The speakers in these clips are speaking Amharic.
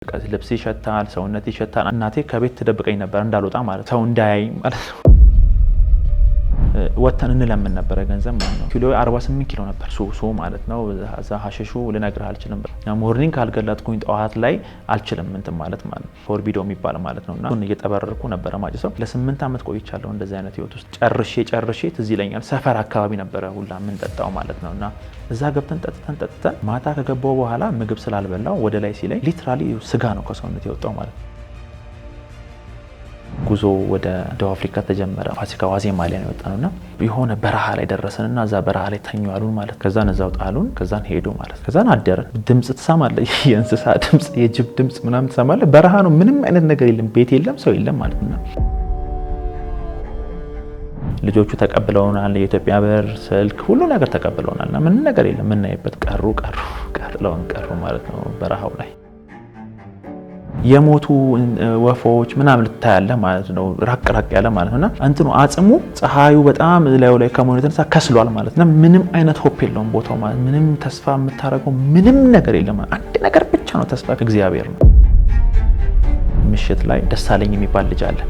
ልብስ ይሸታል ሰውነት ይሸታል እናቴ ከቤት ተደብቀኝ ነበር እንዳልወጣ ማለት ሰው እንዳያይ ማለት ነው ወተን እንለምን ነበር ገንዘብ ማለት ነው ኪሎ 48 ኪሎ ነበር ሱሱ ማለት ነው እዛ ሐሽሹ ልነግርህ አልችልም ሞርኒንግ ካልገላጥኩኝ ጠዋት ላይ አልችልም እንትን ማለት ፎርቢዶ የሚባል ማለት ነውና እሱን እየተበረርኩ ነበር ማጭሰው ለ8 አመት ቆይቻለሁ እንደዚህ አይነት ህይወት ውስጥ ጨርሼ ትዝ ይለኛል ሰፈር አካባቢ ነበር ሁላ ምን ጠጣው ማለት ነውና እዛ ገብተን ጠጥተን ማታ ከገባው በኋላ ምግብ ስላልበላው ወደ ላይ ሲለኝ ሊትራሊ ስጋ ነው ከሰውነት የወጣው ማለት ነው ጉዞ ወደ ደቡብ አፍሪካ ተጀመረ ፋሲካ ዋዜማ ላይ ነው የወጣነውና የሆነ በረሃ ላይ ደረሰንና እዛ በረሃ ላይ ተኛሉን ማለት ከዛን እዛው ጣሉን ከዛን ሄዱ ማለት ከዛን አደረን ድምጽ ተሰማለህ የእንስሳ ድምጽ የጅብ ድምጽ ምናምን ተሰማለህ በረሃ ነው ምንም አይነት ነገር የለም ቤት የለም ሰው የለም ማለት ነው ልጆቹ ተቀበለውናል የኢትዮጵያ ብር ስልክ ሁሉ ነገር ተቀበለውናልና ምን ነገር የለም ምን ናይበት ቀሩ ማለት ነው በረሃው ላይ የሞቱ ወፎች ምናምን ልታያለ ማለት ነው ራቅ ያለ ማለት ነውና እንትኑ አጽሙ ፀሐዩ በጣም ላይ ከሞኒተርሳ ከስሏል ማለት ነው ምንም አይነት ሆፕ የለውም ቦታው ማለት ምንም ተስፋ የምታረገው ምንም ነገር የለም አንድ ነገር ብቻ ነው ተስፋ እግዚአብሔር ነው ምሽት ላይ ደሳለኝ የሚባል ልጅ አለ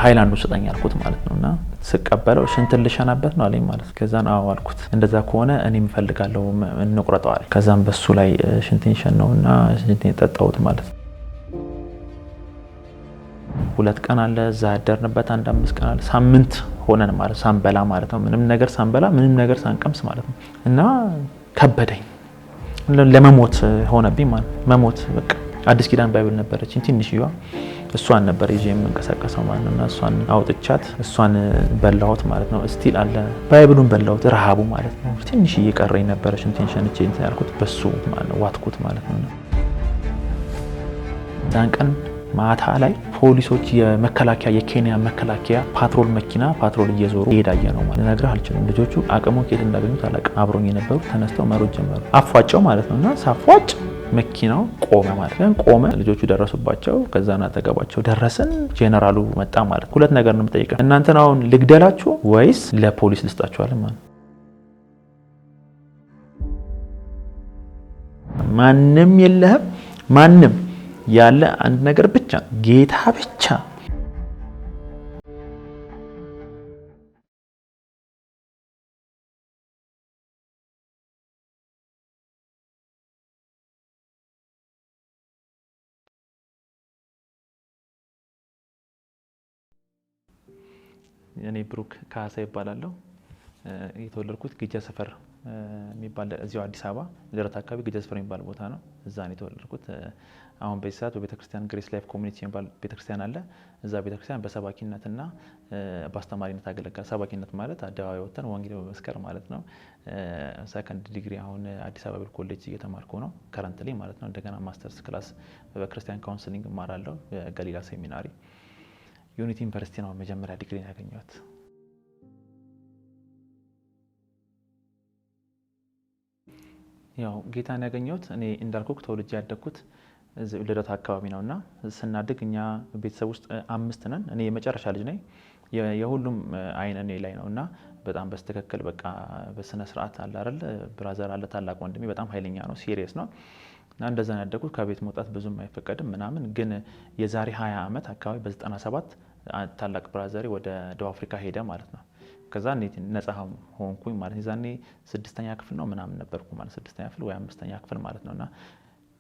ሃይላንዱ ስጠኝ አልኩት ማለት ነውና ስቀበለው ሽንትን ልሸናበት ነው አለኝ ማለት ከዛን አዋልኩት እንደዛ ከሆነ እኔም ፈልጋለሁ እንቁረጠው አለ ከዛን በሱ ላይ ሽንትን ሸነውና ሽንትን ጠጣውት ማለት ሁለት ቀን አለ ዛደርንበት አንድ 5 ቀን አለ ሳምንት ሆነን ማለት ሳንበላ ማለት ነው ምንም ነገር ሳንበላ ምንም ነገር ሳንቀምስ ማለት ነው እና ከበደኝ ለመሞት ሆነብኝ ማለት መሞት በቃ አዲስ ኪዳን ባይብል ነበረች ትንሽዬዋ እሷን ነበር ይዤ የምንቀሳቀሰው ማለት ነውና እሷን አውጥቻት እሷን በላሁት ማለት ነው ስቲል አለ ባይብሉን በላሁት ረሃቡ ማለት ነው ትንሽዬ ቀረኝ ነበረች ኢንቴንሽን እንትን ያልኩት በሱ ማለት ነው ዋትኩት ማለት ነው ዳንቀን ማታ ላይ ፖሊሶች የመከላከያ የኬንያ መከላከያ ፓትሮል መኪና ፓትሮል እየዞሩ ይሄዳየ ነው ማለት ነግረህ አልችልም ልጆቹ አቅሙን ከየት እንዳገኙት አላውቅም አብሮኝ የነበሩ ተነስተው መሮጥ ጀመሩ አፏጫው ማለት ነውና ሳፏጭ መኪናው ቆመ ማለት ነው ቆመ ልጆቹ ደረሱባቸው ከዛና ተገባቸው ደረሰን ጄነራሉ መጣ ማለት ሁለት ነገር ነው የምጠይቀው እናንተ ነው ልግደላችሁ ወይስ ለፖሊስ ልስጣችሁ አለ ማለት ማንንም የለህም ማንንም ያለ አንድ ነገር ብቻ ጌታ ብቻ እኔ ብሩክ ካሳ ይባላል የተወለድኩት ግጃ ሰፈር የሚባል እዚሁ አዲስ አበባ ደረታ አካባቢ ግጃ ሰፈር የሚባል ቦታ ነው እዛ ነው የተወለድኩት አሁን በሰዓት በቤተክርስቲያን ግሬስ ላይፍ ኮሚኒቲ የሚባል ቤተክርስቲያን አለ እዛ ቤተክርስቲያን በሰባኪነትና በአስተማሪነት አገለግላለሁ ሰባኪነት ማለት አደባባይ ወጥተን ወንጌል በመስከር ማለት ነው ሰከንድ ዲግሪ አሁን አዲስ አበባ ኮሌጅ እየተማርኩ ነው ከረንትሊ ማለት ነው እንደገና ማስተርስ ክላስ በክርስቲያን ካውንስሊንግ እማራለሁ በገሊላ ሴሚናሪ ዩኒቲ ዩኒቨርሲቲ ነው መጀመሪያ ዲግሪ ያገኘሁት ያው ጌታን ያገኘሁት እኔ እንዳልኩክ ተወልጄ ያደግኩት ልደታ አካባቢ ነውና ስናድግኛ ቤተሰብ ውስጥ 5 ነን እኔ የመጨረሻ ልጅ ነኝ የሁሉም አይን እኔ ላይ ነውና በጣም በስተከከል በቃ በስነ ስርዓት አለ አይደል ብራዘር አለ ታላቅ ወንድሜ በጣም ኃይለኛ ነው ሲሪየስ ነው እና እንደዛ ያደግኩት ከቤት መውጣት ብዙም አይፈቀድም ምናምን ግን የዛሬ 20 አመት አካባቢ በ97 ታላቅ ብራዘሬ ወደ ደቡብ አፍሪካ ሄደ ማለት ነው ከዛ ነፃ ሆንኩኝ ማለት ይዛኔ 6ኛ ክፍል ነው ምናምን ነበርኩ ማለት 6ኛ ክፍል ወይ 5ኛ ክፍል ማለት ነውና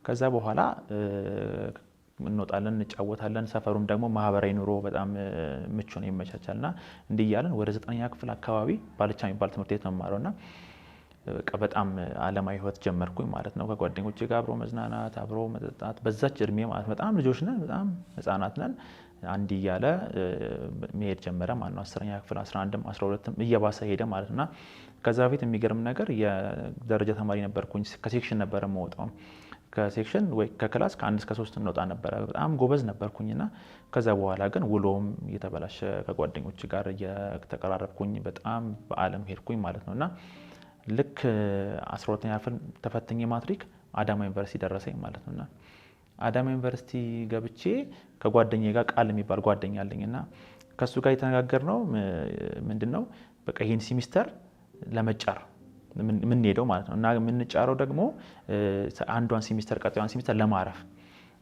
ከዛ በኋላ እንወጣለን እንጫወታለን ሰፈሩም ደግሞ ማህበራዊ ኑሮ በጣም ምቹ ነው ይመቻቻልና እንዲያለን ወደ 9ኛ ክፍል አካባቢ ባልቻ የሚባል ትምህርት ቤት ነው ማረውና በቃ በጣም ዓለማዊ ህይወት ጀመርኩኝ ማለት ነው ከጓደኞቼ ጋር አብሮ መዝናናት አብሮ መጠጣት በዛች እድሜ ማለት በጣም ልጆች ነን በጣም ህፃናት ነን አንድ ይያለ መሄድ ጀመረ ማለት ነው 10ኛ ክፍል 11ም 12ም እየባሰ ሄደ ማለትና ከዛ በፊት የሚገርም ነገር የደረጃ ተማሪ ነበርኩኝ ከሴክሽን ነበር የምወጣው ከሴክሽን ወይ ከክላስ ከ1 እስከ 3 እንወጣ ነበር በጣም ጎበዝ ነበርኩኝና ከዛ በኋላ ግን ውሎም የተበላሸ ከጓደኞች ጋር የተቀራረብኩኝ በጣም በአለም ሄድኩኝ ማለት ነውና ልክ 12ኛ ክፍል ተፈትኜ ማትሪክ አዳማ ዩኒቨርሲቲ ደረሰኝ ማለት ነውና አዳማ ዩኒቨርሲቲ ገብቼ ከጓደኛዬ ጋር ቃል የሚባል ጓደኛ አለኝና ከሱ ጋር የተነጋገርነው ምንድነው በቃ ይሄን ሴሚስተር ለመጫር ምን ሄደው ማለት ነው እና ምን ጫረው ደግሞ አንዷን ሴሚስተር ቀጣዩን ሴሚስተር ለማረፍ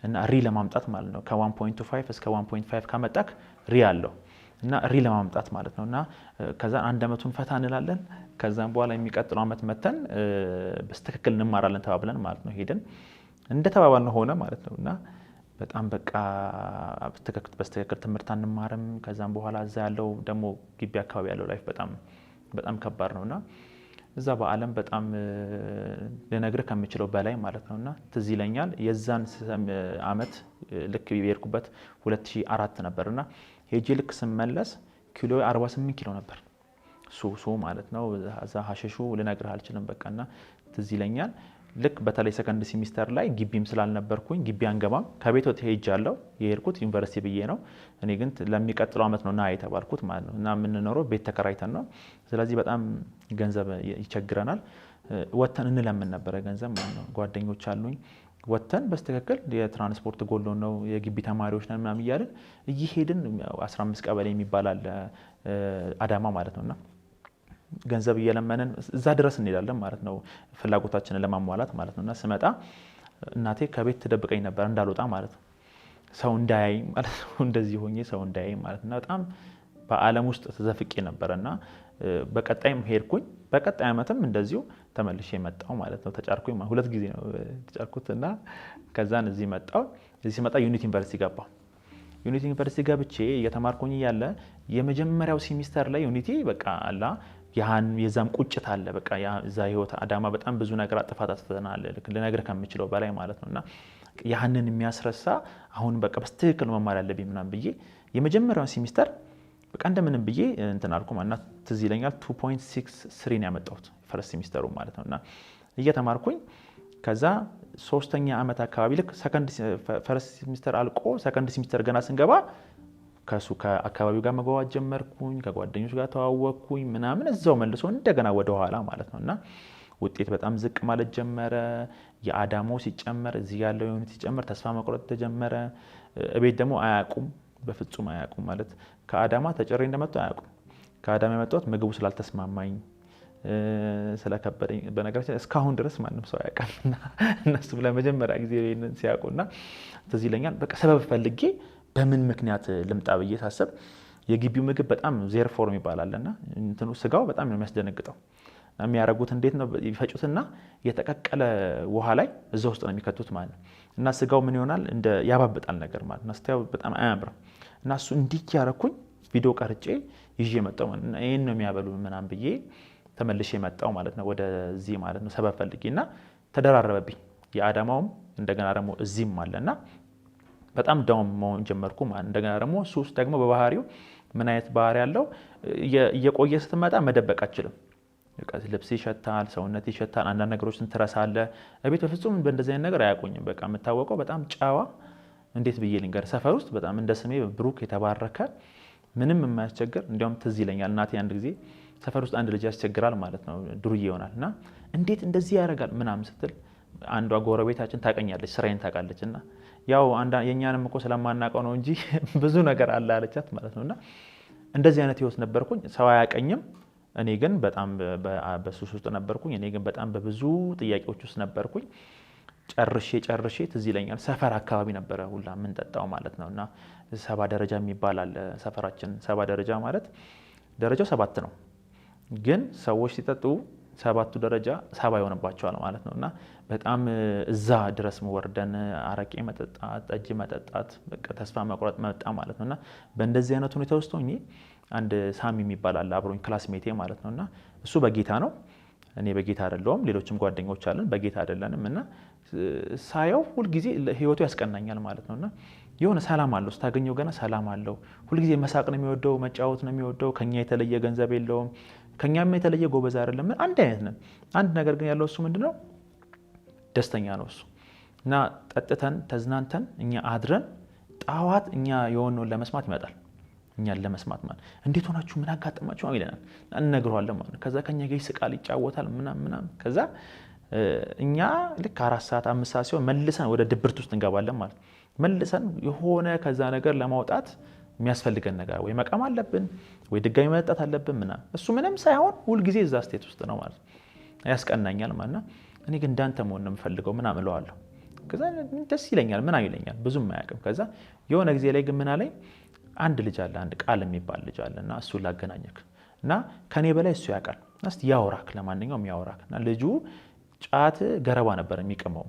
እና ሪ ለማምጣት ማለት ነው ከ1.25 እስከ 1.5 ካመጣክ ሪ አለው እና ሪ ለማምጣት ማለት ነውና ከዛ አንድ አመቱን ፈታ እንላለን ከዛም በኋላ የሚቀጥለው አመት መተን በስተክክል እንማራለን ተባብለን ማለት ነው ሄደን እንደተባባልነው ሆነ ማለት ነውና በጣም በቃ በስተክክል ትምህርት አንማርም ከዛም በኋላ እዛ ያለው ደሞ ግቢ አካባቢ ያለው ላይፍ በጣም ከባድ ነውና እዛ በአለም በጣም ለነገር ከምችለው በላይ ማለት ነውና ትዝ ይለኛል የዛን አመት ልክ የሄድኩበት 2004 ነበርና ሄጄ ልክ ስመለስ ኪሎ 48 ኪሎ ነበር ሱ ማለት ነው እዛ ሐሸሹ ለነገር አልችልም በቃና ትዝ ይለኛል ልክ በተለይ ሰከንድ ሴሚስተር ላይ ግቢም ስላልነበርኩኝ ግቢ አንገባም ከቤት ወጥ ሄጃለሁ የሄድኩት ዩኒቨርሲቲ ብዬ ነው እኔ ግን ለሚቀጥለው አመት ነው ና የተባልኩት ማለት ነው እና ምን ኖሮ ቤት ተከራይተን ነው ስለዚህ በጣም ገንዘብ ይቸግረናል ወተን እንለምን ነበር ገንዘብ ማለት ነው ጓደኞች አሉኝ ወተን በስተከክል የትራንስፖርት ጎሎ ነው የግቢ ተማሪዎች ነን ምናምን ይያልን እየሄድን 15 ቀበሌ የሚባል አለ አዳማ ማለት ነውና ገንዘብ እየለመነን እዛ ድረስ እንሄዳለን ማለት ነው ፍላጎታችንን ለማሟላት ማለት ነውና ስመጣ እናቴ ከቤት ተደብቀኝ ነበር እንዳልወጣ ማለት ነው ሰው እንዳያይ ማለት ነው እንደዚህ ሆኜ ሰው እንዳያይ ማለት ነው በጣም በአለም ውስጥ ተዘፍቄ ነበርና በቀጣይም ሄድኩኝ በቀጣይ አመትም እንደዚሁ ተመልሼ መጣው ማለት ነው ተጫርኩኝ ሁለት ጊዜ ነው ተጫርኩትና ከዛን እዚህ መጣው እዚህ ሲመጣ ዩኒቲ ዩኒቨርሲቲ ገባው ዩኒቲ ዩኒቨርሲቲ ገብቼ እየተማርኩኝ ያለ የመጀመሪያው ሴሚስተር ላይ ዩኒቲ በቃ አላ የዛም ቁጭት አለ በቃ ያዛ ህይወት አዳማ በጣም ብዙ ነገር አጥፋታተናል ለነገር ከምችለው በላይ ማለት ነውና ያንን የሚያስረሳ አሁን በቃ በስተክክል መማር ያለብኝ ምናምን ብዬ የመጀመሪያው ሴሚስተር በቃ እንደምንም ብዬ እንትን አልኩ ማለት ትዝ ይለኛል 2.63 ነው ያመጣሁት ፈርስት ሴሚስተሩ ማለት ነውና እየተማርኩኝ ከዛ ሶስተኛ አመት አካባቢ ልክ ሰከንድ ፈርስት ሴሚስተር አልቆ ሰከንድ ሴሚስተር ገና ስንገባ ከሱ ከአካባቢው ጋር መጓዋት ጀመርኩኝ ከጓደኞች ጋር ተዋወቅኩኝ ምናምን እዛው መልሶ እንደገና ወደ ኋላ ማለት ነውና ውጤት በጣም ዝቅ ማለት ጀመረ የአዳማው ሲጨመር እዚህ ያለው ዩኒቲ ሲጨመር ተስፋ መቁረጥ ተጀመረ እቤት ደግሞ አያቁም በፍጹም አያቁም ማለት ከአዳማ ተጨሬ እንደመጣው አያቁም ከአዳማ የመጣሁት ምግቡ ስላልተስማማኝ ስለከበደኝ በነገራችን እስካሁን ድረስ ማንም ሰው ያውቃልና እነሱ ለመጀመሪያ ጊዜ ይሄንን ሲያውቁና ትዝ ይለኛል በቃ ሰበብ ፈልጌ በምን ምክንያት ልምጣ ብዬ ሳስብ የግቢው ምግብ በጣም ዜርፎርም ይባላልና እንትኑ ስጋው በጣም ነው የሚያስደነግጠው የሚያረጉት እንዴት ነው ይፈጩትና የተቀቀለ ውሃ ላይ እዛ ውስጥ ነው የሚከቱት ማለት ነው እና ስጋው ምን ይሆናል እንደ ያባብጣል ነገር ማለት ነው ስታዩ በጣም አያምርም እና እሱ እንዲህ ያረኩኝ ቪዲዮ ቀርጬ ይዤ መጣው ማለት ነው ይሄን ነው የሚያበሉ ምናምን ብዬ ተመልሼ መጣው ማለት ነው ወደዚህ ማለት ነው ሰበብ ፈልጌና ተደራረበብኝ የአዳማውም እንደገና ደግሞ እዚህም አለና በጣም ዳውን መሆን ጀመርኩ ማለት እንደገና ደግሞ ሱስ ደግሞ በባህሪው ምን አይነት ባህሪ ያለው እየቆየ ስትመጣ መደበቅ አትችልም በቃ ልብስ ይሸታል ሰውነት ይሸታል አንዳንድ ነገሮችን ትረሳለህ እቤት በፍጹም በእንደዚህ አይነት ነገር አያቆኝም በቃ የምታወቀው በጣም ጫዋ እንዴት ብዬ ልንገር ሰፈር ውስጥ በጣም እንደ ስሜ ብሩክ የተባረከ ምንም የማያስቸግር እንዲያውም ትዝ ይለኛል እናቴ አንድ ጊዜ ሰፈር ውስጥ አንድ ልጅ ያስቸግራል ማለት ነው ዱርዬ ይሆናልና እንዴት እንደዚህ ያደርጋል ምናምን ስትል አንዷ ጎረቤታችን ታቀኛለች ስራዬን ታውቃለችና ያው የኛንም እኮ ስለማናቀው ነው እንጂ ብዙ ነገር አለ አለቻት ማለት ነውና እንደዚህ አይነት ህይወት ነበርኩኝ ሰው አያቀኝም እኔ ግን በጣም በሱስ ውስጥ ነበርኩኝ እኔ ግን በጣም በብዙ ጥያቄዎች ውስጥ ነበርኩኝ ጨርሼ ትዝ ይለኛል ሰፈር አካባቢ ነበር ሁላ ምን ጠጣው ማለት ነውና 7 ደረጃ የሚባል አለ ሰፈራችን 7 ደረጃ ማለት ደረጃው 7 ነው ግን ሰዎች ሲጠጡ 7ቱ ደረጃ 7 ይሆንባቸዋል ማለት ነውና በጣም እዛ ድረስ ወርደን አረቄ መጠጣት ጠጅ መጠጣት በቃ ተስፋ መቁረጥ መጣ ማለት ነውና በእንደዚህ አይነት ሁኔታ ውስጥ ሆኜ አንድ ሳሚ የሚባል አለ አብሮኝ ክላስሜቴ ማለት ነውና እሱ በጌታ ነው እኔ በጌታ አይደለሁም ሌሎችም ጓደኞች አለን በጌታ አይደለንምና ሳየው ሁሉ ጊዜ ህይወቱ ያስቀናኛል ማለት ነውና የሆነ ሰላም አለው ስታገኘው ገና ሰላም አለው ሁሉ ጊዜ መሳቅ ነው የሚወደው መጫወት ነው የሚወደው ከኛ የተለየ ገንዘብ የለውም ከኛም የተለየ ጎበዝ አይደለም አንድ አይነት ነን አንድ ነገር ግን ያለው እሱ ምንድነው ደስተኛ ነው እሱ እና ጠጥተን ተዝናንተን እኛ አድረን ጣዋት እኛ የሆነውን ለመስማት ይመጣል እኛን ለመስማት ማለት እንዴት ሆናችሁ ምን አጋጠማችሁ ይለናል እንነግረዋለን ማለት ከዛ ከኛ ጋር ይስቃል ይጫወታል ምናምን ከዛ እኛ ልክ 4 ሰዓት 5 ሰዓት ሲሆን መልሰን ወደ ድብርት ውስጥ እንገባለን ማለት መልሰን የሆነ ከዛ ነገር ለማውጣት የሚያስፈልገን ነገር ወይ መቃም አለብን ወይ ድጋሚ መጠጣት አለብን ምናምን እሱ ምንም ሳይሆን ሁሉ ጊዜ እዛ ስቴት ውስጥ ነው ማለት ያስቀናኛል ማለት እኔ ግን እንዳንተ መሆን ነው የምፈልገው ምናምን እለዋለሁ ከዛ ደስ ይለኛል ምን አይለኛል ብዙም አያውቅም። ከዛ የሆነ ጊዜ ላይ ግን ምን አለኝ አንድ ልጅ አለ አንድ ቃል የሚባል ልጅ አለና እሱን ላገናኘክ እና ከኔ በላይ እሱ ያውቃል እስቲ ያወራክ ለማንኛውም ያወራክ እና ልጁ ጫት ገረባ ነበር የሚቀመው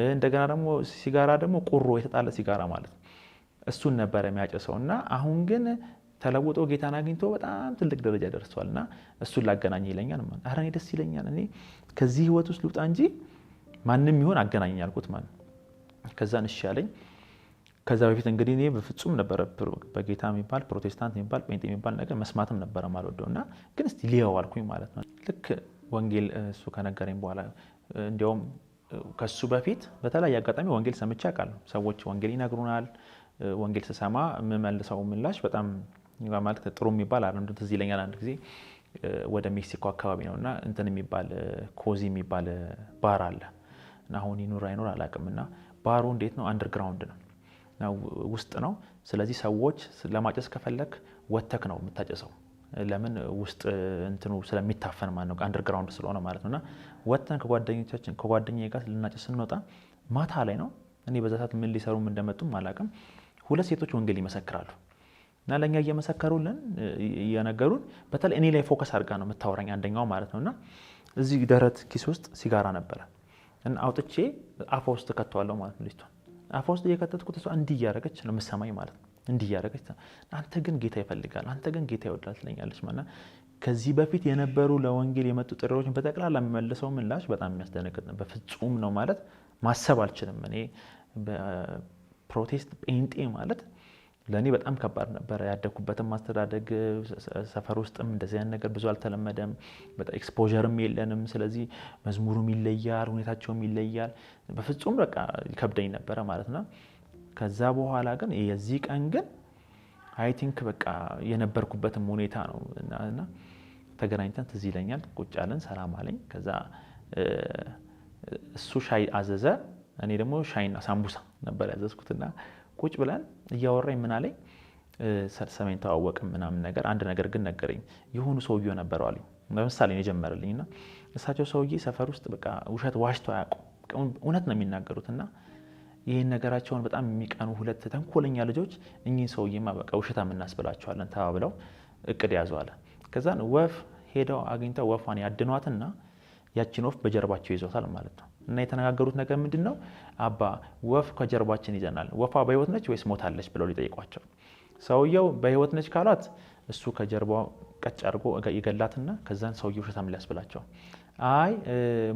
እንደገና ደግሞ ሲጋራ ደግሞ ቁሮ የተጣለ ሲጋራ ማለት እሱን ነበር የሚያጨሰውና አሁን ግን ተለውጦ ጌታን አግኝቶ በጣም ትልቅ ደረጃ ደርሷልና እሱን ላገናኝ ይለኛል ማለት አረ እኔ ደስ ይለኛል እኔ ከዚህ ህይወት ውስጥ ልውጣ እንጂ ማንንም ይሁን አገናኝ ያልኩት ማለት ከዛን እሺ ያለኝ። ከዛ በፊት እንግዲህ እኔ በፍጹም ነበር በጌታ የሚባል ፕሮቴስታንት የሚባል ጴንጤ የሚባል ነገር መስማትም ነበር ማልወደውና ግን እስቲ ሊያው አልኩኝ ማለት ነው። ልክ ወንጌል እሱ ከነገረኝ በኋላ እንዲያውም ከሱ በፊት በተለያየ አጋጣሚ ወንጌል ሰምቼ አውቃለሁ። ሰዎች ወንጌል ይነግሩናል። ወንጌል ስሰማ የምመልሰው ምላሽ በጣም ማለት ጥሩ የሚባል አይደለም። ትዝ ይለኛል አንድ ጊዜ ወደ ሜክሲኮ አካባቢ ነውና እንትን የሚባል ኮዚ የሚባል ባር አለ እና አሁን ይኑር አይኑር አላውቅምና ባሩ እንዴት ነው አንደርግራውንድ ነው ውስጥ ነው። ስለዚህ ሰዎች ለማጨስ ከፈለክ ወተክ ነው የምታጨሰው ለምን ውስጥ እንትኑ ስለሚታፈን ማለት ነው አንደርግራውንድ ስለሆነ ማለት ነውና ወተን ከጓደኛዬ ጋር ልናጨስ ስንወጣ ማታ ላይ ነው እኔ በዛ ሰዓት ምን ሊሰሩ እንደመጡም አላውቅም። ሁለት ሴቶች ወንጌል ይመሰክራሉ እና ለኛ እየመሰከሩልን እየነገሩን በተለይ እኔ ላይ ፎከስ አድርጋ ነው የምታወራኝ አንደኛው ማለት ነውና እዚህ ደረት ኪስ ውስጥ ሲጋራ ነበረ እና አውጥቼ አፏ ውስጥ ከተዋለው ማለት ነው። ልጅቷን አፏ ውስጥ እየከተትኩት እሷ እንዲህ እያደረገች ነው የምትሰማኝ ማለት ነው። እንዲህ እያደረገች አንተ ግን ጌታ ይፈልጋል አንተ ግን ጌታ ይወዳል ትለኛለች ማለት ከዚህ በፊት የነበሩ ለወንጌል የመጡ ጥሪዎችን በጠቅላላ የሚመልሰው ምላሽ በጣም የሚያስደነግጥ ነው። በፍጹም ነው ማለት ማሰብ አልችልም። እኔ ፕሮቴስት ጴንጤ ማለት ለኔ በጣም ከባድ ነበር። ያደኩበትም ማስተዳደግ ሰፈር ውስጥም እንደዚህ አይነት ነገር ብዙ አልተለመደም። በጣም ኤክስፖዠርም የለንም። ስለዚህ መዝሙሩም ይለያል፣ ሁኔታቸውም ይለያል። በፍጹም በቃ ይከብደኝ ነበረ ማለት ነው። ከዛ በኋላ ግን የዚህ ቀን ግን አይ ቲንክ በቃ የነበርኩበትም ሁኔታ ነው እና ተገናኝተን ትዝ ይለኛል ቁጭ አለን ሰላም አለኝ። ከዛ እሱ ሻይ አዘዘ እኔ ደግሞ ሻይና ሳምቡሳ ነበር ያዘዝኩትና ቁጭ ብለን እያወራኝ ምን አለኝ ሰሜን ተዋወቅም ምናምን ነገር አንድ ነገር ግን ነገረኝ። የሆኑ ሰውዬው ነበረው አለኝ ለምሳሌ ነው የጀመረልኝና እሳቸው ሰውዬ ሰፈር ውስጥ በቃ ውሸት ዋሽተው አያውቁም እውነት ነው የሚናገሩትና ይሄን ነገራቸውን በጣም የሚቀኑ ሁለት ተንኮለኛ ልጆች እኚህን ሰውዬማ በቃ ውሸታም እናስብላቸዋለን ተባብለው እቅድ ያዙ አለ። ከዛን ወፍ ሄደው አግኝተው ወፏን ያድኗትና ያቺን ወፍ በጀርባቸው ይዘውታል ማለት ነው። እና የተነጋገሩት ነገር ምንድነው አባ ወፍ ከጀርባችን ይዘናል ወፏ በህይወት ነች ወይስ ሞታለች ብለው ሊጠይቋቸው ሰውየው በህይወት ነች ካሏት እሱ ከጀርባው ቀጭ አድርጎ ይገላትና ከዛን ሰውየው ውሸታም ሊያስብላቸው አይ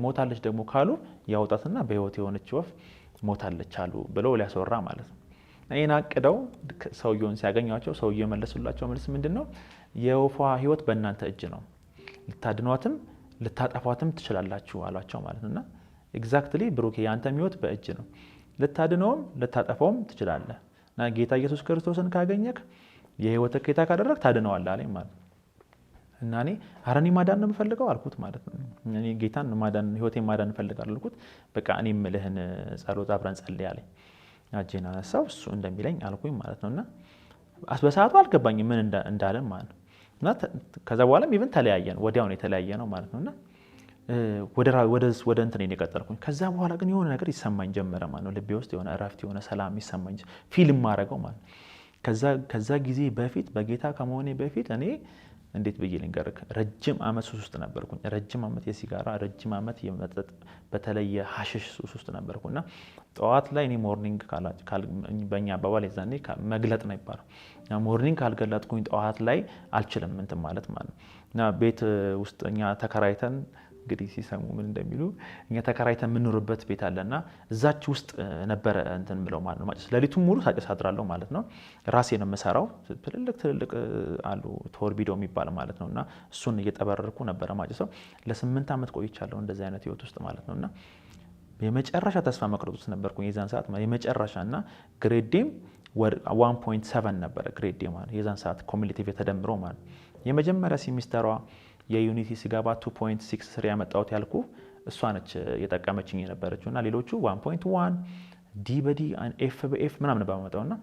ሞታለች ደግሞ ካሉ ያውጣትና በህይወት የሆነች ወፍ ሞታለች አሉ ብለው ሊያስወራ ማለት ነው። እኔን አቅደው ሰውየውን ሲያገኟቸው ሰውየው መለሱላቸው መልስ ምንድነው የወፏ ህይወት በእናንተ እጅ ነው ልታድኗትም ልታጠፏትም ትችላላችሁ አሏቸው ማለት ነውና ኤግዛክትሊ ብሩክ ያንተ ህይወት በእጅ ነው ልታድነውም ልታጠፋውም ትችላለህ እና ጌታ ኢየሱስ ክርስቶስን ካገኘክ የህይወት ጌታ ካደረክ ታድነዋለህ አለኝ ማለት እና እኔ አረኒ ማዳን ነው የምፈልገው አልኩት ማለት ነው። እኔ ጌታን ማዳን ህይወቴን ማዳን እፈልጋለሁ አልኩት። በቃ እኔ ምልህን ጸሎት አብረን ጸልይ አለኝ። አጄና ሰው እሱ እንደሚለኝ አልኩኝ ማለት ነውና በሰዓቱ አልገባኝም ምን እንዳለን ማለት ነው። እና ከዛ በኋላም ኢቭን ተለያየን ወዲያው ነው የተለያየ ነው ማለት ነውና ወደ እንትን የቀጠልኩኝ። ከዛ በኋላ ግን የሆነ ነገር ይሰማኝ ጀመረ ማለት ነው። ልቤ ውስጥ የሆነ እረፍት የሆነ ሰላም ይሰማኝ ፊልም ማድረገው ማለት ከዛ ጊዜ በፊት በጌታ ከመሆኔ በፊት እኔ እንዴት ብዬ ልንገርክ ረጅም አመት ሱስ ውስጥ ነበርኩኝ። ረጅም አመት የሲጋራ ረጅም አመት የመጠጥ በተለይ የሐሽሽ ሱስ ውስጥ ነበርኩና ጠዋት ላይ እኔ ሞርኒንግ በእኛ አባባል የዛኔ መግለጥ ነው ይባላል። ሞርኒንግ ካልገለጥኩኝ ጠዋት ላይ አልችልም እንትን ማለት ነው። እና ቤት ውስጥ እኛ ተከራይተን እንግዲህ ሲሰሙ ምን እንደሚሉ እኛ ተከራይተን የምንኖርበት ቤት አለና እዛች ውስጥ ነበረ እንትን ብለው ማለት ነው። ማጨስ ሌሊቱን ሙሉ ሳጨስ አድራለሁ ማለት ነው። ራሴ ነው የምሰራው። ትልልቅ አሉ ቶርቢዶ የሚባል ማለት ነውና እሱን እየጠበረርኩ ነበረ ማጨሰው። ለ8 አመት ቆይቻለሁ እንደዚህ አይነት ህይወት ውስጥ ማለት ነውና የመጨረሻ ተስፋ መቅረጥ ውስጥ ነበርኩኝ የዛን ሰዓት የመጨረሻና ግሬዴም 1.7 ነበረ ግሬዴ ማለት የዛን ሰዓት ኮሙሌቲቭ የተደምሮ ማለት የመጀመሪያ ሴሚስተሯ የዩኒቲ ሲጋባ 2.63 ያመጣሁት ያልኩ እሷ ነች የጠቀመችኝ የነበረችውና ሌሎቹ 1.1 ዲ በዲ ኤፍ በኤፍ ምናምን ባመጣውና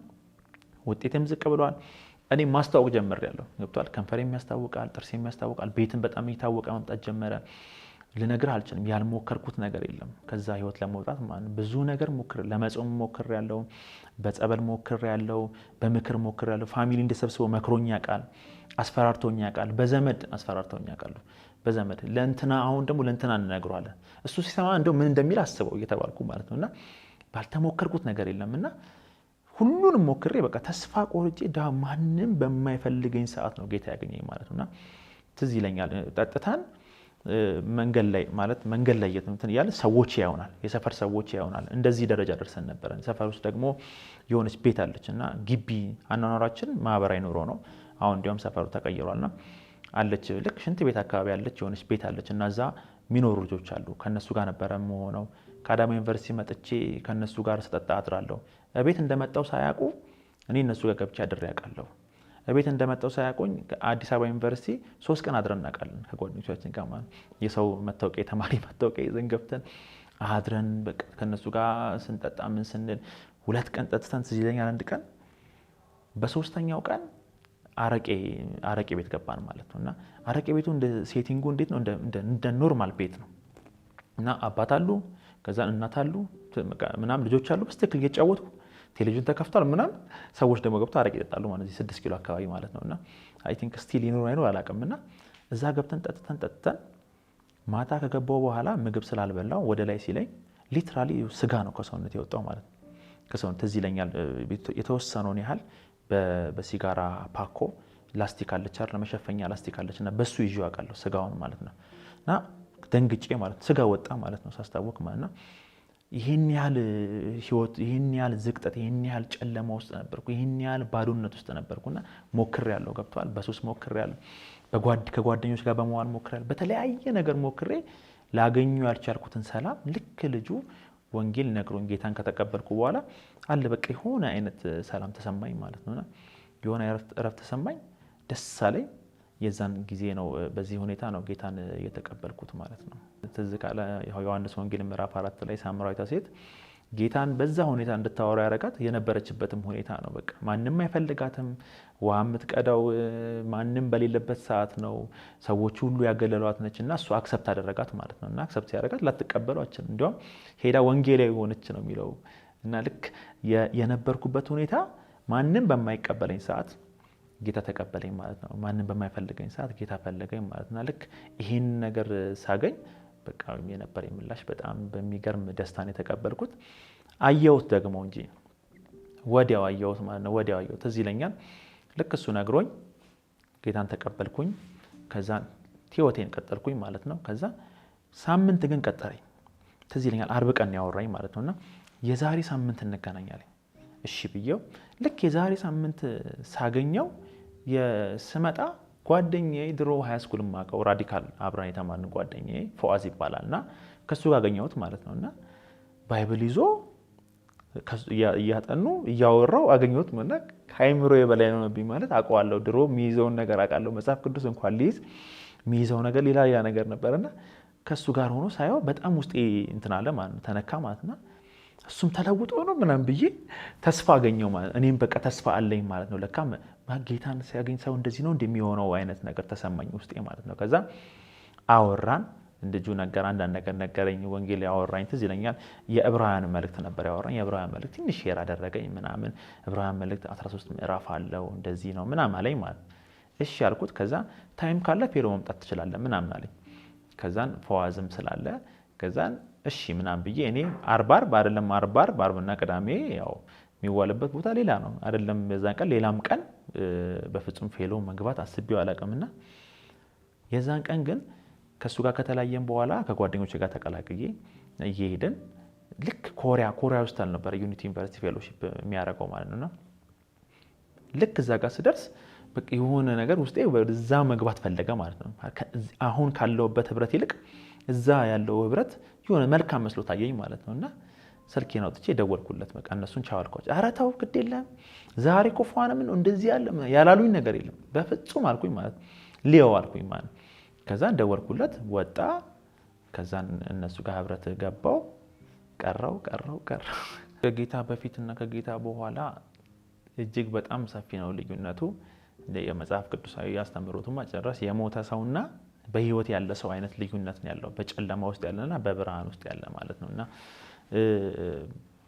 ውጤቴም ዝቅ ብሏል። እኔ ማስተዋወቅ ጀመር ያለው ገብቷል። ከንፈሬም ያስታውቃል፣ ጥርሴም ያስታውቃል፣ ቤትም በጣም እየታወቀ መምጣት ጀመረ። ልነግርህ አልችልም። ያልሞከርኩት ነገር የለም ከዛ ህይወት ለመውጣት ማለት ነው። ብዙ ነገር ሞክር ለመጾም ሞክር ያለው በጸበል ሞክር ያለው በምክር ሞክር ያለው ፋሚሊ እንደሰብስበው መክሮኛ ቃል አስፈራርቶኛ ቃል በዘመድ አስፈራርቶኛ ቃል በዘመድ ለእንትና አሁን ደግሞ ለእንትና እንነግረዋለን እሱ ሲሰማ እንደው ምን እንደሚል አስበው እየተባልኩ ማለት ነውና ባልተሞከርኩት ነገር የለምና ሁሉንም ሞክሬ በቃ ተስፋ ቆርጬ ማንም በማይፈልገኝ ሰዓት ነው ጌታ ያገኘኝ ማለት ነውና ትዝ ይለኛል ጠጥታን መንገድ ላይ ማለት መንገድ ላይ እንትን ያለ ሰዎች ያዩናል የሰፈር ሰዎች ያዩናል እንደዚህ ደረጃ ደርሰን ነበር። ሰፈር ውስጥ ደግሞ የሆነች ቤት አለችና ግቢ አኗኗራችን ማህበራዊ ኑሮ ነው። አሁን እንዲያውም ሰፈሩ ተቀይሯልና አለች ልክ ሽንት ቤት አካባቢ አለች የሆነች ቤት አለችና እዛ ሚኖሩ ልጆች አሉ ከነሱ ጋር ነበር የምሆነው። ከአዳማ ዩኒቨርሲቲ መጥቼ ከነሱ ጋር ስጠጣ አድራለሁ። ቤት እንደመጣው ሳያውቁ እኔ እነሱ ጋር ገብቼ አድሬ ያውቃለሁ። ቤት እንደመጣው ሳያውቁኝ አዲስ አበባ ዩኒቨርሲቲ 3 ቀን አድረን እናውቃለን ከጓደኞቻችን ጋር ማለት የሰው መታወቂያ ተማሪ መታወቂያ ይዘን ገብተን አድረን በቃ ከነሱ ጋር ስንጠጣ ምን ስንል 2 ቀን ጠጥተን ትዝ ይለኛል። አንድ ቀን በ3ኛው ቀን አረቄ ቤት ገባን ማለት ነውና አረቄ ቤቱ እንደ ሴቲንጉ እንዴት ነው እንደ ኖርማል ቤት ነው እና አባት አሉ ከዛ እናት አሉ ምናምን ልጆች አሉ በስተክል እየጫወቱ ቴሌቪዥን ተከፍቷል ምናምን ሰዎች ደግሞ ገብተው አረቄ ይጠጣሉ ማለት ነው 6 ኪሎ አካባቢ ማለት ነውና አይ ቲንክ ስቲል ይኖር አይኖር አላውቅምና እዛ ገብተን ጠጥተን ማታ ከገባው በኋላ ምግብ ስላልበላው ወደ ላይ ሲለኝ ሊትራሊ ስጋ ነው ከሰውነት የወጣው ማለት ነው። ከሰውነት ትዝ ይለኛል የተወሰነውን ያህል በሲጋራ ፓኮ ላስቲክ አለች አይደል ለመሸፈኛ ላስቲክ አለችና በሱ ይዤው አውቃለሁ ስጋውን ማለት ነውና ደንግጬ ማለት ስጋ ወጣ ማለት ነው ሳስታውቅ ማለት ነው። ይሄን ያህል ህይወት ይሄን ያህል ዝቅጠት ይሄን ያህል ጨለማ ውስጥ ነበርኩ ይሄን ያህል ባዶነት ውስጥ ነበርኩና ሞክሬያለሁ ገብቷል። በሱስ ሞክሬያለሁ ከጓደኞች ጋር በመዋል ሞክሬያለሁ በተለያየ ነገር ሞክሬ ላገኙ ያልቻልኩትን ሰላም ልክ ልጁ ወንጌል ነግሮኝ ጌታን ከተቀበልኩ በኋላ አለ በቃ የሆነ አይነት ሰላም ተሰማኝ ማለት ነውና የሆነ እረፍት ተሰማኝ ደስ አለኝ። የዛን ጊዜ ነው በዚህ ሁኔታ ነው ጌታን የተቀበልኩት ማለት ነው። ትዝ ካለ ዮሐንስ ወንጌል ምዕራፍ 4 ላይ ሳምራዊቷ ሴት ጌታን በዛ ሁኔታ እንድታወራ ያረጋት የነበረችበትም ሁኔታ ነው። በቃ ማንንም አይፈልጋትም ውሃ የምትቀዳው ማንንም በሌለበት ሰዓት ነው። ሰዎች ሁሉ ያገለሏት ነችና እሱ አክሰፕት አደረጋት ማለት ነውና አክሰፕት ያደረጋት ላትቀበለው አችል እንዲያውም ሄዳ ወንጌላዊ ሆነች ነው የሚለው እና ልክ የነበርኩበት ሁኔታ ማንንም በማይቀበለኝ ሰዓት ጌታ ተቀበለኝ ማለት ነው። ማንንም በማይፈልገኝ ሰዓት ጌታ ፈለገኝ ማለትና ልክ ይሄን ነገር ሳገኝ በቃ የነበር የምላሽ በጣም በሚገርም ደስታን የተቀበልኩት አየሁት ደግሞ እንጂ ወዲያው አየሁት ማለት ነው። ወዲያው አየሁት እዚህ ይለኛል ልክ እሱ ነግሮኝ ጌታን ተቀበልኩኝ። ከዛ ህይወቴን ቀጠልኩኝ ማለት ነው። ከዛ ሳምንት ግን ቀጠረኝ ትዝ ይለኛል አርብ ቀን ያወራኝ ማለት ነውና የዛሬ ሳምንት እንገናኛለን እሺ ብየው ልክ የዛሬ ሳምንት ሳገኘው የስመጣ ጓደኛዬ ድሮ ሃይስኩል ማቀው ራዲካል አብራን የተማርን ጓደኛዬ ፎአዝ ይባላልና ከሱ ጋር አገኘሁት ማለት ነውና ባይብል ይዞ ያጠኑ ያወራው አገኘሁት ማለት ሃይምሮ የበላይ ነው ነብይ ማለት አውቀዋለሁ ድሮ ሚይዘውን ነገር አውቃለሁ መጽሐፍ ቅዱስ እንኳን ሊይዝ ሚይዘው ነገር ሌላ ነገር ነበርና ከሱ ጋር ሆኖ ሳይው በጣም ውስጤ እንትን አለ ማለት ነው ተነካ ማለትና እሱም ተለውጦ ነው ምናምን ብዬ ተስፋ አገኘው ማለት እኔም በቃ ተስፋ አለኝ ማለት ነው። ለካ ጌታን ሲያገኝ ሰው እንደዚህ ነው እንደሚሆነው አይነት ነገር ተሰማኝ ውስጤ ማለት ነው። ከዛ አወራን እንደጁ ነገር አንዳንድ ነገር ነገረኝ ወንጌል ያወራኝ ትዝ ይለኛል። የዕብራውያን መልእክት ነበር ያወራኝ የዕብራውያን መልእክት ትንሽ ሼር አደረገኝ ምናምን ዕብራውያን መልእክት 13 ምዕራፍ አለው እንደዚህ ነው ምናምን አለኝ ማለት እሺ አልኩት። ከዛ ታይም ካለ ፔሮ መምጣት ትችላለህ ምናምን አለኝ። ከዛን ፎዋዝም ስላለ ከዛን እሺ ምናምን ብዬ እኔ አርባር አይደለም አርባና ቅዳሜ ያው የሚዋልበት ቦታ ሌላ ነው አይደለም በዛን ቀን ሌላም ቀን በፍጹም ፌሎ መግባት አስቤው አላቀምና የዛን ቀን ግን ከሱ ጋር ከተላየን በኋላ ከጓደኞቼ ጋር ተቀላቅዬ እየሄድን ልክ ኮሪያ ውስጥ ነበር ዩኒቲ ዩኒቨርሲቲ ፌሎሺፕ የሚያደርገው ማለት ነው። ልክ እዛ ጋር ስደርስ በቃ የሆነ ነገር ውስጤ እዛ መግባት ፈለገ ማለት ነው። አሁን ካለውበት ህብረት ይልቅ እዛ ያለው ህብረት የሆነ መልካም መስሎ ታየኝ ማለት ነውና ስልኬን አውጥቼ ደወልኩለት። በቃ እነሱን ቻዋልኳቸው። ኧረ ተው ግድ የለም ዛሬ ኮፋና ምን እንደዚህ ያላሉኝ ነገር የለም በፍጹም አልኩኝ ማለት ሊያው አልኩኝ ማለት ከዛ ደወልኩለት ወጣ። ከዛ እነሱ ጋር ህብረት ገባው ቀረው ከጌታ በፊትና ከጌታ በኋላ እጅግ በጣም ሰፊ ነው ልዩነቱ። የመጽሐፍ ቅዱሳዊ ያስተምሩትማ ጨረስ የሞተ ሰውና በህይወት ያለ ሰው አይነት ልዩነት ነው ያለው በጨለማ ውስጥ ያለና በብርሃን ውስጥ ያለ ማለት ነውና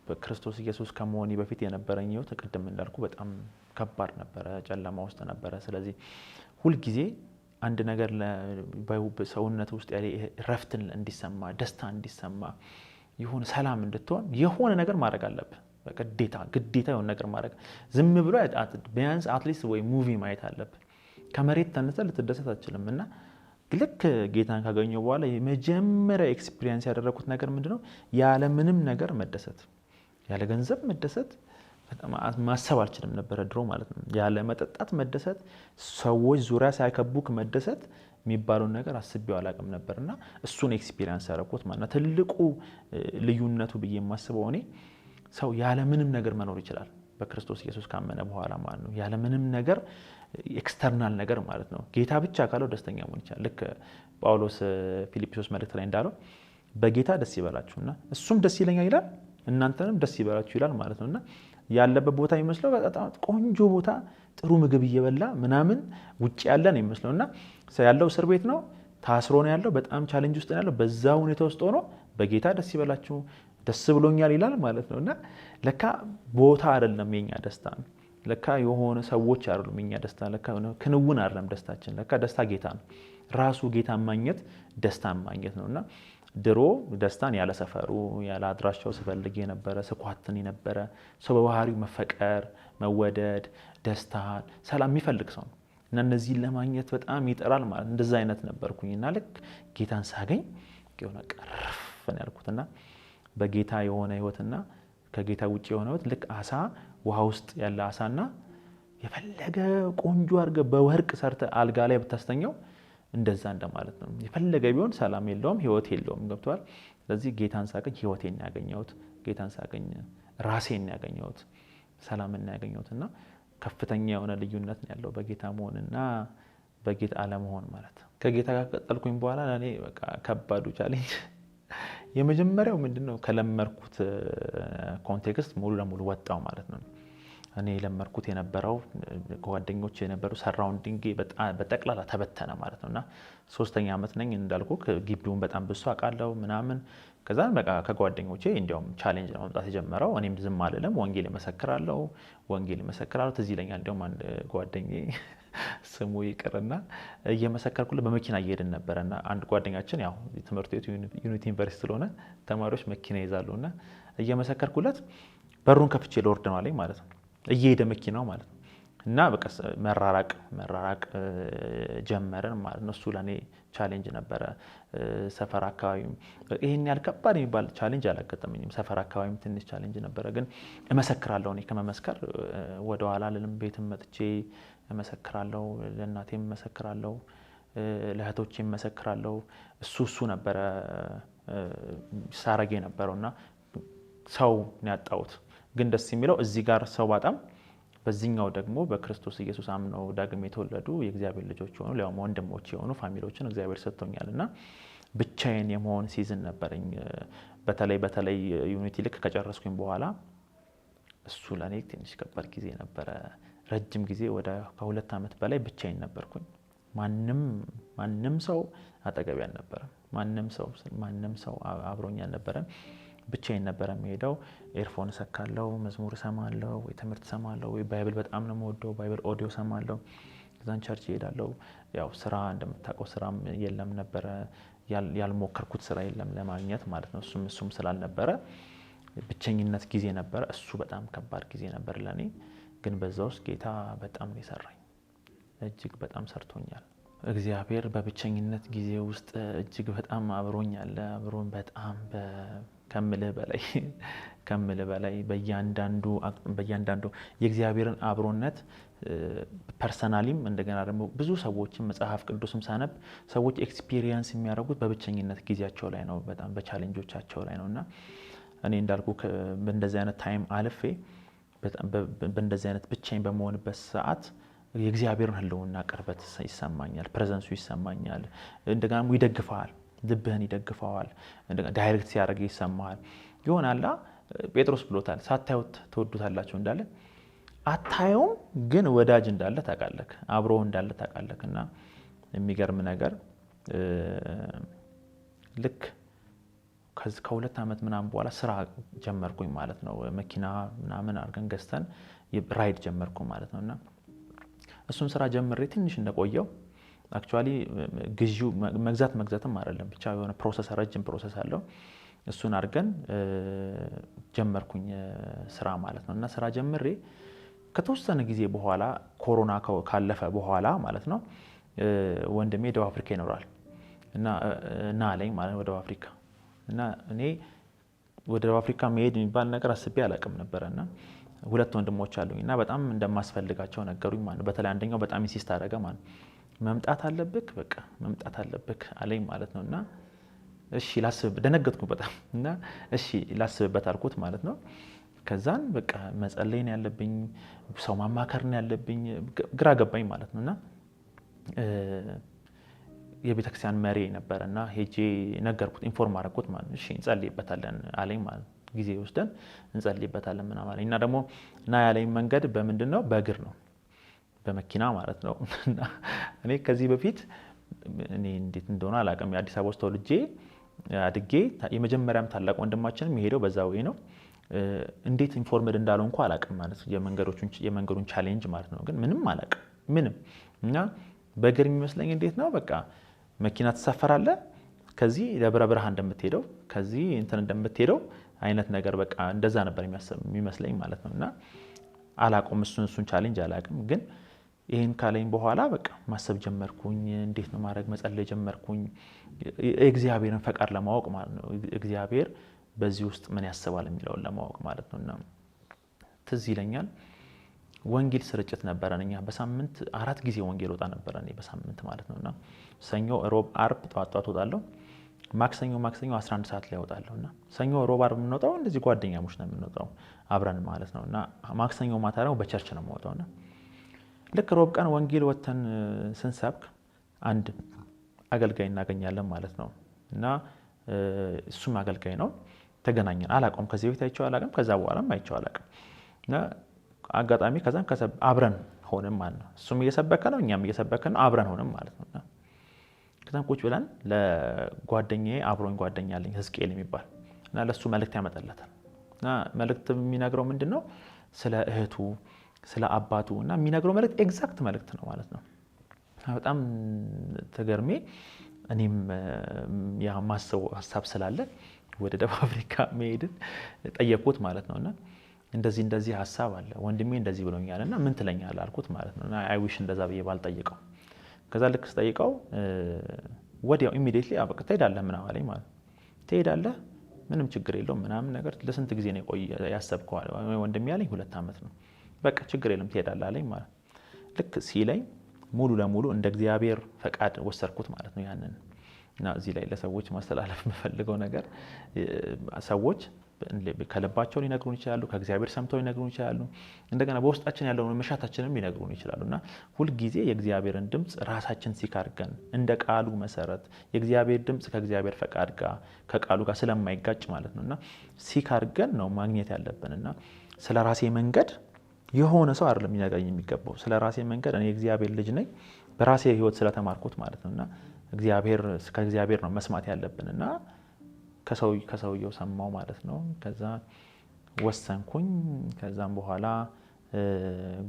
በክርስቶስ ኢየሱስ ከመሆኔ በፊት የነበረኝ ህይወት ቅድም እንዳልኩ በጣም ከባድ ነበረ ጨለማ ውስጥ ነበረ ስለዚህ ሁሉ ጊዜ አንድ ነገር በሰውነት ውስጥ ያለ ረፍትን እንዲሰማ ደስታ እንዲሰማ ይሁን ሰላም እንድትሆን የሆነ ነገር ማድረግ አለበት ግዴታ የሆነ ነገር ማድረግ ዝም ብሎ ቢያንስ አትሊስት ወይ ሙቪ ማየት አለበት ከመሬት ተነስተህ ልትደሰት አትችልምና ልክ ጌታን ካገኘው በኋላ የመጀመሪያ ኤክስፒሪየንስ ያደረኩት ነገር ምንድነው ያለ ምንም ነገር መደሰት ያለ ገንዘብ መደሰት በጣም ማሰብ አልችልም ነበር ድሮ ማለት ነው ያለ መጠጣት መደሰት ሰዎች ዙሪያ ሳይከቡክ መደሰት የሚባለው ነገር አስቤው አላቅም ነበርና እሱን ኤክስፒሪየንስ ያደረኩት ማለት ትልቁ ልዩነቱ ብዬ የማስበው እኔ ሰው ያለ ምንም ነገር መኖር ይችላል በክርስቶስ ኢየሱስ ካመነ በኋላ ማለት ነው ያለ ምንም ነገር ኤክስተርናል ነገር ማለት ነው ጌታ ብቻ ካለው ደስተኛ መሆን ይችላል ልክ ጳውሎስ ፊልጵስዩስ መልእክት ላይ እንዳለው በጌታ ደስ ይበላችሁና እሱም ደስ ይለኛል ይላል እናንተንም ደስ ይበላችሁ ይላል ማለት ነውና ያለበት ቦታ ይመስለው በጣም ቆንጆ ቦታ ጥሩ ምግብ እየበላ ምናምን ውጪ ያለ ነው ይመስለውና ያለው እስር ቤት ነው ታስሮ ነው ያለው በጣም ቻሌንጅ ውስጥ ነው ያለው በዛ ሁኔታ ውስጥ ሆኖ በጌታ ደስ ይበላችሁ ደስ ብሎኛል ይላል ማለት ነውና ለካ ቦታ አይደለም የኛ ደስታ ለካ የሆነ ሰዎች አይደሉም የኛ ደስታ ለካ ክንውን አይደለም ደስታችን ለካ ደስታ ጌታ ነው ራሱ ጌታ ማግኘት ደስታ ማግኘት ነውና ድሮ ደስታን ያለ ሰፈሩ ያለ አድራሻው ስፈልግ የነበረ ስኳትን የነበረ ሰው በባህሪው መፈቀር መወደድ ደስታን ሰላም የሚፈልግ ሰው እና እነዚህ ለማግኘት በጣም ይጠራል ማለት እንደዛ አይነት ነበርኩኝና ልክ ጌታን ሳገኝ የሆነ ቀርፈን ያልኩትና በጌታ የሆነ ህይወትና ከጌታ ውጪ የሆነ ህይወት ልክ አሳ ውሃ ውስጥ ያለ አሳና የፈለገ ቆንጆ አርገ በወርቅ ሰርተ አልጋ ላይ ብታስተኛው እንደዛ እንደማለት ነው የፈለገ ቢሆን ሰላም የለውም ህይወት የለውም ገብቷል ስለዚህ ጌታን ሳገኝ ህይወቴን ያገኘሁት ጌታን ሳገኝ ራሴን ያገኘሁት ሰላምን ያገኘሁትና ከፍተኛ የሆነ ልዩነት ነው ያለው በጌታ መሆንና በጌታ አለመሆን ማለት ከጌታ ጋር ቀጠልኩኝ በኋላ ለኔ በቃ ከባዱ ቻሌንጅ የመጀመሪያው ምንድነው ከለመርኩት ኮንቴክስት ሙሉ ለሙሉ ወጣው ማለት ነው እኔ ለመርኩት የነበረው ጓደኞቼ የነበሩ ሰራውንዲንግ በጠቅላላ ተበተነ ማለት ነውና ሶስተኛ አመት ነኝ እንዳልኩ ግቢውን በጣም ብሶ አቃለው ምናምን ከዛን በቃ ከጓደኞቼ እንዲያውም ቻሌንጅ ነው መምጣት የጀመረው እኔም ዝም አልልም ወንጌል መሰክራለሁ ትዝ ይለኛል እንዲያውም አንድ ጓደኛዬ ስሙ ይቀርና እየመሰከርኩለት በመኪና እየሄድን ነበርና አንድ ጓደኛችን ያው ትምህርት ቤቱ ዩኒቲ ዩኒቨርሲቲ ስለሆነ ተማሪዎች መኪና ይዛሉና እየመሰከርኩለት በሩን ከፍቼ ለወርድ ነው አለኝ ማለት ነው እየሄደ መኪናው ማለት ነው እና በቃ መራራቅ ጀመረን ማለት ነው እሱ ለኔ ቻሌንጅ ነበረ ሰፈር አካባቢ ይሄን ያልከባድ የሚባል ቻሌንጅ አላጋጠመኝም ሰፈር አካባቢም ትንሽ ቻሌንጅ ነበረ ግን እመሰክራለሁ እኔ ከመመስከር ወደ ኋላ ለለም ቤትም መጥቼ እመሰክራለሁ ለእናቴም እመሰክራለሁ ለእህቶቼም እመሰክራለሁ እሱ ነበረ ሳረጌ ነበርውና ሰው ያጣውት ግን ደስ የሚለው እዚህ ጋር ሰው ባጣም በዚህኛው ደግሞ በክርስቶስ ኢየሱስ አምነው ዳግም የተወለዱ የእግዚአብሔር ልጆች ሆኑ ለያው ወንድሞች የሆኑ ፋሚሊዎችን እግዚአብሔር ሰጥቶኛልና ብቻዬን የመሆን ሲዝን ነበርኝ በተለይ ዩኒቲ ልክ ከጨረስኩኝ በኋላ እሱ ለኔ ትንሽ ከባድ ጊዜ ነበረ ረጅም ጊዜ ወደ ከ2 አመት በላይ ብቻዬን ነበርኩኝ ማንንም ሰው አጠገቤ አልነበረም ማንንም ሰው አብሮኝ አልነበረም ብቻዬን ነበር የምሄደው ኤርፎን ሰካለው መዝሙር ሰማለው ወይ ትምህርት ሰማለው ወይ ባይብል በጣም ነው የምወደው ባይብል ኦዲዮ ሰማለው ከዛን ቸርች ሄዳለው ያው ስራ እንደምታውቀው ስራም የለም ነበር ያልሞከርኩት ስራ የለም ለማግኘት ማለት ነው እሱም ስላልነበረ ብቸኝነት ጊዜ ነበር እሱ በጣም ከባድ ጊዜ ነበር ለኔ ግን በዛውስ ጌታ በጣም ነው የሰራኝ እጅግ በጣም ሰርቶኛል እግዚአብሔር በብቸኝነት ጊዜ ውስጥ እጅግ በጣም አብሮኛል አብሮን በጣም ከምልህ በላይ በእያንዳንዱ የእግዚአብሔርን አብሮነት ፐርሰናሊም እንደገና ደግሞ ብዙ ሰዎችን መጽሐፍ ቅዱስም ሳነብ ሰዎች ኤክስፒሪየንስ የሚያደርጉት በብቸኝነት ጊዜያቸው ላይ ነው በጣም በቻሌንጆቻቸው ላይ ነውና እኔ እንዳልኩ በእንደዚህ አይነት ታይም አልፌ በጣም በእንደዚህ አይነት ብቻዬን በመሆንበት ሰዓት የእግዚአብሔርን ህልውና ቅርበት ይሰማኛል ፕሬዘንሱ ይሰማኛል እንደገና ይደግፋል ልብህን ይደግፋዋል እንደገና ዳይሬክት ሲያደርግ ይሰማሃል ይሆናል ጴጥሮስ ብሎታል ሳታዩት ተወዱታላችሁ እንዳለ አታዩም ግን ወዳጅ እንዳለ ታውቃለህ አብሮ እንዳለ ታውቃለህና የሚገርም ነገር ልክ ከሁለት ዓመት ምናምን በኋላ ስራ ጀመርኩኝ ማለት ነው። መኪና ምናምን አድርገን ገዝተን ራይድ ጀመርኩ ማለት ነውና እሱን ስራ ጀምሬ ትንሽ እንደቆየው አክቹአሊ ግዢው መግዛትም አይደለም ብቻ የሆነ ፕሮሰስ ረጅም ፕሮሰስ አለው። እሱን አድርገን ጀመርኩኝ ስራ ማለት ነውና ስራ ጀምሬ ከተወሰነ ጊዜ በኋላ ኮሮና ካለፈ በኋላ ማለት ነው ወንድሜ ደቡብ አፍሪካ ይኖራል እና አለኝ ማለት ወደ ደቡብ አፍሪካ እና እኔ ወደ ደቡብ አፍሪካ መሄድ የሚባል ነገር አስቤ አላውቅም ነበርና ሁለት ወንድሞች አሉኝና በጣም እንደማስፈልጋቸው ነገሩኝ ማለት በተለይ አንደኛው በጣም ኢንሲስት አደረገ ማለት መምጣት አለብክ በቃ መምጣት አለብክ አለኝ ማለት ነውና እሺ ላስብ ደነገጥኩ በጣም እና እሺ ላስብበት አልኩት ማለት ነው። ከዛን በቃ መጸለይ ነው ያለብኝ ሰው ማማከር ነው ያለብኝ ግራ ገባኝ ማለት ነውና የቤተክርስቲያን መሪ ነበርና ሄጄ ነገርኩት ኢንፎርም አደረኩት ማለት እሺ እንጸልይበታለን አለኝ ማለት ጊዜ ወስደን እንጸልይበታለን ምናምን አለኝ እና ደግሞ ና ያለኝ መንገድ በምንድነው በእግር ነው በመኪና ማለት ነው። እና እኔ ከዚህ በፊት እኔ እንዴት እንደሆነ አላውቅም የአዲስ አበባ ውስጥ ተወልጄ አድጌ የመጀመሪያም ታላቅ ወንድማችንም የሄደው በዛው ወይ ነው እንዴት ኢንፎርምድ እንዳለው እንኳን አላውቅም ማለት የመንገዱን ቻሌንጅ ማለት ነው። ግን ምንም አላውቅም ምንም እና በእግር የሚመስለኝ እንዴት ነው በቃ መኪና ተሳፈራለህ ከዚህ ደብረ ብርሃን እንደምትሄደው ከዚህ እንትን እንደምትሄደው አይነት ነገር በቃ እንደዛ ነበር የሚመስለኝ ማለት ነውና አላውቅም እሱን ቻሌንጅ አላውቅም። ግን ይሄን ካለኝ በኋላ በቃ ማሰብ ጀመርኩኝ እንዴት ነው ማድረግ መጸለይ ጀመርኩኝ እግዚአብሔርን ፈቃድ ለማወቅ ማለት ነው እግዚአብሔር በዚህ ውስጥ ምን ያስባል የሚለውን ለማወቅ ማለት ነውና ትዝ ይለኛል ወንጌል ስርጭት ነበርኛ በሳምንት 4 ጊዜ ወንጌል ወጣ ነበር እኔ በሳምንት ማለት ነውና ሰኞ ሮብ አርብ ጧት ወጣለሁ ማክሰኞ 11 ሰዓት ላይ ወጣለሁና ሰኞ ሮብ አርብ የምንወጣው እንደዚህ ጓደኛሞች ነው የምንወጣው አብረን ማለት ነውና ማክሰኞ ማታ ነው በቸርች ነው የምወጣውና ልክ ሮብ ቀን ወንጌል ወተን ስንሰብክ አንድ አገልጋይ እናገኛለን ማለት ነው እና እሱም አገልጋይ ነው ተገናኘን አላውቅም ከዚህ በፊት አይቼው አላውቅም ከዛ በኋላም አይቼው አላውቅም እና አጋጣሚ ከዛን አብረን ሆነን ማለት ነው እሱም እየሰበከ ነው እኛም እየሰበከን አብረን ሆነን ማለት ነውና ከዛን ቁጭ ብለን ለጓደኛዬ አብሮኝ ጓደኛ አለኝ ሕዝቅኤል የሚባል እና ለሱ መልእክት ያመጣለታል እና መልእክት የሚነግረው ምንድነው ስለ እህቱ ስለ አባቱ እና የሚነግረው መልእክት ኤግዛክት መልእክት ነው ማለት ነው። በጣም ተገርሜ እኔም ያ ማሰብ ሐሳብ ስላለ ወደ ደቡብ አፍሪካ መሄድን ጠየቅኩት ማለት ነውና እንደዚህ ሐሳብ አለ ወንድሜ እንደዚህ ብሎኛልና ምን ትለኛለህ አልኩት ማለት ነውና አይ ዊሽ እንደዛ ብዬ ባልጠይቀው ከዛ ልክ ስጠይቀው ወዲያው ኢሚዲየትሊ አበቃ ትሄዳለህ ምናምን አለኝ ማለት ትሄዳለህ ምንም ችግር የለውም ምናምን ነገር ለስንት ጊዜ ነው ያሰብከው ወንድሜ ያለኝ 2 ዓመት ነው በቃ ችግር የለም ትሄዳለህ አለኝ ማለት ልክ ሲለኝ ሙሉ ለሙሉ እንደ እግዚአብሔር ፈቃድ ወሰድኩት ማለት ነው ያንን እና እዚህ ላይ ለሰዎች ማስተላለፍ የምፈልገው ነገር ሰዎች ከልባቸው ሊነግሩን ይችላሉ ከእግዚአብሔር ሰምተው ሊነግሩን ይችላሉ እንደገና በውስጣችን ያለውን መሻታችንም ሊነግሩን ይችላሉና ሁሉ ጊዜ የእግዚአብሔርን ድምጽ ራሳችን ሲካርገን እንደ ቃሉ መሰረት የእግዚአብሔር ድምጽ ከእግዚአብሔር ፈቃድ ጋር ከቃሉ ጋር ስለማይጋጭ ማለት ነውና ሲካርገን ነው ማግኘት ያለብንና ስለራሴ መንገድ የሆነ ሰው አይደለም ሊነግረኝ የሚገባው ስለራሴ መንገድ እኔ እግዚአብሔር ልጅ ነኝ በራሴ ህይወት ስለተማርኩት ማለት ነውና ከእግዚአብሔር ነው መስማት ያለብንና ከሰውየው ሰማው ማለት ነው። ከዛ ወሰንኩኝ ከዛም በኋላ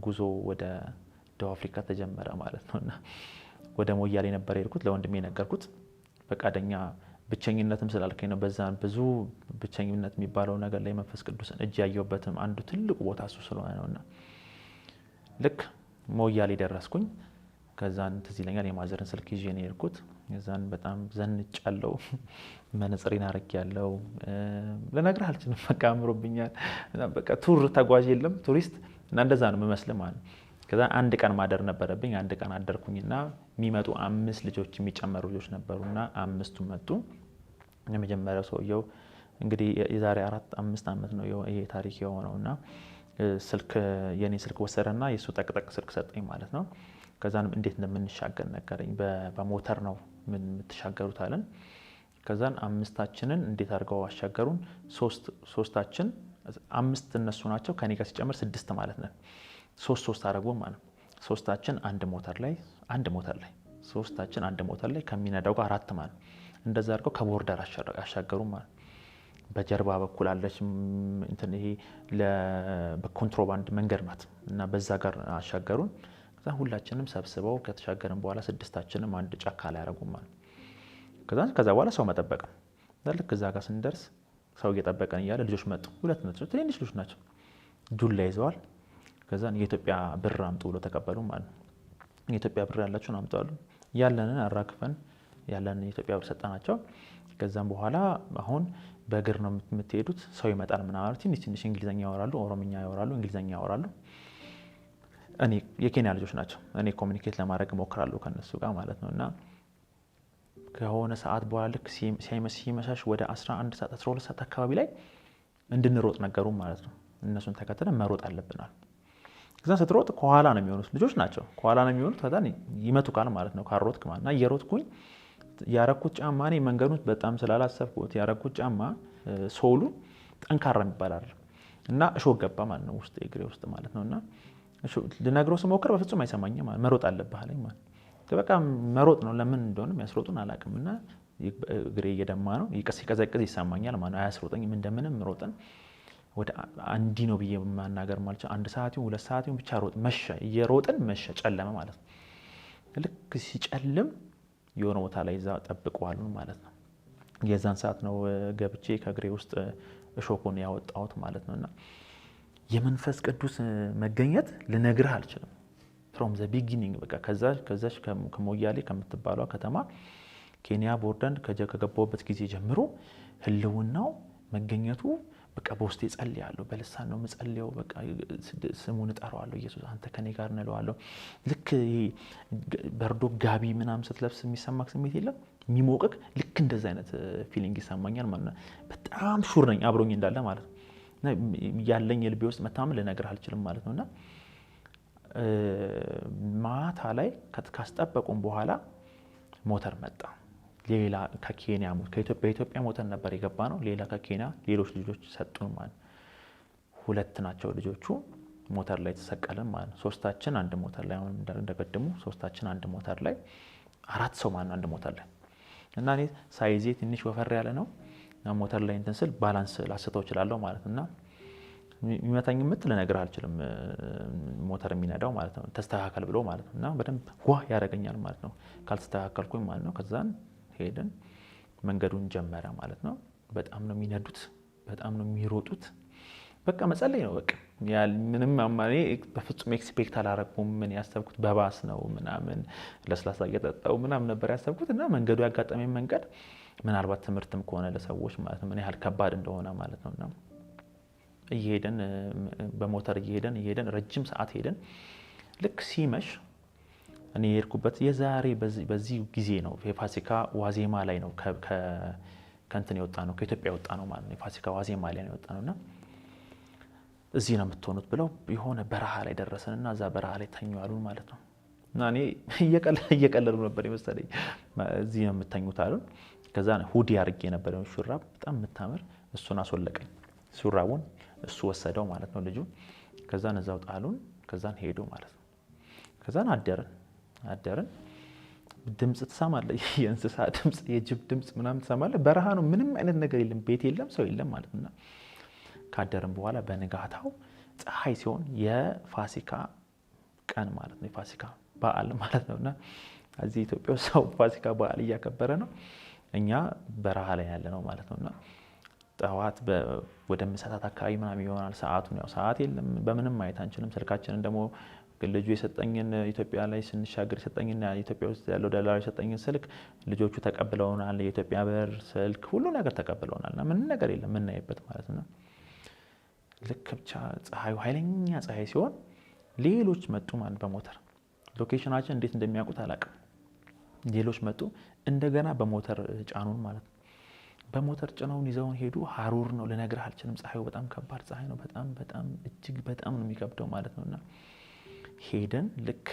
ጉዞ ወደ ደቡብ አፍሪካ ተጀመረ ማለት ነውና ወደ ሞያሌ ነበር የሄድኩት ለወንድሜ ነገርኩት ፈቃደኛ ብቸኝነትም ስላልከኝ ነው በዛን ብዙ ብቸኝነት የሚባለው ነገር ላይ መንፈስ ቅዱስን እጅ ያየሁበትም አንዱ ትልቁ ቦታ እሱ ስለሆነ ነውና ልክ ሞያሌ ደረስኩኝ ከዛን ትዝ ይለኛል የማዘርን ስልክ ይዤ ነው የሄድኩት ከዛን በጣም ዘንጫለሁ መነጽሬን አርጌያለሁ ለነገር አልችልም በቃ አምሮብኛል በቃ ቱር ተጓዥ የለም ቱሪስት እና እንደዛ ነው የምመስለው ማለት ከዛ አንድ ቀን ማደር ነበረብኝ አንድ ቀን አደርኩኝና የሚመጡ 5 ልጆች የሚጨመሩ ልጆች ነበሩና 5ቱ መጡ የመጀመሪያው ሰውየው እንግዲህ የዛሬ 4-5 ዓመት ነው ይሄ ታሪክ የሆነውና የኔ ስልክ ወሰደና የሱ ጠቅጠቅ ስልክ ሰጠኝ ማለት ነው ከዛንም እንዴት እንደምንሻገር ነገረኝ በሞተር ነው ምን የምትሻገሩት አለን ከዛን 5ታችንን እንዴት አድርገው አሻገሩን 3ታችን 5 እነሱ ናቸው ከኔ ጋር ሲጨምር 6 ማለት ነው 3 አደረጉ ማለት 3ታችን አንድ ሞተር ላይ ሶስታችን አንድ ሞተር ላይ ከሚነዳው ጋር 4 ማለት እንደዛ አድርገው ከቦርደር አሻገሩ ማለት በጀርባ በኩል አለች እንትን ይሄ በኮንትሮባንድ መንገድ ናት እና በዛ ጋር አሻገሩን። ከዛ ሁላችንም ሰብስበው ከተሻገርን በኋላ ስድስታችንም አንድ ጫካ ላይ ያረጉ ማለት ከዛ በኋላ ሰው መጠበቅ ልክ እዛ ጋር ስንደርስ ሰው እየጠበቀን እያለ ልጆች መጡ። ሁለት ናቸው፣ ትንሽ ልጆች ናቸው። ዱላ ይዘዋል። ከዛ የኢትዮጵያ ብር አምጡ ብሎ ተቀበሉ ማለት ነው። የኢትዮጵያ ብር ያላችሁን አምጡ አሉ። ያለንን አራክፈን ያለንን የኢትዮጵያ ብር ሰጠናቸው። ከዛም በኋላ አሁን በእግር ነው የምትሄዱት፣ ሰው ይመጣል ምናምን። ትንሽ እንግሊዘኛ ያወራሉ፣ ኦሮምኛ ያወራሉ፣ እንግሊዘኛ ያወራሉ። እኔ የኬንያ ልጆች ናቸው። እኔ ኮሚኒኬት ለማድረግ እሞክራለሁ ከነሱ ጋር ማለት ነው። እና ከሆነ ሰዓት በኋላ ልክ ሲመሻሽ ወደ 11 ሰዓት 12 ሰዓት አካባቢ ላይ እንድንሮጥ ነገሩ ማለት ነው። እነሱን ተከትለን መሮጥ አለብናል። ከዛ ስትሮጥ ከኋላ ነው የሚሆኑት፣ ልጆች ናቸው ከኋላ ነው የሚሆኑት። ከዛ ይመቱካል ማለት ነው ካሮጥክ ማለት እና እየሮጥኩኝ ያረኩት ጫማ እኔ መንገዱን በጣም ስላላሰብኩት ያረኩት ጫማ ሶሉ ጠንካራ የሚባል አይደል እና እሾህ ገባ ማለት ነው ውስጥ እግሬ ውስጥ ማለት ነውና ልነግረው ስሞክር በፍጹም አይሰማኝም ማለት መሮጥ አለብህ አለኝ ማለት በቃ መሮጥ ነው። ለምን እንደሆነ የሚያስሮጡን አላውቅም። እና እግሬ እየደማ ነው፣ ሲቀዘቅዝ ይሰማኛል ማለት አያስሮጠኝም። እንደምንም ሮጥን። ወደ አንዲ ነው ብዬ ማናገር ማለት 1 ሰዓት 2 ሰዓት ብቻ ሮጥ መሸ። እየሮጥን መሸ፣ ጨለመ ማለት ነው። ልክ ሲጨልም የሆነ ቦታ ላይ እዛ ጠብቀዋል ማለት ነው። የዛን ሰዓት ነው ገብቼ ከእግሬ ውስጥ እሾኩን ያወጣሁት ማለት ነውና የመንፈስ ቅዱስ መገኘት ልነግርህ አልችልም። from the beginning በቃ ከዛች ከሞያሌ ከምትባለው ከተማ ኬንያ ቦርደር ከገባሁበት ጊዜ ጀምሮ ህልውናው መገኘቱ በቃ በውስጤ ጸልያለሁ። በልሳን ነው የምጸልየው። በቃ ስሙን እጠራዋለሁ። ኢየሱስ አንተ ከኔ ጋር ነህ እለዋለሁ። ልክ በርዶ ጋቢ ምናምን ስትለብስ የሚሰማክ ስሜት የለም የሚሞቅክ ልክ እንደዛ አይነት ፊሊንግ ይሰማኛል ማለት ነው። በጣም ሹር ነኝ አብሮኝ እንዳለ ማለት ነው። ያለኝ የልቤ ውስጥ መታመን ልነግርህ አልችልም ማለት ነውና ማታ ላይ ካስጠበቁን በኋላ ሞተር መጣ። ሌላ ከኬንያ ከኢትዮጵያ ሞተር ነበር የገባ ነው። ሌላ ከኬንያ ሌሎች ልጆች ሰጡን ማለት 2 ናቸው ልጆቹ። ሞተር ላይ ተሰቀለን ማለት ሶስታችን አንድ ሞተር ላይ አሁን እንደቀደሙ ሶስታችን አንድ ሞተር ላይ 4 ሰው ማለት አንድ ሞተር ላይ እና እኔ ሳይዜ ትንሽ ወፈር ያለ ነው ሞተር ላይ እንትን ስል ባላንስ ላስተው እችላለሁ ማለት እና የሚመታኝ ምት ልነግርህ አልችልም። ሞተር የሚነዳው ማለት ነው ተስተካከል ብሎ ማለት ነው እና በደንብ ጓ ያደርገኛል ማለት ነው ካልተስተካከልኩኝ ማለት ነው። ከዛን ሄደን መንገዱን ጀመረ ማለት ነው። በጣም ነው የሚነዱት፣ በጣም ነው የሚሮጡት። በቃ መጸለይ ነው በቃ ምንም አማኔ በፍጹም ኤክስፔክት አላረኩም። ምን ያሰብኩት በባስ ነው ምናምን ለስላሳ እየጠጣው ምናምን ነበር ያሰብኩት እና መንገዱ ያጋጠመኝ መንገድ ምናልባት ትምህርትም ከሆነ ለሰዎች ማለት ነው ምን ያህል ከባድ እንደሆነ ማለት ነውና እየሄደን በሞተር እየሄደን ረጅም ሰዓት ሄደን ልክ ሲመሽ እኔ የሄድኩበት የዛሬ በዚህ ጊዜ ነው የፋሲካ ዋዜማ ላይ ነው ከእንትን የወጣ ነው ከኢትዮጵያ የወጣ ነው ማለት ነው። የፋሲካ ዋዜማ ላይ ነው የወጣ ነውና እዚህ ነው የምትሆኑት ብለው የሆነ በረሃ ላይ ደረሰንና እዛ በረሃ ላይ ተኙ አሉን ማለት ነው። እና እኔ እየቀለሉ ነበር የመሰለኝ። እዚህ ነው የምትተኙት አሉን። ከዛ ሁዲ አድርጌ ነበር ሹራብ በጣም የምታምር እሱን አስወለቀኝ። ሹራቡን እሱ ወሰደው ማለት ነው ልጁ። ከዛን እዛው ጣሉን። ከዛን ሄዱ ማለት ነው። ከዛን አደረን። ድምጽ ትሰማለህ፣ የእንስሳ ድምጽ፣ የጅብ ድምጽ ምናምን ትሰማለህ። በረሃ ነው፣ ምንም አይነት ነገር የለም፣ ቤት የለም፣ ሰው የለም ማለት ነው። ካደረን በኋላ በንጋታው ፀሐይ ሲሆን የፋሲካ ቀን ማለት ነው፣ የፋሲካ በዓል ማለት ነውና እዚህ ኢትዮጵያ ሰው ፋሲካ በዓል እያከበረ ነው። እኛ በረሃ ላይ ያለ ነው ማለት ነውና ጠዋት ወደ ምሳታት አካባቢ ምናምን ይሆናል። ሰዓቱን ያው ሰዓት የለም፣ በምንም ማየት አንችልም። ስልካችንን ደግሞ ልጁ የሰጠኝን ኢትዮጵያ ላይ ስንሻገር የሰጠኝን ኢትዮጵያ ውስጥ ያለው ደላላ የሰጠኝን ስልክ ልጆቹ ተቀብለውናል። የኢትዮጵያ ብር፣ ስልክ፣ ሁሉ ነገር ተቀብለውናልና ምንም ነገር የለም የምናይበት ማለት ነው። ልክ ብቻ ፀሐዩ ኃይለኛ ፀሐይ ሲሆን ሌሎች መጡ ማለት በሞተር ሎኬሽናችን እንዴት እንደሚያውቁት አላውቅም። ሌሎች መጡ እንደገና በሞተር ጫኑን ማለት ነው። በሞተር ጭነውን ይዘውን ሄዱ። ሀሩር ነው ልነግርህ አልችልም። ፀሐዩ በጣም ከባድ ፀሐይ ነው። በጣም እጅግ በጣም ነው የሚከብደው ማለት ነውና ሄደን ልክ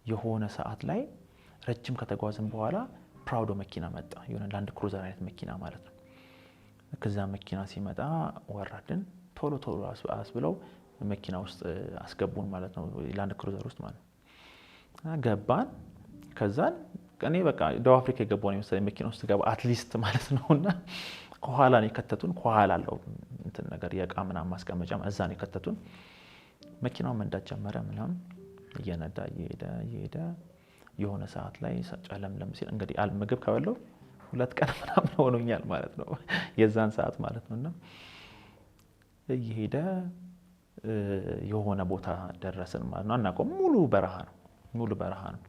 የሆነ ሰዓት ላይ ረጅም ከተጓዝን በኋላ ፕራውዶ መኪና መጣ። የሆነ ላንድ ክሩዘር አይነት መኪና ማለት ነው። ከዛ መኪና ሲመጣ ወራድን ቶሎ አስብለው መኪና ውስጥ አስገቡን ማለት ነው። ላንድ ክሩዘር ውስጥ ማለት ነው። ገባን። ከዛን እኔ በቃ ደቡብ አፍሪካ የገባው ነው መሰለኝ መኪና ውስጥ ገባ አትሊስት ማለት ነውና ከኋላ ነው የከተቱን። ከኋላ አለው እንትን ነገር የእቃ ምናምን ማስቀመጫ እዛ ነው የከተቱን። መኪናው መንዳት ጀመረ ምናምን እየነዳ እየሄደ የሆነ ሰዓት ላይ ጨለምለም ሲል እንግዲህ ምግብ ከበለው 2 ቀን ምናምን ሆኖኛል ማለት ነው የዛን ሰዓት ማለት ነውና እየሄደ የሆነ ቦታ ደረስን ማለት ነው። አናውቀውም። ሙሉ በረሃ ነው።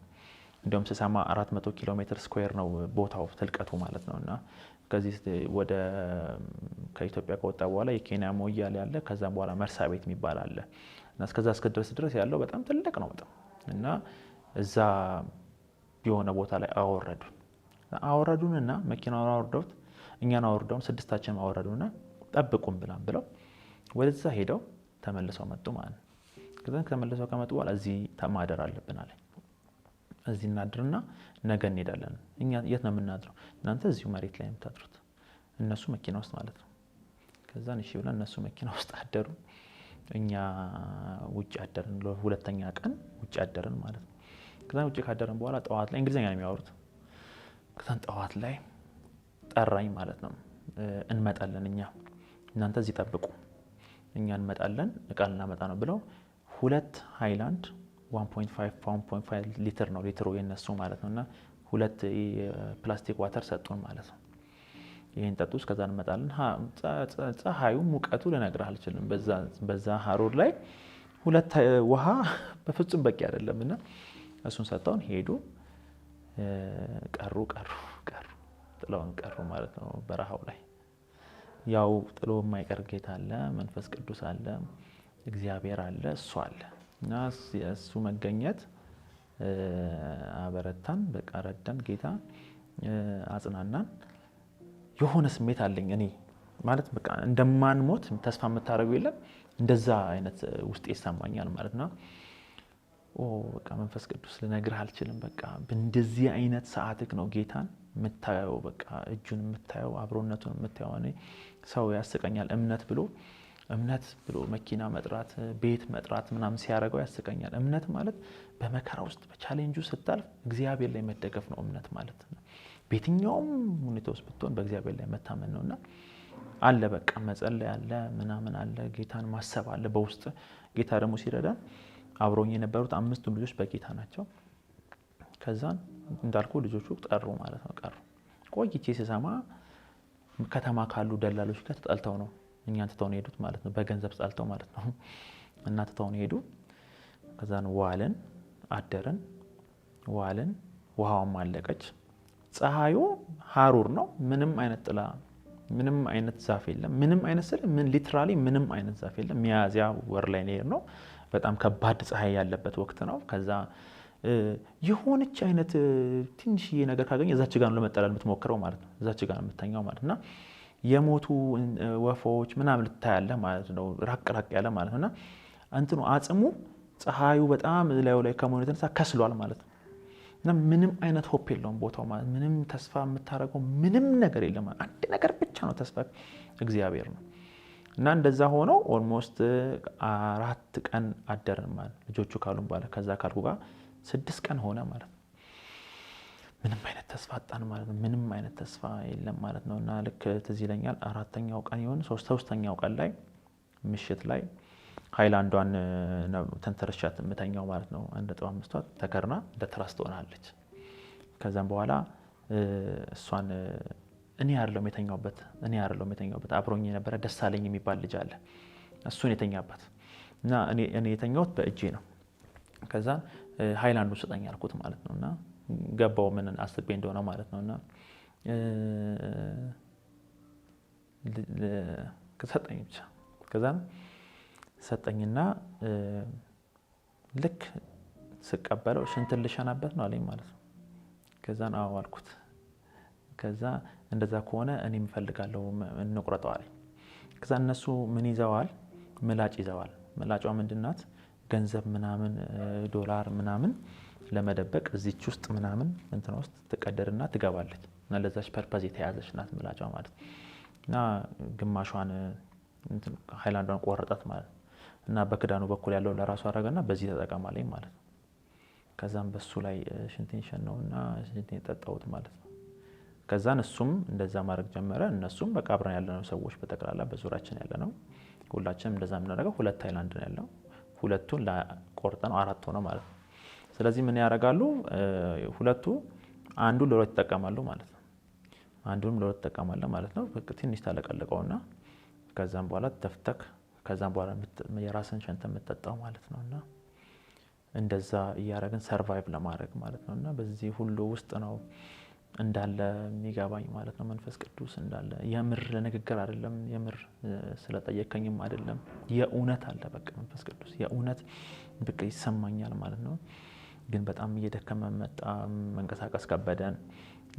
እንደውም ስሰማ 400 ኪሎ ሜትር ስኩዌር ነው ቦታው ትልቀቱ ማለት ነውና ከዚህ ወደ ከኢትዮጵያ ከወጣ በኋላ የኬንያ ሞያሌ ያለ ከዛም በኋላ መርሳቤት የሚባል አለ እና እስከዛ ድረስ ያለው በጣም ትልቅ ነው በጣም እና እዛ የሆነ ቦታ ላይ አወረዱንና መኪናውን አወርደውት እኛን አወርደውን 6ታችን አወረዱና ጠብቁን ብለው ወደዛ ሄደው ተመልሰው መጡ ማለት ነው። ከዛን ተመልሰው ከመጡ በኋላ እዚህ ማደር አለብን አለ። እዚህ እናድርና ነገ እንሄዳለን። እኛ የት ነው የምናድረው? እናንተ እዚሁ መሬት ላይ የምታድሩት፣ እነሱ መኪና ውስጥ ማለት ነው። ከዛን እሺ ብለን እነሱ መኪና ውስጥ አደሩ፣ እኛ ውጭ አደርን። ለሁለተኛ ቀን ውጭ አደርን ማለት ነው። ከዛን ውጭ ካደረን በኋላ ጠዋት ላይ እንግሊዘኛ ነው የሚያወሩት። ከዛን ጠዋት ላይ ጠራኝ ማለት ነው። እንመጣለን እኛ፣ እናንተ እዚህ ጠብቁ፣ እኛ እንመጣለን እቃ ልናመጣ ነው ብለው 2 ሃይላንድ 1.5 ሊትር ነው ሊትሩ የነሱ ማለት ነውና 2 ፕላስቲክ ዋተር ሰጡን ማለት ነው። ይሄን ጠጡ። ከዛ እንመጣለን። ፀሐዩ ሙቀቱ ልነግርህ አልችልም። በዛ ሀሩር ላይ 2 ውሃ በፍጹም በቂ አይደለምና እሱን ሰጣውን ሄዱ። ቀሩ ጥለውን ቀሩ ማለት ነው በረሃው ላይ። ያው ጥሎ የማይቀር ጌታ አለ፣ መንፈስ ቅዱስ አለ፣ እግዚአብሔር አለ፣ እሱ አለ እና እሱ መገኘት አበረታን። በቃ ረዳን ጌታ፣ አጽናናን። የሆነ ስሜት አለኝ እኔ ማለት በቃ እንደማንሞት ተስፋ የምታደርገው የለም እንደዛ አይነት ውስጥ ይሰማኛል ማለት ነው። በቃ መንፈስ ቅዱስ ልነግርህ አልችልም። በቃ በእንደዚህ አይነት ሰዓትክ ነው ጌታን የምታየው፣ በቃ እጁን የምታየው፣ አብሮነቱን የምታየው። እኔ ሰው ያስቀኛል እምነት ብሎ መኪና መጥራት፣ ቤት መጥራት ምናምን ሲያደርገው ያስቀኛል። እምነት ማለት በመከራ ውስጥ በቻሌንጁ ስታልፍ እግዚአብሔር ላይ መደገፍ ነው እምነት ማለት ነው። በየትኛውም ሁኔታ ውስጥ ብትሆን በእግዚአብሔር ላይ መታመን ነውና አለ በቃ መጸለይ አለ፣ ምናምን አለ፣ ጌታን ማሰብ አለ በውስጥ። ጌታ ደግሞ ሲረዳን አብሮኝ የነበሩት 5ቱም ልጆች በጌታ ናቸው። ከዛን እንዳልኩ ልጆቹ ቀሩ ማለት ነው። ቆይቼ ስሰማ ከተማ ካሉ ደላሎች ጋር ተጣልተው ነው እኛን ትተውን ሄዱት ማለት ነው። በገንዘብ ተጣልተው ማለት ነው እና ትተውን ሄዱ። ከዛን ዋልን፣ አደርን፣ ውሃውም አለቀች። ፀሐዩ ሀሩር ነው። ምንም አይነት ጥላ፣ ምንም አይነት ዛፍ የለም። ምንም አይነት ሊትራሊ ምንም አይነት ዛፍ የለም። ሚያዝያ ወር ላይ ነው። በጣም ከባድ ፀሐይ ያለበት ወቅት ነው። ከዛ የሆነች አይነት ትንሽዬ ነገር ካገኘ እዛች ጋር ነው ለመጠለል የምትሞክረው ማለት ነው። እዛች ጋር ነው የምተኛው ማለት ነው። የሞቱ ወፎች ምናምን ልታያለህ ማለት ነው። ራቅ ያለ ማለት ነውና እንትኑ አጽሙ ፀሐዩ በጣም ላዩ ላይ ከመሆኑ የተነሳ ከስሏል ማለት ነው። እና ምንም አይነት ሆፕ የለውም ቦታው ማለት ምንም ተስፋ የምታደርገው ምንም ነገር የለም። አንድ ነገር ብቻ ነው ተስፋ፣ እግዚአብሔር ነው። እና እንደዛ ሆኖ ኦልሞስት 4 ቀን አደርን ማለት ልጆቹ ካሉን በኋላ ከዛ ካልኩ ጋር 6 ቀን ሆነ ማለት ነው። ምንም አይነት ተስፋ አጣን ማለት ነው። ምንም አይነት ተስፋ የለም ማለት ነው። እና ልክ ትዝ ይለኛል 4ኛው ቀን ይሁን 3ኛው ቀን ላይ ምሽት ላይ ሃይላንዷን ተንተርሻት የምተኛው ማለት ነው። 1.5 ተከርና እንደ ትራስ ትሆናለች። ከዛም በኋላ እሷን እኔ አይደለም የተኛውበት አብሮኝ የነበረ ደሳለኝ የሚባል ልጅ አለ። እሱን የተኛበት እና እኔ የተኛሁት በእጄ ነው። ከዛ ሃይላንዱ ስጠኝ አልኩት ማለት ነውና ገባው ምን አስቤ እንደሆነ ማለት ነውና ከሰጠኝ ብቻ ከዛ ሰጠኝና ልክ ስቀበለው ሽንትን ልሸናበት ነው አለኝ ማለት ነው። ከዛን አዎ አልኩት። ከዛ እንደዛ ከሆነ እኔም እፈልጋለሁ እንቁረጠው አለኝ። ከዛ እነሱ ምን ይዘዋል? ምላጭ ይዘዋል። ምላጯ ምንድናት? ገንዘብ ምናምን ዶላር ምናምን ለመደበቅ እዚች ውስጥ ምናምን እንትን ውስጥ ትቀደርና ትገባለች እና ለዛች ፐርፐዝ የተያዘች ናት ምላጯ ማለት እና ግማሿን እንትን ሃይላንዷን ቆረጣት ማለት እና በክዳኑ በኩል ያለው ለራሱ አረጋና በዚህ ተጠቀማለኝ ማለት ነው። ከዛም በሱ ላይ ሽንቴን ሸነውና ሽንቴን ጠጣሁት ማለት ነው። ከዛን እሱም እንደዛ ማድረግ ጀመረ። እነሱም በቃ አብረን ያለነው ሰዎች በተቀላላ በዙሪያችን ያለነው ሁላችንም እንደዛ የምናደርገው 2 ሃይላንድ ነው ያለው። ሁለቱን ቆርጠን 4 ሆነ ማለት ነው። ስለዚህ ምን ያደርጋሉ? ሁለቱ አንዱን ለሁለት ይጠቀማሉ ማለት ነው። አንዱን ለሁለት ይጠቀማሉ ማለት ነው። በቃ ትንሽ ታለቀለቀውና ከዛም በኋላ ተፍተክ ከዛም በኋላ የራስን ሸንተ የምትጠጣው ማለት ነውና እንደዛ እያደረግን ሰርቫይቭ ለማድረግ ማለት ነውና በዚህ ሁሉ ውስጥ ነው እንዳለ የሚገባኝ ማለት ነው። መንፈስ ቅዱስ እንዳለ የምር ለንግግር አይደለም፣ የምር ስለጠየቀኝም አይደለም፣ የእውነት አለ በቃ መንፈስ ቅዱስ የእውነት በቃ ይሰማኛል ማለት ነው። ግን በጣም እየደከመ መጣ፣ መንቀሳቀስ ከበደን።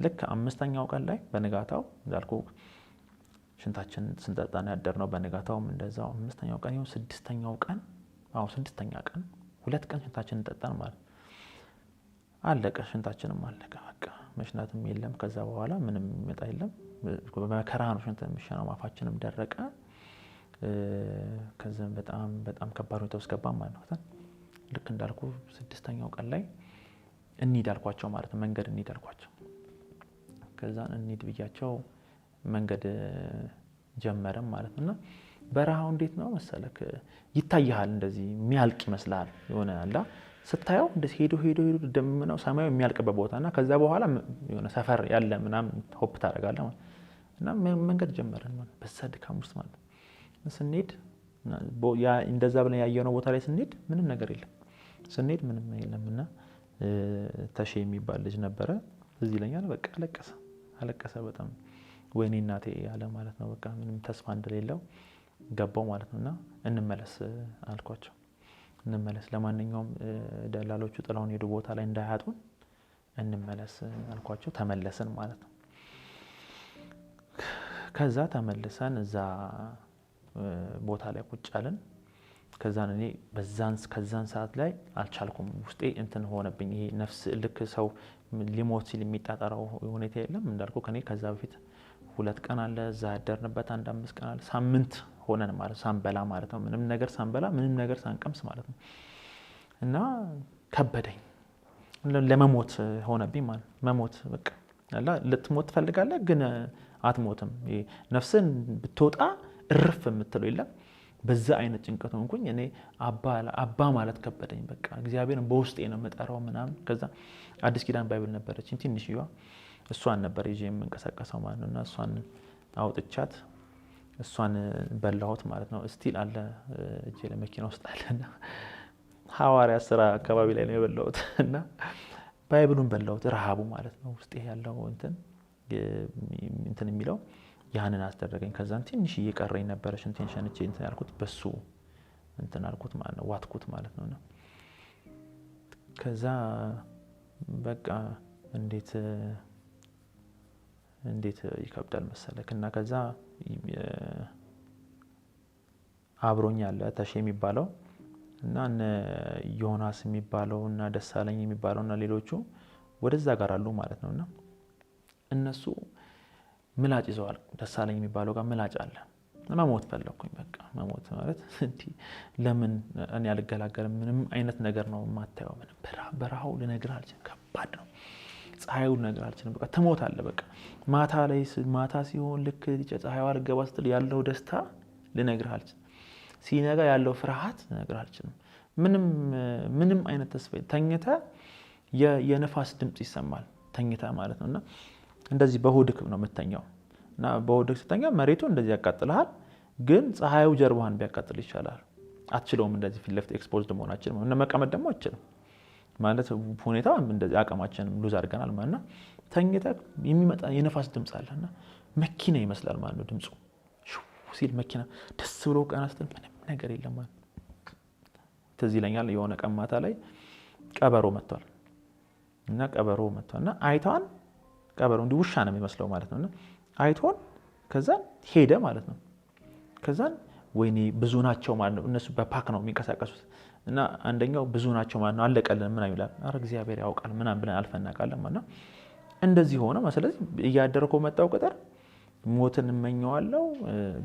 ልክ 5ኛው ቀን ላይ በንጋታው እንዳልኩ ሽንታችን ስንጠጣ ነው ያደርነው። በንጋታውም እንደዛው 5ኛው ቀን ይሁን 6ኛው ቀን 6ኛ ቀን 2 ቀን ሽንታችንን ጠጣን ማለት አለቀ። ሽንታችንም አለቀ በቃ መሽናትም የለም። ከዛ በኋላ ምንም ይመጣ የለም። በመከራ ነው ሽንት የሚሸናው። አፋችንም ደረቀ። ከዛም በጣም ከባድ ሁኔታ ውስጥ ገባን ማለት ነው። ልክ እንዳልኩ 6ኛው ቀን ላይ እንሂድ አልኳቸው ማለት ነው። መንገድ እንሂድ አልኳቸው። ከዛን እንሂድ ብያቸው መንገድ ጀመረም ማለት ነውና በረሃው እንዴት ነው መሰለክ ይታያል፣ እንደዚህ የሚያልቅ ይመስላል። የሆነ አላ ስታየው እንደዚህ ሄዶ ደምነው ሰማዩ የሚያልቅበት ቦታና ከዛ በኋላ የሆነ ሰፈር ያለ ምናምን ሆፕ ታደርጋለህ ማለት እና መንገድ ጀመረን ማለት በዛ ድካም ውስጥ ማለት ስንሄድ ያ እንደዛ ብለን ያየነው ቦታ ላይ ስንሄድ ምንም ነገር የለም። ስንሄድ ምንም የለምና ተሼ የሚባል ልጅ ነበረ እዚህ ይለኛል። በቃ አለቀሰ በጣም ወይኔ እናቴ ያለ ማለት ነው። በቃ ምንም ተስፋ እንደሌለው ገባው ማለት ነውና እንመለስ አልኳቸው። እንመለስ ለማንኛውም ደላሎቹ ጥላውን ሄዱ ቦታ ላይ እንዳያጡን እንመለስ አልኳቸው። ተመለስን ማለት ነው። ከዛ ተመልሰን እዛ ቦታ ላይ ቁጭ አለን። ከዛን እኔ ከዛን ሰዓት ላይ አልቻልኩም። ውስጤ እንትን ሆነብኝ። ይሄ ነፍስ ልክ ሰው ሊሞት ሲል የሚጣጣራው ሁኔታ የለም እንዳልኩ ከኔ ከዛ በፊት 2 ቀን አለ እዛ ያደርንበት 5 ቀን አለ ሳምንት ሆነን ማለት ሳንበላ ማለት ነው። ምንም ነገር ሳንበላ ምንም ነገር ሳንቀምስ ማለት ነው። እና ከበደኝ፣ ለመሞት ሆነብኝ ማለት መሞት በቃ ልትሞት ትፈልጋለህ ግን አትሞትም። ነፍስን ብትወጣ እርፍ የምትለው የለም። በዛ አይነት ጭንቀት ሆንኩኝ። እኔ አባ ማለት ከበደኝ። በቃ እግዚአብሔርን በውስጤ ነው የምጠራው ምናምን። ከዛ አዲስ ኪዳን ባይብል ነበረችኝ ትንሽዬዋ፣ እሷን ነበር ይዤ የምንቀሳቀሰው ማለት ነውና እሷን አውጥቻት እሷን በላሁት ማለት ነው። ስቲል አለ እጄ ለመኪና ውስጥ አለና ሐዋርያ ስራ አካባቢ ላይ ነው የበላሁት እና ባይብሉን በላሁት። ረሃቡ ማለት ነው ውስጤ ያለው እንትን የሚለው ያንን አስደረገኝ። ከዛን ትንሽ እየቀረኝ ነበር ሽንቴን ሸንቼ እንትን ያልኩት በሱ እንትን አልኩት ማለት ነው፣ ዋትኩት ማለት ነውና ከዛ በቃ እንዴት ይከብዳል መሰለክ። እና ከዛ አብሮኝ ያለ ተሼ የሚባለው እና ዮናስ የሚባለው እና ደሳለኝ የሚባለው እና ሌሎቹ ወደዛ ጋር አሉ ማለት ነውና እነሱ ምላጭ ይዘዋል። ደሳለኝ የሚባለው ጋር ምላጭ አለ። መሞት ፈለኩኝ። በቃ መሞት ማለት እንዴ ለምን እኔ አልገላገልም? ምንም አይነት ነገር ነው የማታየው። ምን በረሃው ልነግርህ አልችልም። ከባድ ነው። ፀሐዩ ልነግርህ አልችልም። በቃ ትሞታለህ። በቃ ማታ ሲሆን ልክ ፀሐይዋ ልገባ ስትል ያለው ደስታ ልነግርህ አልችልም። ሲነጋ ያለው ፍርሃት ልነግርህ አልችልም። ምንም አይነት ተስፋ ተኝተህ የነፋስ ድምጽ ይሰማል ተኝተህ ማለት ነውና እንደዚህ በሆድክ ነው የምተኛው እና በሆድክ ስትተኛ መሬቱ እንደዚህ ያቃጥልሃል። ግን ፀሐዩ ጀርባህን ቢያቃጥል ይሻላል። አትችለውም እንደዚህ ፊት ለፊት ኤክስፖዝድ መሆናችን እና መቀመጥ ደግሞ አትችልም ማለት ሁኔታ እንደዚህ አቅማችንን ሉዝ አድርገናል ማለት ነው። ተኝተህ የሚመጣ የነፋስ ድምጽ አለና መኪና ይመስላል ማለት ነው ድምጹ ሲል መኪና ደስ ብሎ ቀና ስትል ምንም ነገር የለም ማለት ነው። ትዝ ይለኛል የሆነ ቀን ማታ ላይ ቀበሮ መጥቷል እና አይቷን ቀበሮ እንዲህ ውሻ ነው የሚመስለው ማለት ነውና አይቶን ከዛን ሄደ ማለት ነው። ከዛን ወይኔ ብዙ ናቸው ማለት ነው። እነሱ በፓክ ነው የሚንቀሳቀሱት እና አንደኛው ብዙ ናቸው ማለት ነው። አለቀልን ምን ይላል? አረ እግዚአብሔር ያውቃል ምናምን ብለን አልፈናቃለን ማለት ነው። እንደዚህ ሆነ ማለት እያደረኩ መጣው ቁጥር ሞትን እመኘዋለሁ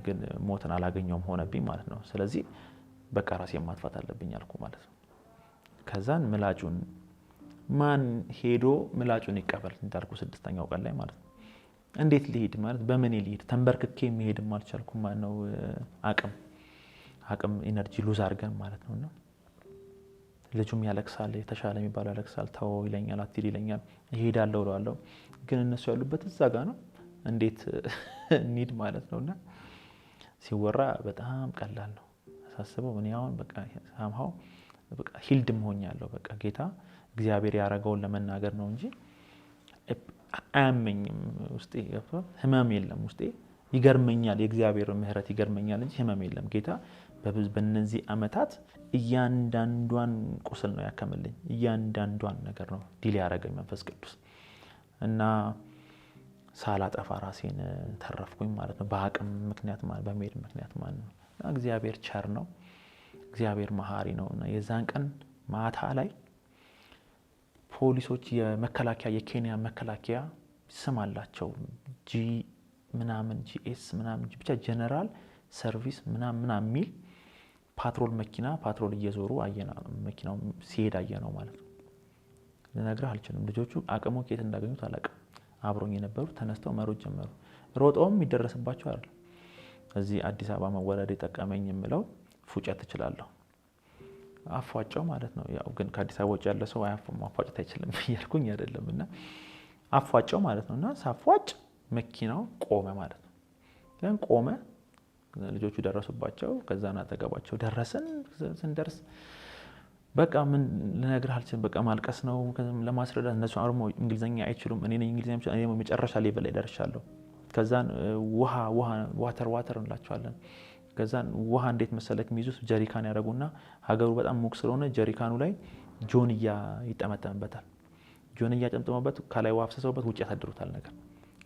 ግን ሞትን አላገኘውም ሆነብኝ ማለት ነው። ስለዚህ በቃ ራሴን ማጥፋት አለብኝ አልኩ ማለት ነው። ከዛን ምላጩን ማን ሄዶ ምላጩን ይቀበል እንዳልኩ 6ኛው ቀን ላይ ማለት ነው። እንዴት ልሄድ ማለት በምን ልሄድ ተንበርክኬ መሄድም አልቻልኩም ማለት ነው። አቅም ኢነርጂ ሉዝ አድርገን ማለት ነውና ልጁም ያለቅሳል፣ የተሻለ የሚባለው ያለቅሳል፣ ተው ይለኛል፣ አትሂድ ይለኛል፣ እሄዳለሁ እለዋለሁ። ግን እነሱ ያሉበት እዛ ጋር ነው። እንዴት እንሂድ ማለት ነውና ሲወራ በጣም ቀላል ነው። ሳስበው እኔ አሁን በቃ ሳምሃው በቃ ሂልድም ሆኛለሁ። በቃ ጌታ እግዚአብሔር ያደረገውን ለመናገር ነው እንጂ አያመኝም። ውስጤ ህመም የለም ውስጤ። ይገርመኛል፣ የእግዚአብሔር ምህረት ይገርመኛል እንጂ ህመም የለም። ጌታ በእነዚህ አመታት እያንዳንዷን ቁስል ነው ያከመልኝ። እያንዳንዷን ነገር ነው ዲል ያደረገኝ መንፈስ ቅዱስ እና ሳላጠፋ ራሴን ተረፍኩኝ ማለት ነው። በአቅም ምክንያት ማለት በመሄድ ምክንያት ማለት ነው። እግዚአብሔር ቸር ነው፣ እግዚአብሔር መሐሪ ነው። እና የዛን ቀን ማታ ላይ ፖሊሶች የመከላከያ የኬንያ መከላከያ ስም አላቸው ጂኤስ ምናምን ብቻ ጀነራል ሰርቪስ ምናምን የሚል ፓትሮል መኪና ፓትሮል እየዞሩ አየና መኪናው ሲሄድ አየነው ማለት ነው። ልነግርህ አልችልም። ልጆቹ አቅሙ ከየት እንዳገኙት አላውቅም። አብሮኝ የነበሩ ተነስተው መሮጥ ጀመሩ። ሮጠውም ይደረስባቸው አይደል። እዚህ አዲስ አበባ መወለድ የጠቀመኝ የምለው ፉጨት እችላለሁ። አፏጫው ማለት ነው። ያው ግን ከአዲስ አበባ ውጭ ያለ ሰው ማፏጨት አይችልም እያልኩኝ አይደለም። እና አፏጫው ማለት ነውና ሳፏጭ መኪናው ቆመ ማለት ነው። ያን ቆመ። ልጆቹ ደረሱባቸው። ከዛና አጠገባቸው ደረስን። ስንደርስ በቃ ምን ልነግርህ አልችልም። በቃ ማልቀስ ነው ለማስረዳት። እነሱ አርሞ እንግሊዘኛ አይችሉም። እኔ ነኝ እንግሊዘኛ ብቻ። እኔ መጨረሻ ሌቭል ላይ ደርሻለሁ። ከዛን ዋተር እንላቸዋለን። ከዛን ውሃ እንዴት መሰለክ የሚይዙት ጀሪካን ያደርጉና ሀገሩ በጣም ሙቅ ስለሆነ ጀሪካኑ ላይ ጆንያ ይጠመጠምበታል። ጆንያ ጠምጥመውበት ከላይ ውሃ አፍስሰውበት ውጭ ያሳድሩታል ነገር።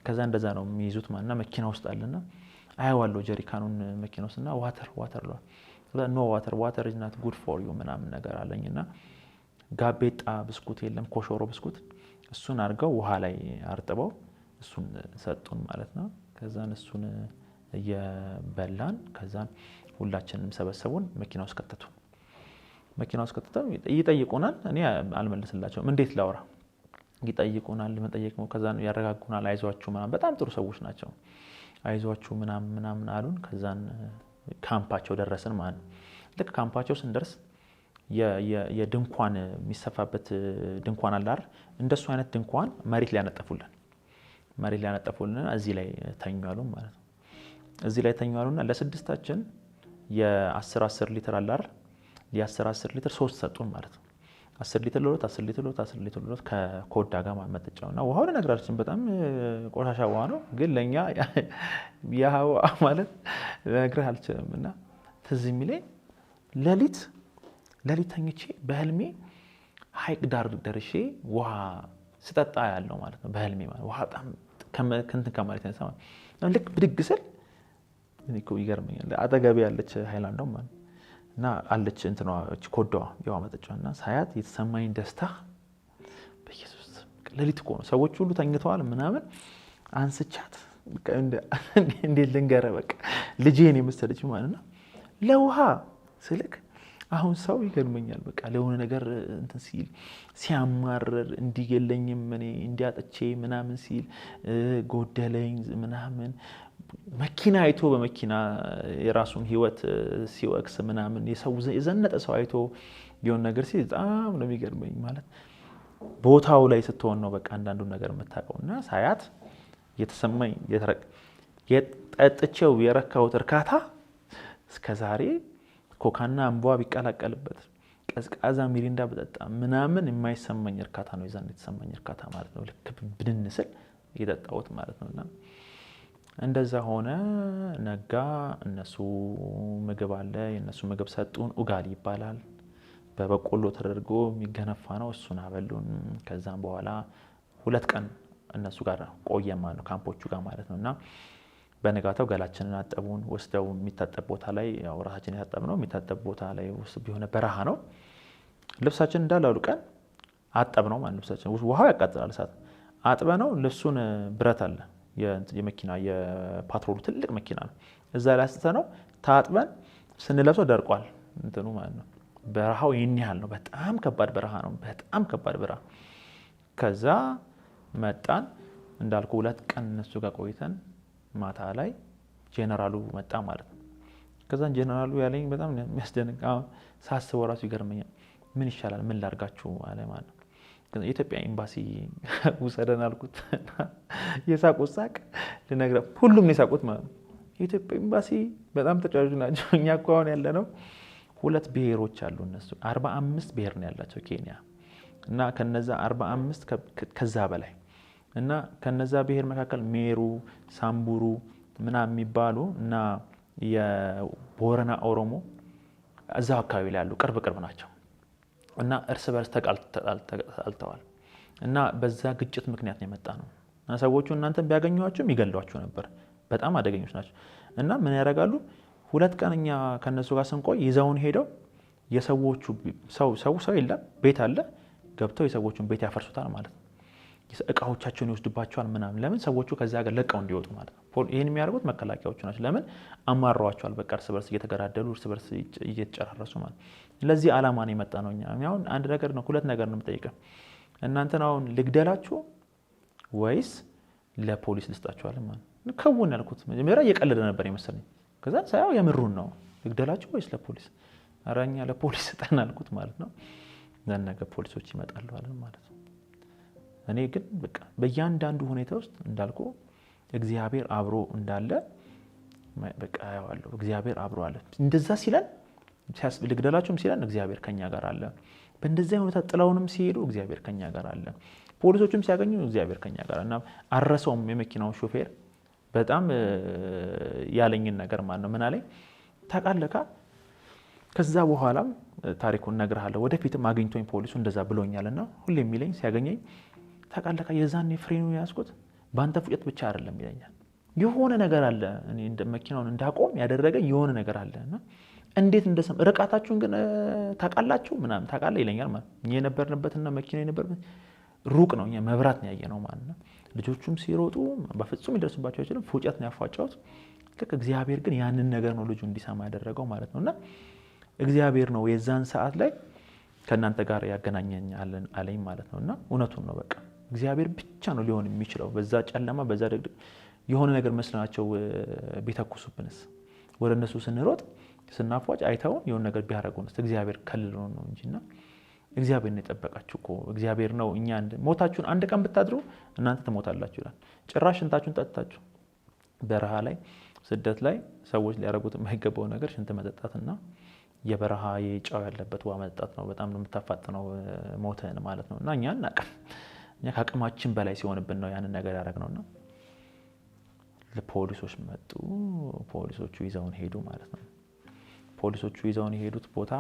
ከዛ እንደዛ ነው የሚይዙት ማና መኪና ውስጥ አለና አያዋለሁ ጀሪካኑን መኪና ውስጥና ዋተር ኖ ዋተር is not good for you ምናምን ነገር አለኝና ጋቤጣ ብስኩት የለም ኮሾሮ ብስኩት እሱን አድርገው ውሃ ላይ አርጥበው እሱን ሰጡን ማለት ነው። ከዛን እሱን እየበላን ከዛን ሁላችንም ሰበሰቡን መኪና ውስጥ ከተቱን። መኪና ውስጥ ከተተው ይጠይቁናል። እኔ አልመልስላቸውም። እንዴት ላውራ ይጠይቁናል። መጠየቅ ነው። ከዛን ያረጋጉናል። አይዟችሁ ምናምን በጣም ጥሩ ሰዎች ናቸው። አይዟችሁ ምናምን አሉን። ከዛን ካምፓቸው ደረስን ማለት ነው። ልክ ካምፓቸው ስንደርስ የድንኳን የሚሰፋበት ድንኳን አለ አይደል? እንደሱ አይነት ድንኳን መሬት ላይ ያነጠፉልን እዚህ ላይ ተኙ አሉ ማለት ነው። እዚህ ላይ ተኙ አሉና ለስድስታችን የ10 ሊትር አለ አይደል? የ10 ሊትር 3 ሰጡን ማለት ነው። 10 ሊትር ለሁለት 10 ሊትር ለሁለት ከኮዳ ጋር መጠጫውና ውሃው ለነገራችን በጣም ቆሻሻ ውሃ ነው፣ ግን ለኛ ያው ማለት ነግረህ አልችልም። እና ትዝ የሚለኝ ሌሊት ተኝቼ በህልሜ ሐይቅ ዳር ደርሼ ውሃ ስጠጣ ያለው ማለት ነው። በህልሜ ማለት ውሃ በጣም ከማለት ተነሳ ልክ ብድግ ስል እኮ ይገርመኛል። አጠገቤ ያለች ሃይላንዷ ማለት እና አለች እንትኗ ኮዳዋ የውሃ መጠጫና ሳያት የተሰማኝ ደስታ በኢየሱስ ሌሊት እኮ ነው። ሰዎች ሁሉ ተኝተዋል ምናምን አንስቻት በቃ እንዴት ልንገርህ በቃ ልጄን የመሰለች ማለት ነው። ለውሃ ስልክ አሁን ሰው ይገርመኛል። በቃ ለሆነ ነገር እንትን ሲል ሲያማርር እንዲገለኝም እኔ እንዲያጥቼ ምናምን ሲል ጎደለኝ ምናምን መኪና አይቶ በመኪና የራሱን ህይወት ሲወቅስ ምናምን የዘነጠ ሰው አይቶ የሆነ ነገር ሲል በጣም ነው የሚገርመኝ። ማለት ቦታው ላይ ስትሆን ነው በቃ አንዳንዱ ነገር የምታውቀውና ሳያት የተሰማኝ የጠጥቼው የረካሁት እርካታ እስከዛሬ ኮካና አንቧ ቢቀላቀልበት ቀዝቃዛ ሚሪንዳ በጠጣ ምናምን የማይሰማኝ እርካታ ነው የዛን የተሰማኝ እርካታ ማለት ነው። ልክ ብድንስል የጠጣሁት ማለት ነውና እንደዛ ሆነ። ነጋ። እነሱ ምግብ አለ፣ የነሱ ምግብ ሰጡን። ኡጋሊ ይባላል። በበቆሎ ተደርጎ የሚገነፋ ነው። እሱን አበሉን። ከዛም በኋላ 2 ቀን እነሱ ጋር ቆየን ማለት ነው፣ ካምፖቹ ጋር ማለት ነውና በነጋታው ገላችንን አጠቡን። ወስደው የሚታጠብ ቦታ ላይ ያው ራሳችን ያጠብነው የሚታጠብ ቦታ ላይ ውስጥ ቢሆነ በረሃ ነው። ልብሳችን እንዳለ አውልቀን አጠብነው ማለት ልብሳችን ውሃው ያቃጥላል እሳት አጥበነው ልብሱን ብረት አለ የመኪና የፓትሮሉ ትልቅ መኪና ነው። እዛ ላይ አስተነው ታጥበን ስንለብሰው ደርቋል እንትኑ ማለት ነው። በረሃው ይህን ያህል ነው። በጣም ከባድ በረሃ ነው። በጣም ከባድ በረሃ። ከዛ መጣን እንዳልኩ 2 ቀን እነሱ ጋር ቆይተን ማታ ላይ ጄነራሉ መጣ ማለት ነው። ከዛ ጄነራሉ ያለኝ በጣም የሚያስደንቅ ሳስበው ራሱ ይገርመኛል። ምን ይሻላል ምን ላርጋችሁ አለ ማለት ነው። የኢትዮጵያ ኤምባሲ ውሰደን አልኩት። የሳቁት ሳቅ ልነግርህ ሁሉም ነው የሳቁት ማለት ነው። የኢትዮጵያ ኤምባሲ በጣም ተጫዋቾች ናቸው። እኛ እኮ አሁን ያለነው 2 ብሔሮች አሉ እነሱ 45 ብሔር ነው ያላቸው ኬንያ እና ከነዛ 45 ከዛ በላይ እና ከነዛ ብሔር መካከል ሜሩ፣ ሳምቡሩ ምናምን የሚባሉ እና የቦረና ኦሮሞ እዛው አካባቢ ላይ ያሉ ቅርብ ናቸው እና እርስ በርስ ተጣልተዋል እና በዛ ግጭት ምክንያት ነው የመጣ ነው። እና ሰዎቹ እናንተን ቢያገኙዋችሁም ይገሏችሁ ነበር። በጣም አደገኞች ናቸው። እና ምን ያደርጋሉ 2 ቀን እኛ ከነሱ ጋር ስንቆይ ይዘውን ሄደው የሰዎቹ ሰው የለም ቤት አለ ገብተው የሰዎቹን ቤት ያፈርሱታል ማለት ነው። እቃዎቻቸውን ይወስዱባቸዋል ምናምን። ለምን ሰዎቹ ከዛ ሀገር ለቀው እንዲወጡ ማለት ነው። ይሄን የሚያደርጉት መከላከያዎቹ ናቸው። ለምን አማረዋቸዋል። በቃ እርስ በርስ እየተገዳደሉ እርስ በርስ እየተጨራረሱ ማለት ነው። ለዚህ ዓላማ ነው የመጣ ነው። እኛ አሁን አንድ ነገር ነው 2 ነገር ነው የምጠይቀው። እናንተን አሁን ልግደላችሁ ወይስ ለፖሊስ ልስጣችኋል ማለት ነው። ከውን ያልኩት መጀመሪያ እየቀለደ ነበር የመሰለኝ። ከዛ ሳይው የምሩን ነው ልግደላችሁ ወይስ ለፖሊስ? ኧረ እኛ ለፖሊስ ስጠን አልኩት ማለት ነው። ነገ ፖሊሶች ይመጣሉ አለን ማለት ነው። እኔ ግን በቃ በእያንዳንዱ ሁኔታ ውስጥ እንዳልኩ እግዚአብሔር አብሮ እንዳለ በቃ ያዋለው እግዚአብሔር አብሮ አለ። እንደዛ ሲለን ልግደላችሁም ሲለን እግዚአብሔር ከኛ ጋር አለ። በእንደዚህ ሁኔታ ጥላውንም ሲሄዱ እግዚአብሔር ከኛ ጋር አለ። ፖሊሶችም ሲያገኙ እግዚአብሔር ከኛ ጋር እና አረሰውም የመኪናው ሾፌር በጣም ያለኝን ነገር ማለት ነው። ምን አለኝ ታውቃለህ ከዛ በኋላም ታሪኩን እነግርሃለሁ። ወደፊትም አግኝቶኝ ፖሊሱ እንደዛ ብሎኛልና ሁሌ የሚለኝ ሲያገኘኝ ታውቃለህ የዛኔ ፍሬኑን ያስኩት ባንተ ፍጨት ብቻ አይደለም ይለኛል። የሆነ ነገር አለ እኔ እንደ መኪናውን እንዳቆም ያደረገኝ የሆነ ነገር አለና እንዴት እንደሰም ርቃታችሁን ግን ታውቃላችሁ ምናምን ታውቃለህ ይለኛል ማለት ነው። የነበርንበትና መኪናው የነበርበት ሩቅ ነው። እኛ መብራት ነው ያየነው ማለት ነው። ልጆቹም ሲሮጡ በፍጹም ይደርስባቸው አይችልም። ፍጨት ነው ያፋጫውት። ልክ እግዚአብሔር ግን ያንን ነገር ነው ልጁ እንዲሰማ ያደረገው ማለት ነውና እግዚአብሔር ነው የዛን ሰዓት ላይ ከናንተ ጋር ያገናኘኝ አለኝ ማለት ነውና እውነቱን ነው። በቃ እግዚአብሔር ብቻ ነው ሊሆን የሚችለው። በዛ ጨለማ በዛ ድቅድቅ የሆነ ነገር መስላቸው ቢተኩሱብንስ ወደ እነሱ ስንሮጥ ስናፏጭ አይተው የሆነ ነገር ቢያረጉንስ እግዚአብሔር ከልሎ ነው እንጂና እግዚአብሔር ነው የጠበቃችሁ እኮ እግዚአብሔር ነው። እኛ ሞታችሁን አንድ ቀን ብታድሩ እናንተ ትሞታላችሁ ይላል። ጭራሽ ሽንታችሁን ጠጥታችሁ በረሃ ላይ ስደት ላይ ሰዎች ሊያረጉት የማይገባው ነገር ሽንት መጠጣትና የበረሃ የጫው ያለበት ውሃ መጠጣት ነው። በጣም ነው የምታፋጥነው ሞተን ማለት ነውና እኛ እናቀም እኛ ከአቅማችን በላይ ሲሆንብን ነው ያንን ነገር ያደረግነውና ለፖሊሶች መጡ። ፖሊሶቹ ይዘውን ሄዱ ማለት ነው። ፖሊሶቹ ይዘውን የሄዱት ቦታ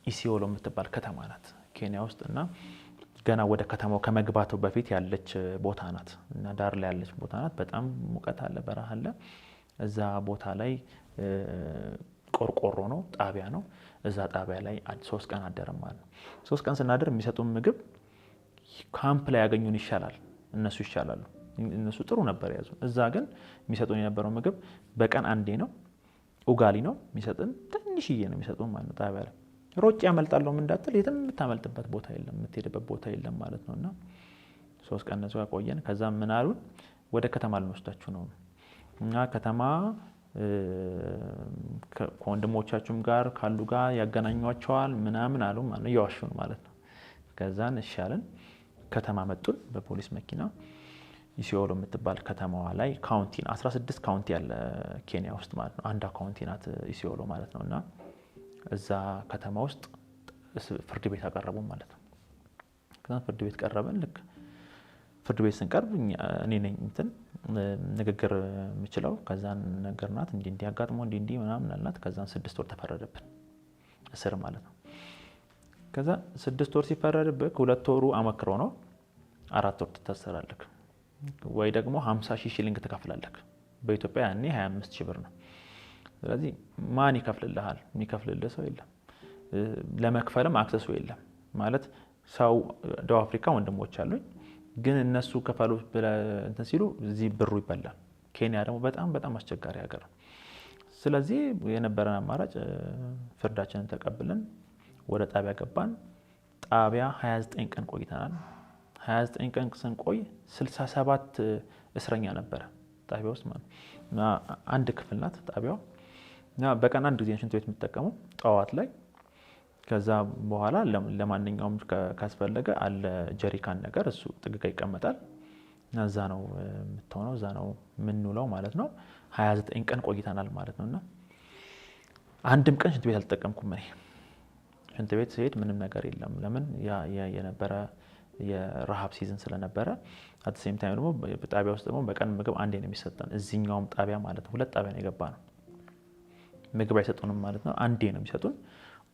ኢሲዮሎ የምትባል ከተማ ናት ኬንያ ውስጥ እና ገና ወደ ከተማው ከመግባቱ በፊት ያለች ቦታ ናት እና ዳር ላይ ያለች ቦታ ናት። በጣም ሙቀት አለ፣ በረሃ አለ። እዛ ቦታ ላይ ቆርቆሮ ነው፣ ጣቢያ ነው። እዛ ጣቢያ ላይ 3 ቀን አደረም ማለት ነው። 3 ቀን ስናደር የሚሰጡን ምግብ ካምፕ ላይ ያገኙን ይሻላል። እነሱ ይሻላሉ። እነሱ ጥሩ ነበር ያዙ። እዛ ግን የሚሰጡን የነበረው ምግብ በቀን አንዴ ነው። ኡጋሊ ነው የሚሰጡን፣ ትንሽዬ ነው የሚሰጡን ማለት ነው። ጣቢያ ላይ ሮጭ ያመልጣለሁ እንዳትል የትም የምታመልጥበት ቦታ የለም፣ የምትሄድበት ቦታ የለም ማለት ነውና 3 ቀን እነሱ ጋር ቆየን። ከዛ ምን አሉን ወደ ከተማ ልንወስዳችሁ ነው እና ከተማ ከወንድሞቻችሁም ጋር ካሉ ጋር ያገናኟቸዋል ምናምን አሉ ማለት ነው። ያዋሹን ማለት ነው። ከዛን እሻለን ከተማ መጡን በፖሊስ መኪና። ኢሲዮሎ የምትባል ከተማዋ ላይ ካውንቲ 16 ካውንቲ ያለ ኬንያ ውስጥ ማለት ነው። አንድ ካውንቲ ናት ኢሲዮሎ ማለት ነውና እዛ ከተማ ውስጥ ፍርድ ቤት አቀረቡ ማለት ነው። ከዛ ፍርድ ቤት ቀረበን። ልክ ፍርድ ቤት ስንቀርብ እኔ ነኝ እንትን ንግግር የምችለው። ከዛን ነገርናት እንዲህ ያጋጥሞ እንዲህ ምናምን አልናት። ከዛን 6 ወር ተፈረደብን እስር ማለት ነው። ከዛ 6 ወር ሲፈረድብህ 2 ወሩ አመክሮ ነው፣ 4 ወር ትታሰራለህ ወይ ደግሞ 50,000 ሽሊንግ ትከፍላለህ። በኢትዮጵያ ያኔ 25,000 ብር ነው። ስለዚህ ማን ይከፍልልሃል? የሚከፍልልህ ሰው የለም። ለመክፈልም አክሰሱ የለም ማለት ሰው ደቡብ አፍሪካ ወንድሞች አሉኝ ግን እነሱ ከፈሉ እንትን ሲሉ እዚህ ብሩ ይበላል። ኬንያ ደግሞ በጣም አስቸጋሪ ሀገር። ስለዚህ የነበረን አማራጭ ፍርዳችንን ተቀብለን ወደ ጣቢያ ገባን። ጣቢያ 29 ቀን ቆይተናል። 29 ቀን ስንቆይ 67 እስረኛ ነበረ ጣቢያ ውስጥ ማለት እና አንድ ክፍል ናት ጣቢያው እና በቀን አንድ ጊዜ ሽንት ቤት የምትጠቀመው ጠዋት ላይ። ከዛ በኋላ ለማንኛውም ካስፈለገ አለ ጀሪካን ነገር እሱ ጥግጋ ይቀመጣል እና እዛ ነው የምትሆነው፣ እዛ ነው የምንውለው ማለት ነው። 29 ቀን ቆይተናል ማለት ነውና አንድም ቀን ሽንት ቤት አልተጠቀምኩም እኔ። ሽንት ቤት ስሄድ ምንም ነገር የለም። ለምን የነበረ የረሃብ ሲዝን ስለነበረ አት ሴም ታይም ደግሞ በጣቢያ ውስጥ ደግሞ በቀን ምግብ አንዴ ነው የሚሰጠን። እዚህኛውም ጣቢያ ማለት ነው 2 ጣቢያ ነው የገባነው። ምግብ አይሰጡንም ማለት ነው፣ አንዴ ነው የሚሰጡን።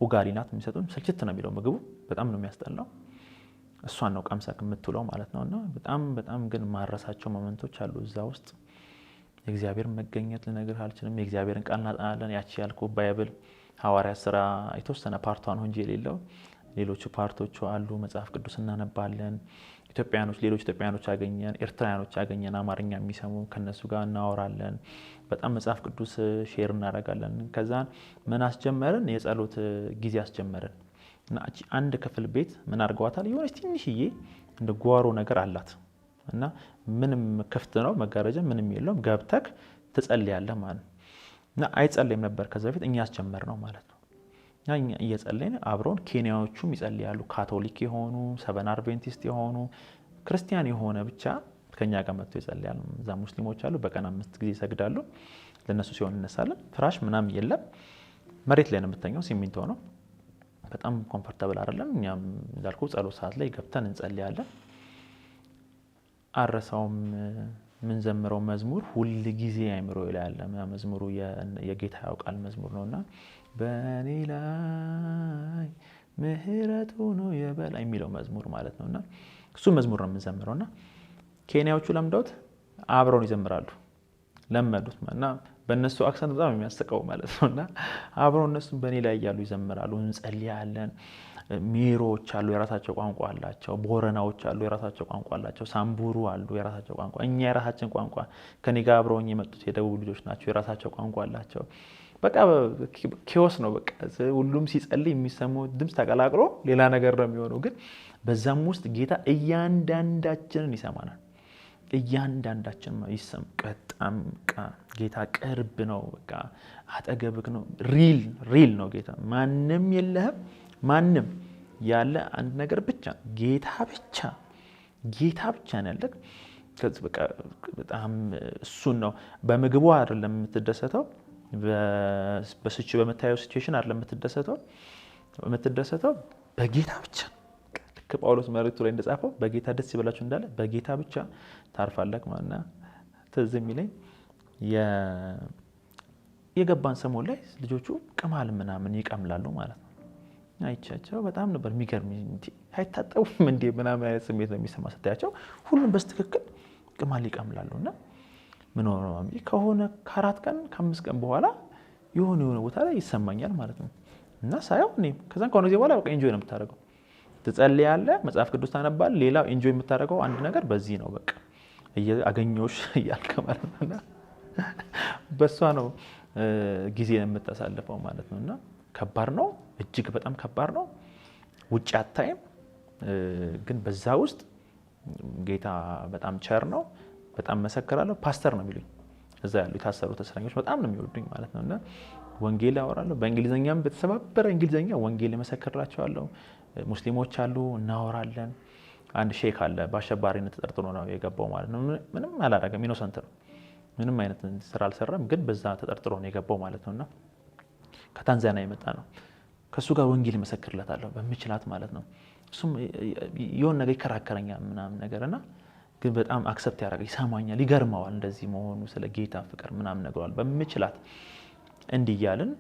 ኡጋሊ ናት የሚሰጡን። ስልችት ነው የሚለው ምግቡ፣ በጣም ነው የሚያስጠላው። እሷን ነው ቀምሰክ የምትውለው ማለት ነውና በጣም ግን ማረሳቸው ሞመንቶች አሉ እዛ ውስጥ። የእግዚአብሔር መገኘት ልነግርህ አልችልም። የእግዚአብሔርን ቃል እናጠናለን። ያቺ ያልኩ ባይብል ሐዋርያት ሥራ የተወሰነ ፓርቷ ነው እንጂ የሌለው ሌሎቹ ፓርቶቹ አሉ። መጽሐፍ ቅዱስ እናነባለን። ሌሎች ኢትዮጵያኖች አገኘን፣ ኤርትራውያኖች አገኘን አማርኛ የሚሰሙ፣ ከነሱ ጋር እናወራለን። በጣም መጽሐፍ ቅዱስ ሼር እናደርጋለን። ከዛ ምን አስጀመርን? የጸሎት ጊዜ አስጀመርን እና እቺ አንድ ክፍል ቤት ምን አድርገዋታል? የሆነች ትንሽዬ እንደ ጓሮ ነገር አላት እና ምንም ክፍት ነው፣ መጋረጃ ምንም የለውም። ገብተክ ትጸልያለህ ማለት እና አይጸልይም ነበር ከዛ በፊት፣ እኛ አስጀመርነው ማለት ነው። እኛ እየጸለይን አብረውን ኬንያዎቹም ይጸልያሉ። ካቶሊክ የሆኑ ሰቨን አድቬንቲስት የሆኑ ክርስቲያን የሆነ ብቻ ከኛ ጋር መጥቶ ይጸልያል። እዛ ሙስሊሞች አሉ፣ በቀን 5 ጊዜ ይሰግዳሉ። ለነሱ ሲሆን እነሳለን። ፍራሽ ምናምን የለም፣ መሬት ላይ ነው የምተኛው፣ ሲሚንቶ ነው። በጣም ኮምፎርታብል አይደለም። እኛም እንዳልኩ ጸሎት ሰዓት ላይ ገብተን እንጸልያለን። አረሳውም ምን ዘምረው መዝሙር ሁል ጊዜ አይምሮ ላይ ያለ መዝሙሩ የጌታ ያውቃል መዝሙር ነውና በኔ ላይ ምህረቱ ነው የበላይ የሚለው መዝሙር ማለት ነውና እሱ መዝሙር ነው የምንዘምረውና ኬንያዎቹ ለምደውት አብረውን ይዘምራሉ። ለመዱት እና በእነሱ አክሰንት በጣም የሚያስቀው ማለት ነውና አብረው እነሱም በኔ ላይ ያሉ ይዘምራሉ። እንጸልያለን። ሚሮች አሉ፣ የራሳቸው ቋንቋ አላቸው። ቦረናዎች አሉ፣ የራሳቸው ቋንቋ አላቸው። ሳምቡሩ አሉ፣ የራሳቸው ቋንቋ። እኛ የራሳችን ቋንቋ፣ ከኔ ጋር አብረውኝ የመጡት የደቡብ ልጆች ናቸው፣ የራሳቸው ቋንቋ አላቸው። በቃ ኪዮስ ነው። በቃ ሁሉም ሲጸልይ የሚሰማው ድምጽ ተቀላቅሎ ሌላ ነገር ነው የሚሆነው። ግን በዛም ውስጥ ጌታ እያንዳንዳችንን ይሰማናል። እያንዳንዳችን ይሰማ። በጣም ጌታ ቅርብ ነው። በቃ አጠገብክ ነው። ሪል ነው ጌታ። ማንም የለህም። ማንም ያለ አንድ ነገር ብቻ ጌታ ብቻ ነው ያለክ። ከዚህ በቃ በጣም እሱን ነው። በምግቡ አይደለም የምትደሰተው፣ በምታየው ሲቹዌሽን አይደለም የምትደሰተው በጌታ ብቻ። ልክ ጳውሎስ መልእክቱ ላይ እንደጻፈው በጌታ ደስ ይበላችሁ እንዳለ በጌታ ብቻ ታርፋለህ ማለት ነው። ትዝ የሚለኝ የገባን ሰሞን ላይ ልጆቹ ቅማል ምናምን ይቀምላሉ ማለት ነው። አይቻቸው በጣም ነበር የሚገርም። አይታጠቡም እንዴ ምናምን አይነት ስሜት ነው የሚሰማ ስታያቸው። ሁሉም በስትክክል ቅማል ይቀምላሉና ምን ሆነ ነው ከሆነ ከ4 ቀን ከ5 ቀን በኋላ የሆነ ቦታ ላይ ይሰማኛል ማለት ነው። እና ሳይው እኔ ከዛን ከሆነ ጊዜ በኋላ በቃ ኢንጆይ ነው የምታደርገው። ትጸልያለህ፣ መጽሐፍ ቅዱስ ታነባለህ። ሌላው ኢንጆይ የምታደርገው አንድ ነገር በዚህ ነው። በቃ አገኘሁሽ እያልክ ማለት ነውና በሷ ነው ጊዜ የምታሳልፈው ማለት ነውና ከባድ ነው፣ እጅግ በጣም ከባድ ነው። ውጭ አታይም፣ ግን በዛ ውስጥ ጌታ በጣም ቸር ነው። በጣም መሰከራለሁ። ፓስተር ነው የሚሉኝ እዛ ያሉ የታሰሩት እስረኞች በጣም ነው የሚወዱኝ ማለት ነውና ወንጌል ያወራለሁ። በእንግሊዘኛም በተሰባበረ እንግሊዘኛ ወንጌል መሰከርላቸዋለሁ። ሙስሊሞች አሉ፣ እናወራለን። አንድ ሼክ አለ፣ በአሸባሪነት ተጠርጥሮ ነው የገባው ማለት ነው። ምንም አላደረገም፣ ኢኖሰንት ነው። ምንም አይነት ስራ አልሰራም፣ ግን በዛ ተጠርጥሮ ነው የገባው ማለት ነውና ከታንዛኒያ የመጣ ነው። ከሱ ጋር ወንጌል መሰክርለታለሁ በሚችላት ማለት ነው። እሱም የሆነ ነገር ይከራከረኛል ምናምን ነገርና ግን በጣም አክሰፕት ያደርጋል፣ ይሰማኛል፣ ይገርመዋል እንደዚህ መሆኑ፣ ስለ ጌታ ፍቅር ምናምን ነግሯል። በሚችላት እንዲህ እያልን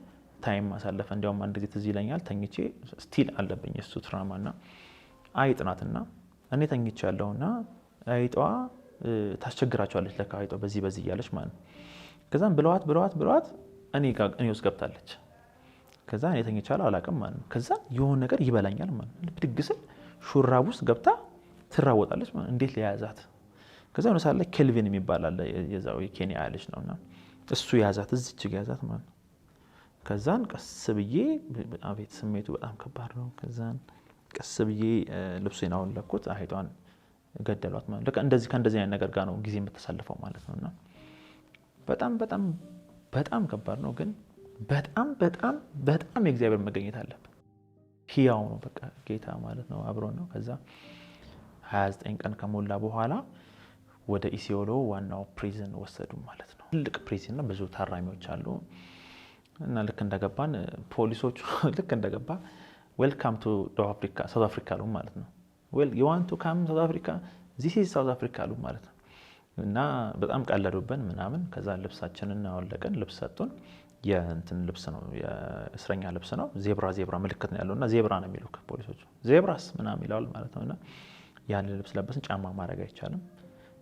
ታይም ማሳለፈ። እንዲያውም አንድ ጊዜ ትዝ ይለኛል፣ ተኝቼ ስቲል አለብኝ እሱ ትራማና አይጥ ናትና እኔ ተኝቻለሁና አይጧ ታስቸግራቸዋለች ለካ አይጧ በዚህ እያለች ማለት ነው። ከዛም ብለዋት እኔ ውስጥ ገብታለች። ከዛ እኔ ተኝቻለሁ አላውቅም ማለት ነው። ከዛ የሆነ ነገር ይበላኛል ማለት ነው። ብድግስል ሹራብ ውስጥ ገብታ ትራወጣለች ማለት ነው። እንዴት ለያዛት? ከዛ ነው ሳለ ኬልቪን የሚባል አለ፣ የዛው የኬንያ ልጅ ነውና እሱ ያዛት፣ እዚች ያዛት ማለት ነው። ከዛን ቀስ ብዬ አቤት ስሜቱ በጣም ከባድ ነው። ከዛን ቀስ ብዬ ልብሴን አወለኩት። አይጧን ገደሏት ማለት ለካ እንደዚህ ከእንደዚህ አይነት ነገር ጋር ነው ጊዜ የምትሳልፈው ማለት ነውና በጣም በጣም በጣም ከባድ ነው። ግን በጣም በጣም በጣም የእግዚአብሔር መገኘት አለበት። ሕያው ነው በቃ ጌታ ማለት ነው አብሮን ነው። ከዛ 29 ቀን ከሞላ በኋላ ወደ ኢሲዮሎ ዋናው ፕሪዝን ወሰዱ ማለት ነው። ትልቅ ፕሪዝን ነው፣ ብዙ ታራሚዎች አሉ። እና ልክ እንደገባን ፖሊሶቹ ልክ እንደገባ ዌልካም ቱ ሳውዝ አፍሪካ አሉ ማለት ነው። ዌል ዩ ዋንት ቱ ካም ሳውዝ አፍሪካ ዚስ ኢዝ ሳውዝ አፍሪካ አሉ ማለት ነው። እና በጣም ቀለዱብን ምናምን። ከዛ ልብሳችንን አወለቀን፣ ልብስ ሰጡን። የእንትን ልብስ ነው የእስረኛ ልብስ ነው። ዜብራ ምልክት ነው ያለውና ዜብራ ነው የሚሉት ፖሊሶቹ። ዜብራስ ምናምን ይላል ማለት ነውና ያንን ልብስ ለበስን። ጫማ ማድረግ አይቻልም።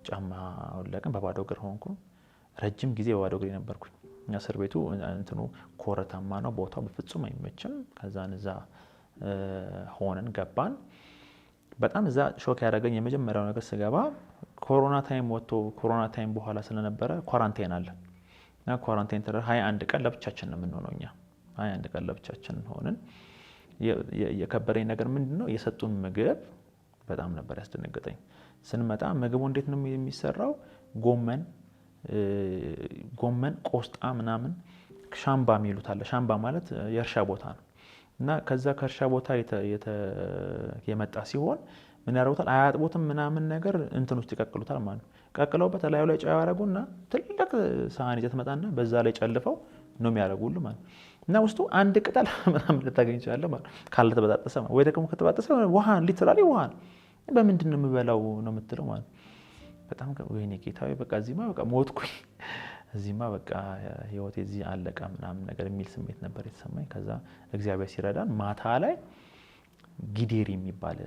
ጫማ አወለቅን። በባዶ እግር ሆንኩ። ረጅም ጊዜ በባዶ እግር ነበርኩኝ። እስር ቤቱ እንትኑ ኮረታማ ነው፣ ቦታው በፍጹም አይመችም። ከዛን እዛ ሆነን ገባን። በጣም እዛ ሾክ ያደረገኝ የመጀመሪያው ነገር ስገባ ኮሮና ታይም ወጥቶ ኮሮና ታይም በኋላ ስለነበረ ኳራንታይን አለ እና ኳራንታይን 21 ቀን ለብቻችን ነው የምንሆነው። እኛ 21 ቀን ለብቻችን ሆነን የከበረኝ ነገር ምንድነው የሰጡን ምግብ በጣም ነበር ያስደነገጠኝ። ስንመጣ ምግቡ እንዴት ነው የሚሰራው? ጎመን፣ ቆስጣ ምናምን ሻምባ የሚሉት አለ። ሻምባ ማለት የእርሻ ቦታ ነው እና ከዛ ከእርሻ ቦታ የመጣ ሲሆን ምን ያደርጉታል? አያጥቦትም ምናምን ነገር እንትን ውስጥ ይቀቅሉታል ማለት ነው። ቀቅለውበት ላዩ ላይ ጨው ያደርጉና ትልቅ ሳህን ይዘህ ትመጣና በዛ ላይ ጨልፈው ነው የሚያደርጉልህ ማለት ነው። እና ውስጡ አንድ ቅጠል ምናምን ልታገኝ ይችላል ማለት ካልተበጣጠሰ ወይ ደግሞ ከተበጣጠሰ ውሃን ሊትራሊ ውሃን በምንድን ነው የምበላው ነው የምትለው ማለት ነው። በጣም ወይኔ ጌታዬ በቃ እዚህማ በቃ ሞትኩኝ፣ እዚህማ በቃ ህይወቴ እዚህ አለቀ ምናምን ነገር የሚል ስሜት ነበር የተሰማኝ። ከዛ እግዚአብሔር ሲረዳን ማታ ላይ ጊዴሪ የሚባል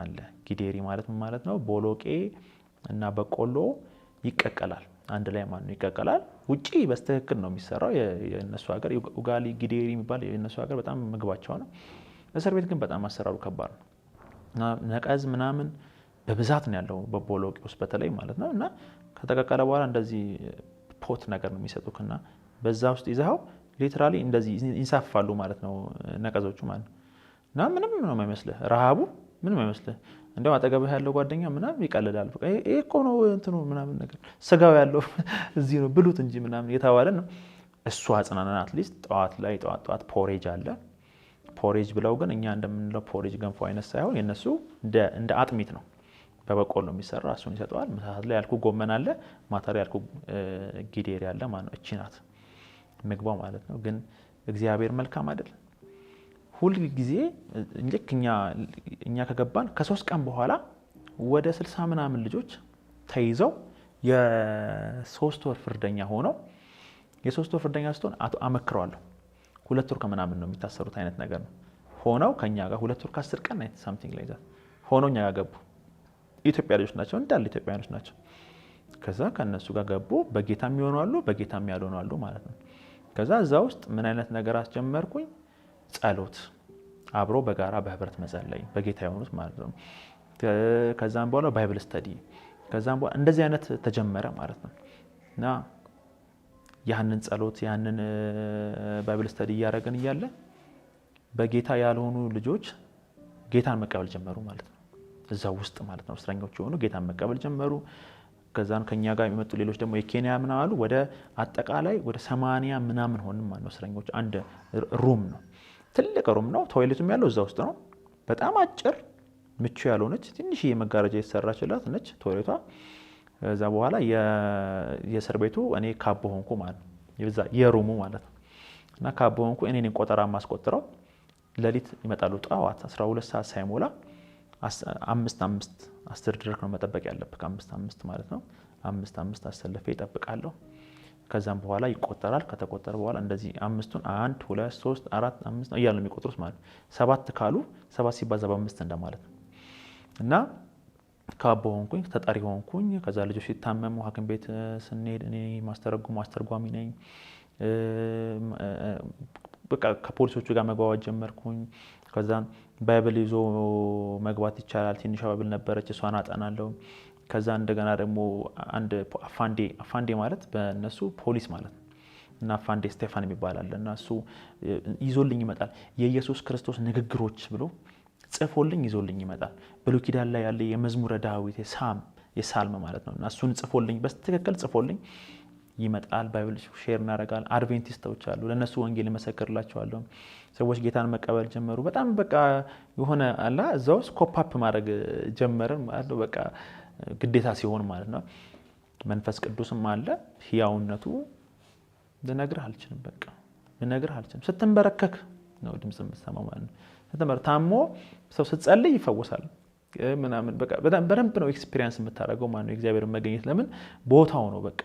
አለ። ጊዴሪ ማለት ምን ማለት ነው? ቦሎቄ እና በቆሎ ይቀቀላል አንድ ላይ ማለት ነው። ይቀቀላል። ውጪ በስተክክል ነው የሚሰራው የነሱ ሀገር ኡጋሊ ጊዴሪ የሚባል የነሱ ሀገር በጣም ምግባቸው ነው። እስር ቤት ግን በጣም አሰራሩ ከባድ ነው። ነቀዝ ምናምን በብዛት ነው ያለው በቦሎቄ ውስጥ በተለይ ማለት ነው። እና ከተቀቀለ በኋላ እንደዚህ ፖት ነገር ነው የሚሰጡክና በዛ ውስጥ ይዘው ሊትራሊ እንደዚህ ይንሳፋሉ ማለት ነው ነቀዞቹ ማለት ነው። እና ምንም ነው የማይመስልህ፣ ረሃቡ ምንም አይመስልህ። እንደው አጠገብህ ያለው ጓደኛ ምናምን ይቀልዳል። በቃ ይሄ እኮ ነው እንትኑ ምናምን ነገር ስጋው ያለው እዚህ ነው ብሉት እንጂ ምናምን የተባለ ነው። እሱ አጽናናን። አትሊስት ጠዋት ፖሬጅ አለ። ፖሬጅ ብለው ግን እኛ እንደምንለው ፖሬጅ ገንፎ አይነት ሳይሆን የነሱ እንደ አጥሚት ነው፣ በበቆሎ ነው የሚሰራ። እሱን ይሰጠዋል። ምሳት ላይ ያልኩ ጎመን አለ፣ ማታ ላይ ያልኩ ጊዴሪ አለ ማለት ነው። እቺ ናት ምግባው ማለት ነው። ግን እግዚአብሔር መልካም አይደል? ሁል ጊዜ ልክ እኛ ከገባን ከ3 ቀን በኋላ ወደ 60 ምናምን ልጆች ተይዘው የ3 ወር ፍርደኛ ሆነው የ3 ወር ፍርደኛ ስትሆን አመክረዋለሁ 2 ወር ከምናምን ነው የሚታሰሩት አይነት ነገር ነው ሆነው ከኛ ጋር 2 ወር ከ10 ቀን አይነት ሳምቲንግ ላይ ሆነው እኛ ጋር ገቡ። ኢትዮጵያ ልጆች ናቸው፣ እንዳለ ኢትዮጵያውያኖች ናቸው። ከዛ ከነሱ ጋር ገቡ። በጌታ የሚሆኑ አሉ፣ በጌታ ያልሆኑ አሉ ማለት ነው። ከዛ እዛ ውስጥ ምን አይነት ነገር አስጀመርኩኝ? ጸሎት፣ አብሮ በጋራ በህብረት መጸለይ፣ በጌታ የሆኑት ማለት ነው። ከዛም በኋላ ባይብል ስተዲ፣ ከዛም በኋላ እንደዚህ አይነት ተጀመረ ማለት ነው። እና ያንን ጸሎት ያንን ባይብል ስተዲ እያደረግን እያለ በጌታ ያልሆኑ ልጆች ጌታን መቀበል ጀመሩ ማለት ነው። እዛው ውስጥ ማለት ነው እስረኞች የሆኑ ጌታን መቀበል ጀመሩ። ከዛን ከኛ ጋር የሚመጡ ሌሎች ደግሞ የኬንያ ምናምን አሉ። ወደ አጠቃላይ ወደ 80 ምናምን ሆንም ማለት ነው እስረኞች። አንድ ሩም ነው፣ ትልቅ ሩም ነው። ቶይሌቱም ያለው እዛ ውስጥ ነው። በጣም አጭር ምቹ ያልሆነች ትንሽዬ መጋረጃ የተሰራችላት ነች ቶይሌቷ። ከዛ በኋላ የእስር ቤቱ እኔ ካቦ ሆንኩ ማለት ነው፣ የዛ የሩሙ ማለት ነው። እና ካቦ ሆንኩ። እኔ ነኝ ቆጠራ ማስቆጥረው። ሌሊት ይመጣሉ ጠዋት 12 ሰዓት ሳይሞላ 5 ድረስ ነው መጠበቅ ያለብህ። 5 ማለት ነው። 5 አሰልፌ እጠብቃለሁ። ከዛም በኋላ ይቆጠራል። ከተቆጠረ በኋላ እንደዚህ 5ቱን 1 2 3 4 5 እያሉ ነው የሚቆጥሩት ማለት ነው። 7 ካሉ 7 ሲባዛ በ5 እንደማለት ነው። እና ካቦ ሆንኩኝ፣ ተጠሪ ሆንኩኝ። ከዛ ልጆች ሲታመሙ ሐኪም ቤት ስንሄድ እኔ አስተርጓሚ ነኝ። በቃ ከፖሊሶቹ ጋር መግባባት ጀመርኩኝ። ከዛ ባይብል ይዞ መግባት ይቻላል። ትንሽ ባይብል ነበረች፣ እሷን አጠናለሁ። ከዛ እንደገና ደግሞ አንድ አፋንዴ ማለት በእነሱ ፖሊስ ማለት ነው። እና ፋንዴ ስቴፋን የሚባል አለ እና እሱ ይዞልኝ ይመጣል የኢየሱስ ክርስቶስ ንግግሮች ብሎ ጽፎልኝ ይዞልኝ ይመጣል። ብሉይ ኪዳን ላይ ያለ የመዝሙረ ዳዊት የሳልም ማለት ነው እና እሱን ጽፎልኝ በትክክል ጽፎልኝ ይመጣል። ባይብል ሼር እናደርጋለን። አድቬንቲስቶች አሉ ለነሱ ወንጌል መሰከርላቸዋለሁ። ሰዎች ጌታን መቀበል ጀመሩ። በጣም በቃ የሆነ አላ እዛው ስኮፕ አፕ ማድረግ ጀመርን ማለት ነው። በቃ ግዴታ ሲሆን ማለት ነው። መንፈስ ቅዱስም አለ ሕያውነቱ ልነግርህ አልችልም። በቃ ልነግርህ አልችልም። ስትንበረከክ ነው ድምጽ የምትሰማው ማለት ነው። ታሞ ሰው ስትጸልይ ይፈወሳል ምናምን በቃ በደንብ ነው ኤክስፒሪየንስ የምታደርገው ማለት ነው። እግዚአብሔር መገኘት ለምን ቦታው ነው። በቃ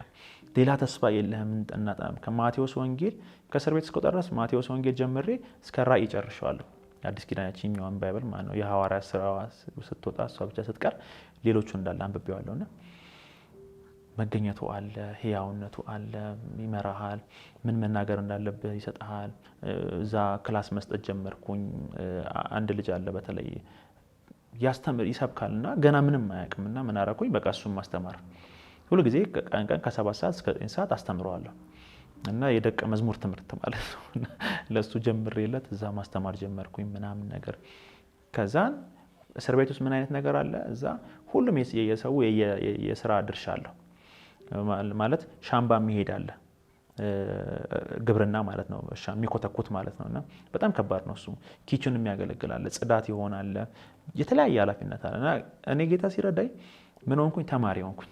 ሌላ ተስፋ የለህም። እንጠናጣም ከማቴዎስ ወንጌል ከእስር ቤት እስከወጣ ድረስ ማቴዎስ ወንጌል ጀምሬ እስከ ራእይ ጨርሻለሁ። አዲስ ኪዳናችኛውን ባይብል ማለት ነው። የሐዋርያት ሥራ ስትወጣ እሷ ብቻ ስትቀር ሌሎቹ እንዳለ አንብቤዋለሁና መገኘቱ አለ፣ ሕያውነቱ አለ፣ ይመራሃል፣ ምን መናገር እንዳለብህ ይሰጥሃል። እዛ ክላስ መስጠት ጀመርኩኝ። አንድ ልጅ አለ በተለይ ያስተምር ይሰብካልና ገና ምንም አያውቅምና ምን አደረኩኝ በቃ እሱን ማስተማር ሁሉ ጊዜ ቀን ከ7 ሰዓት እስከ 9 ሰዓት አስተምረዋለሁ እና የደቀ መዝሙር ትምህርት ማለት ነው። ለሱ ጀምሬለት እዛ ማስተማር ጀመርኩኝ ምናምን ነገር። ከዛን እስር ቤት ውስጥ ምን አይነት ነገር አለ እዛ ሁሉም የሰው የሥራ ድርሻ አለው ማለት ሻምባ የሚሄድ አለ ግብርና ማለት ነው። እሺ የሚኮተኩት ማለት ነውና በጣም ከባድ ነው እሱ። ኪችን የሚያገለግል አለ፣ ጽዳት ይሆናል፣ የተለያየ ኃላፊነት አለና እኔ ጌታ ሲረዳኝ ምን ሆንኩኝ ተማሪ ሆንኩኝ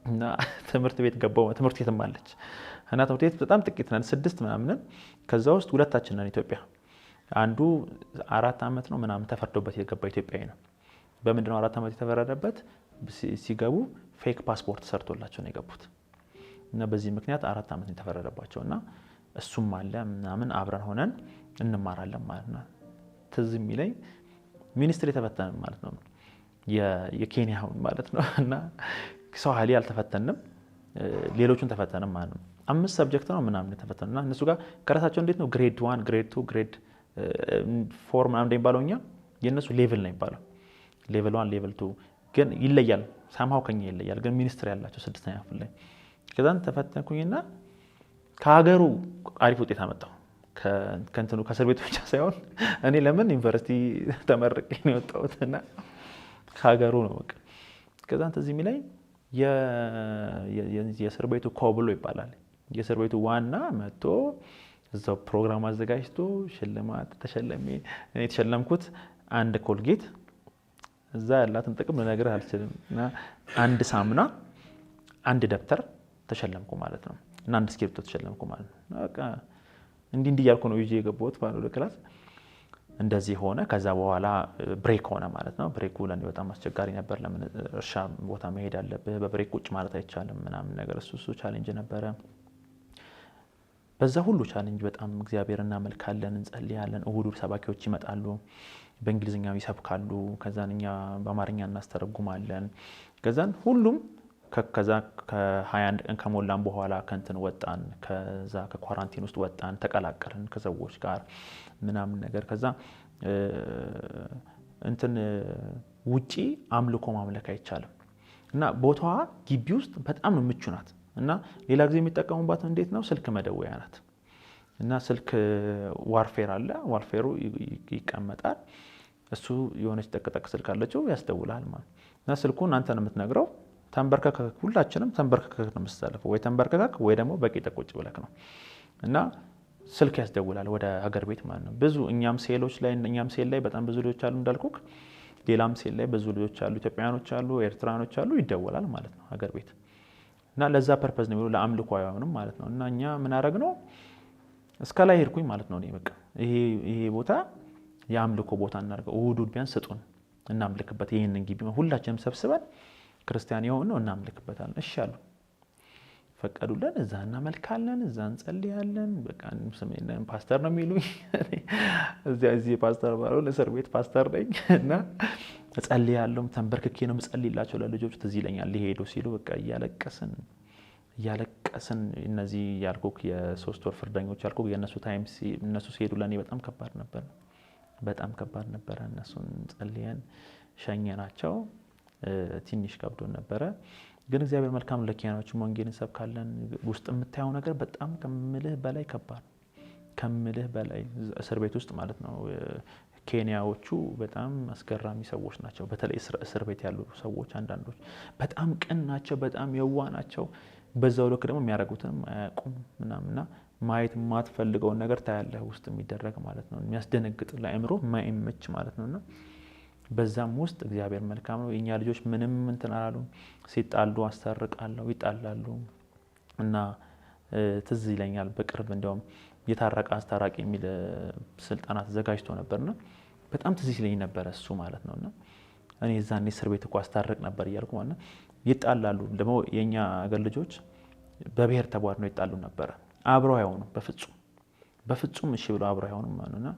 እና ትምህርት ቤት ገባሁ። ትምህርት ቤትም አለች እና ትምህርት ቤት በጣም ጥቂት ነን 6 ምናምን። ከዛ ውስጥ ሁለታችን ነን ኢትዮጵያ። አንዱ 4 ዓመት ነው ምናምን ተፈርዶበት የገባ ኢትዮጵያዊ ነው። በምንድነው 4 ዓመት የተፈረደበት? ሲገቡ ፌክ ፓስፖርት ሰርቶላቸው ነው የገቡት እና በዚህ ምክንያት 4 ዓመት የተፈረደባቸው እና እሱም አለ ምናምን አብረን ሆነን እንማራለን ማለት ነው። ትዝ የሚለኝ ሚኒስትሪ ተፈተንን ማለት ነው የኬንያው ማለት ነው እና ሰው ሀሊ አልተፈተንም ሌሎቹን ተፈተንም ማለት ነው። 5 ሰብጀክት ነው ምናምን ተፈተኑና እነሱ ጋር ከራሳቸው እንዴት ነው ግሬድ 1 ግሬድ 2 ግሬድ 4 ምናምን እንደሚባለውኛ የነሱ ሌቭል ነው የሚባለው። ሌቭል 1 ሌቭል 2 ግን ይለያል። ሳምሃው ከኛ ይለያል ግን ሚኒስትሪ ያላቸው 6ኛ ክፍል ላይ ከዛን ተፈተንኩኝና ከሀገሩ አሪፍ ውጤት አመጣሁ። ከእንትኑ ከእስር ቤት ብቻ ሳይሆን እኔ ለምን ዩኒቨርሲቲ ተመርቄ ነው የወጣሁትና ከሀገሩ ነው በቃ። ከዛን ተዚህ የሚለኝ የእስር ቤቱ ኮብሎ ይባላል። የእስር ቤቱ ዋና መጥቶ እዛው ፕሮግራም አዘጋጅቶ ሽልማት ተሸለሜ። እኔ የተሸለምኩት አንድ ኮልጌት እዛ ያላትን ጥቅም ልነግርህ አልችልም እና አንድ ሳሙና አንድ ደብተር ተሸለምኩ ማለት ነው እና አንድ እስክሪብቶ ተሸለምኩ ማለት ነው። በቃ እንዲህ እያልኩ ነው ይዤ የገባሁት ማለት ወደ ክላስ። እንደዚህ ሆነ። ከዛ በኋላ ብሬክ ሆነ ማለት ነው። ብሬኩ ለኔ በጣም አስቸጋሪ ነበር። ለምን እርሻ ቦታ መሄድ አለብህ፣ በብሬክ ቁጭ ማለት አይቻልም ምናምን ነገር እሱ ቻሌንጅ ነበረ። በዛ ሁሉ ቻሌንጅ በጣም እግዚአብሔር እናመልካለን፣ እንጸልያለን። እሁድ ሰባኪዎች ይመጣሉ፣ በእንግሊዝኛው ይሰብካሉ። ከዛን እኛ በአማርኛ እናስተረጉማለን። ከዛን ሁሉም ከዛ ከ21 ቀን ከሞላን በኋላ ከንትን ወጣን። ከዛ ከኳራንቲን ውስጥ ወጣን፣ ተቀላቀልን ከሰዎች ጋር ምናምን ነገር። ከዛ እንትን ውጪ አምልኮ ማምለክ አይቻልም እና ቦታዋ ግቢ ውስጥ በጣም ምቹ ናት እና ሌላ ጊዜ የሚጠቀሙባት እንዴት ነው ስልክ መደወያ ናት እና ስልክ ዋርፌር አለ። ዋርፌሩ ይቀመጣል። እሱ የሆነች ጠቅጠቅ ስልክ አለችው ያስደውላል ማለት እና ስልኩን አንተ ነው የምትነግረው። ተንበርከከ ሁላችንም ተንበርከከክ ነው የምትሰለፈው። ወይ ተንበርከከክ ወይ ደግሞ በቂጥ ቁጭ ብለክ ነው እና ስልክ ያስደውላል ወደ ሀገር ቤት ማለት ነው። ብዙ እኛም ሴል ላይ በጣም ብዙ ልጆች አሉ እንዳልኩክ። ሌላም ሴል ላይ ብዙ ልጆች አሉ፣ ኢትዮጵያውያኖች አሉ፣ ኤርትራኖች አሉ። ይደወላል ማለት ነው ሀገር ቤት እና ለዛ ፐርፐዝ ነው ለአምልኮ አይሆንም ማለት ነው። እና እኛ ምን አደረግ ነው እስከ ላይ ሄድኩኝ ማለት ነው። እኔ በቃ ይሄ ቦታ የአምልኮ ቦታ እናደርገው፣ እሁድ ቢያንስ ስጡን እናምልክበት፣ ይሄንን ግቢ ሁላችንም ሰብስበን ክርስቲያን የሆነው እናምልክበታለን። እሺ አሉ፣ ፈቀዱልን። እዛ እናመልካለን፣ እዛ እንጸልያለን። በቃ ስሜን ፓስተር ነው የሚሉኝ እዚህ ፓስተር ባለው ለእስር ቤት ፓስተር ነኝ እና እጸልያለሁ። ተንበርክኬ ነው የምጸልይላቸው ለልጆች። ትዝ ይለኛል ሊሄዱ ሲሉ በቃ እያለቀስን እነዚህ ያልኩክ የ3 ወር ፍርደኞች ያልኩክ የነሱ ታይም እነሱ ሲሄዱ ለኔ በጣም ከባድ ነበር። እነሱን ጸልየን ሸኘናቸው። ትንሽ ከብዶን ነበረ። ግን እግዚአብሔር መልካም ለኪያኖች ወንጌልን እንሰብካለን። ውስጥ የምታየው ነገር በጣም ከምልህ በላይ ከባድ ነው። ከምልህ በላይ እስር ቤት ውስጥ ማለት ነው። ኬንያዎቹ በጣም አስገራሚ ሰዎች ናቸው። በተለይ እስር ቤት ያሉ ሰዎች አንዳንዶች በጣም ቅን ናቸው፣ በጣም የዋህ ናቸው። በዛው ልክ ደግሞ የሚያደርጉትንም አያውቁም ምናምንና ማየት የማትፈልገውን ነገር ታያለህ ውስጥ የሚደረግ ማለት ነው። የሚያስደነግጥ ለአእምሮ የማይመች ማለት ነውና በዛም ውስጥ እግዚአብሔር መልካም ነው። የኛ ልጆች ምንም እንትን አላሉም። ሲጣሉ አስታርቃለሁ፣ ይጣላሉ እና ትዝ ይለኛል በቅርብ እንደውም የታረቀ አስታራቂ የሚል ስልጠና ተዘጋጅቶ ነበርና በጣም ትዝ ይለኝ ነበር እሱ ማለት ነውና እኔ እዛኔ እስር ቤት እኮ አስታርቅ ነበር እያልኩ ማለት ይጣላሉ። ደግሞ የኛ አገር ልጆች በብሔር ተቧድነው ይጣሉ ነበር። አብረው አይሆኑም በፍጹም እሺ ብለው አብረው አይሆኑም ማለትና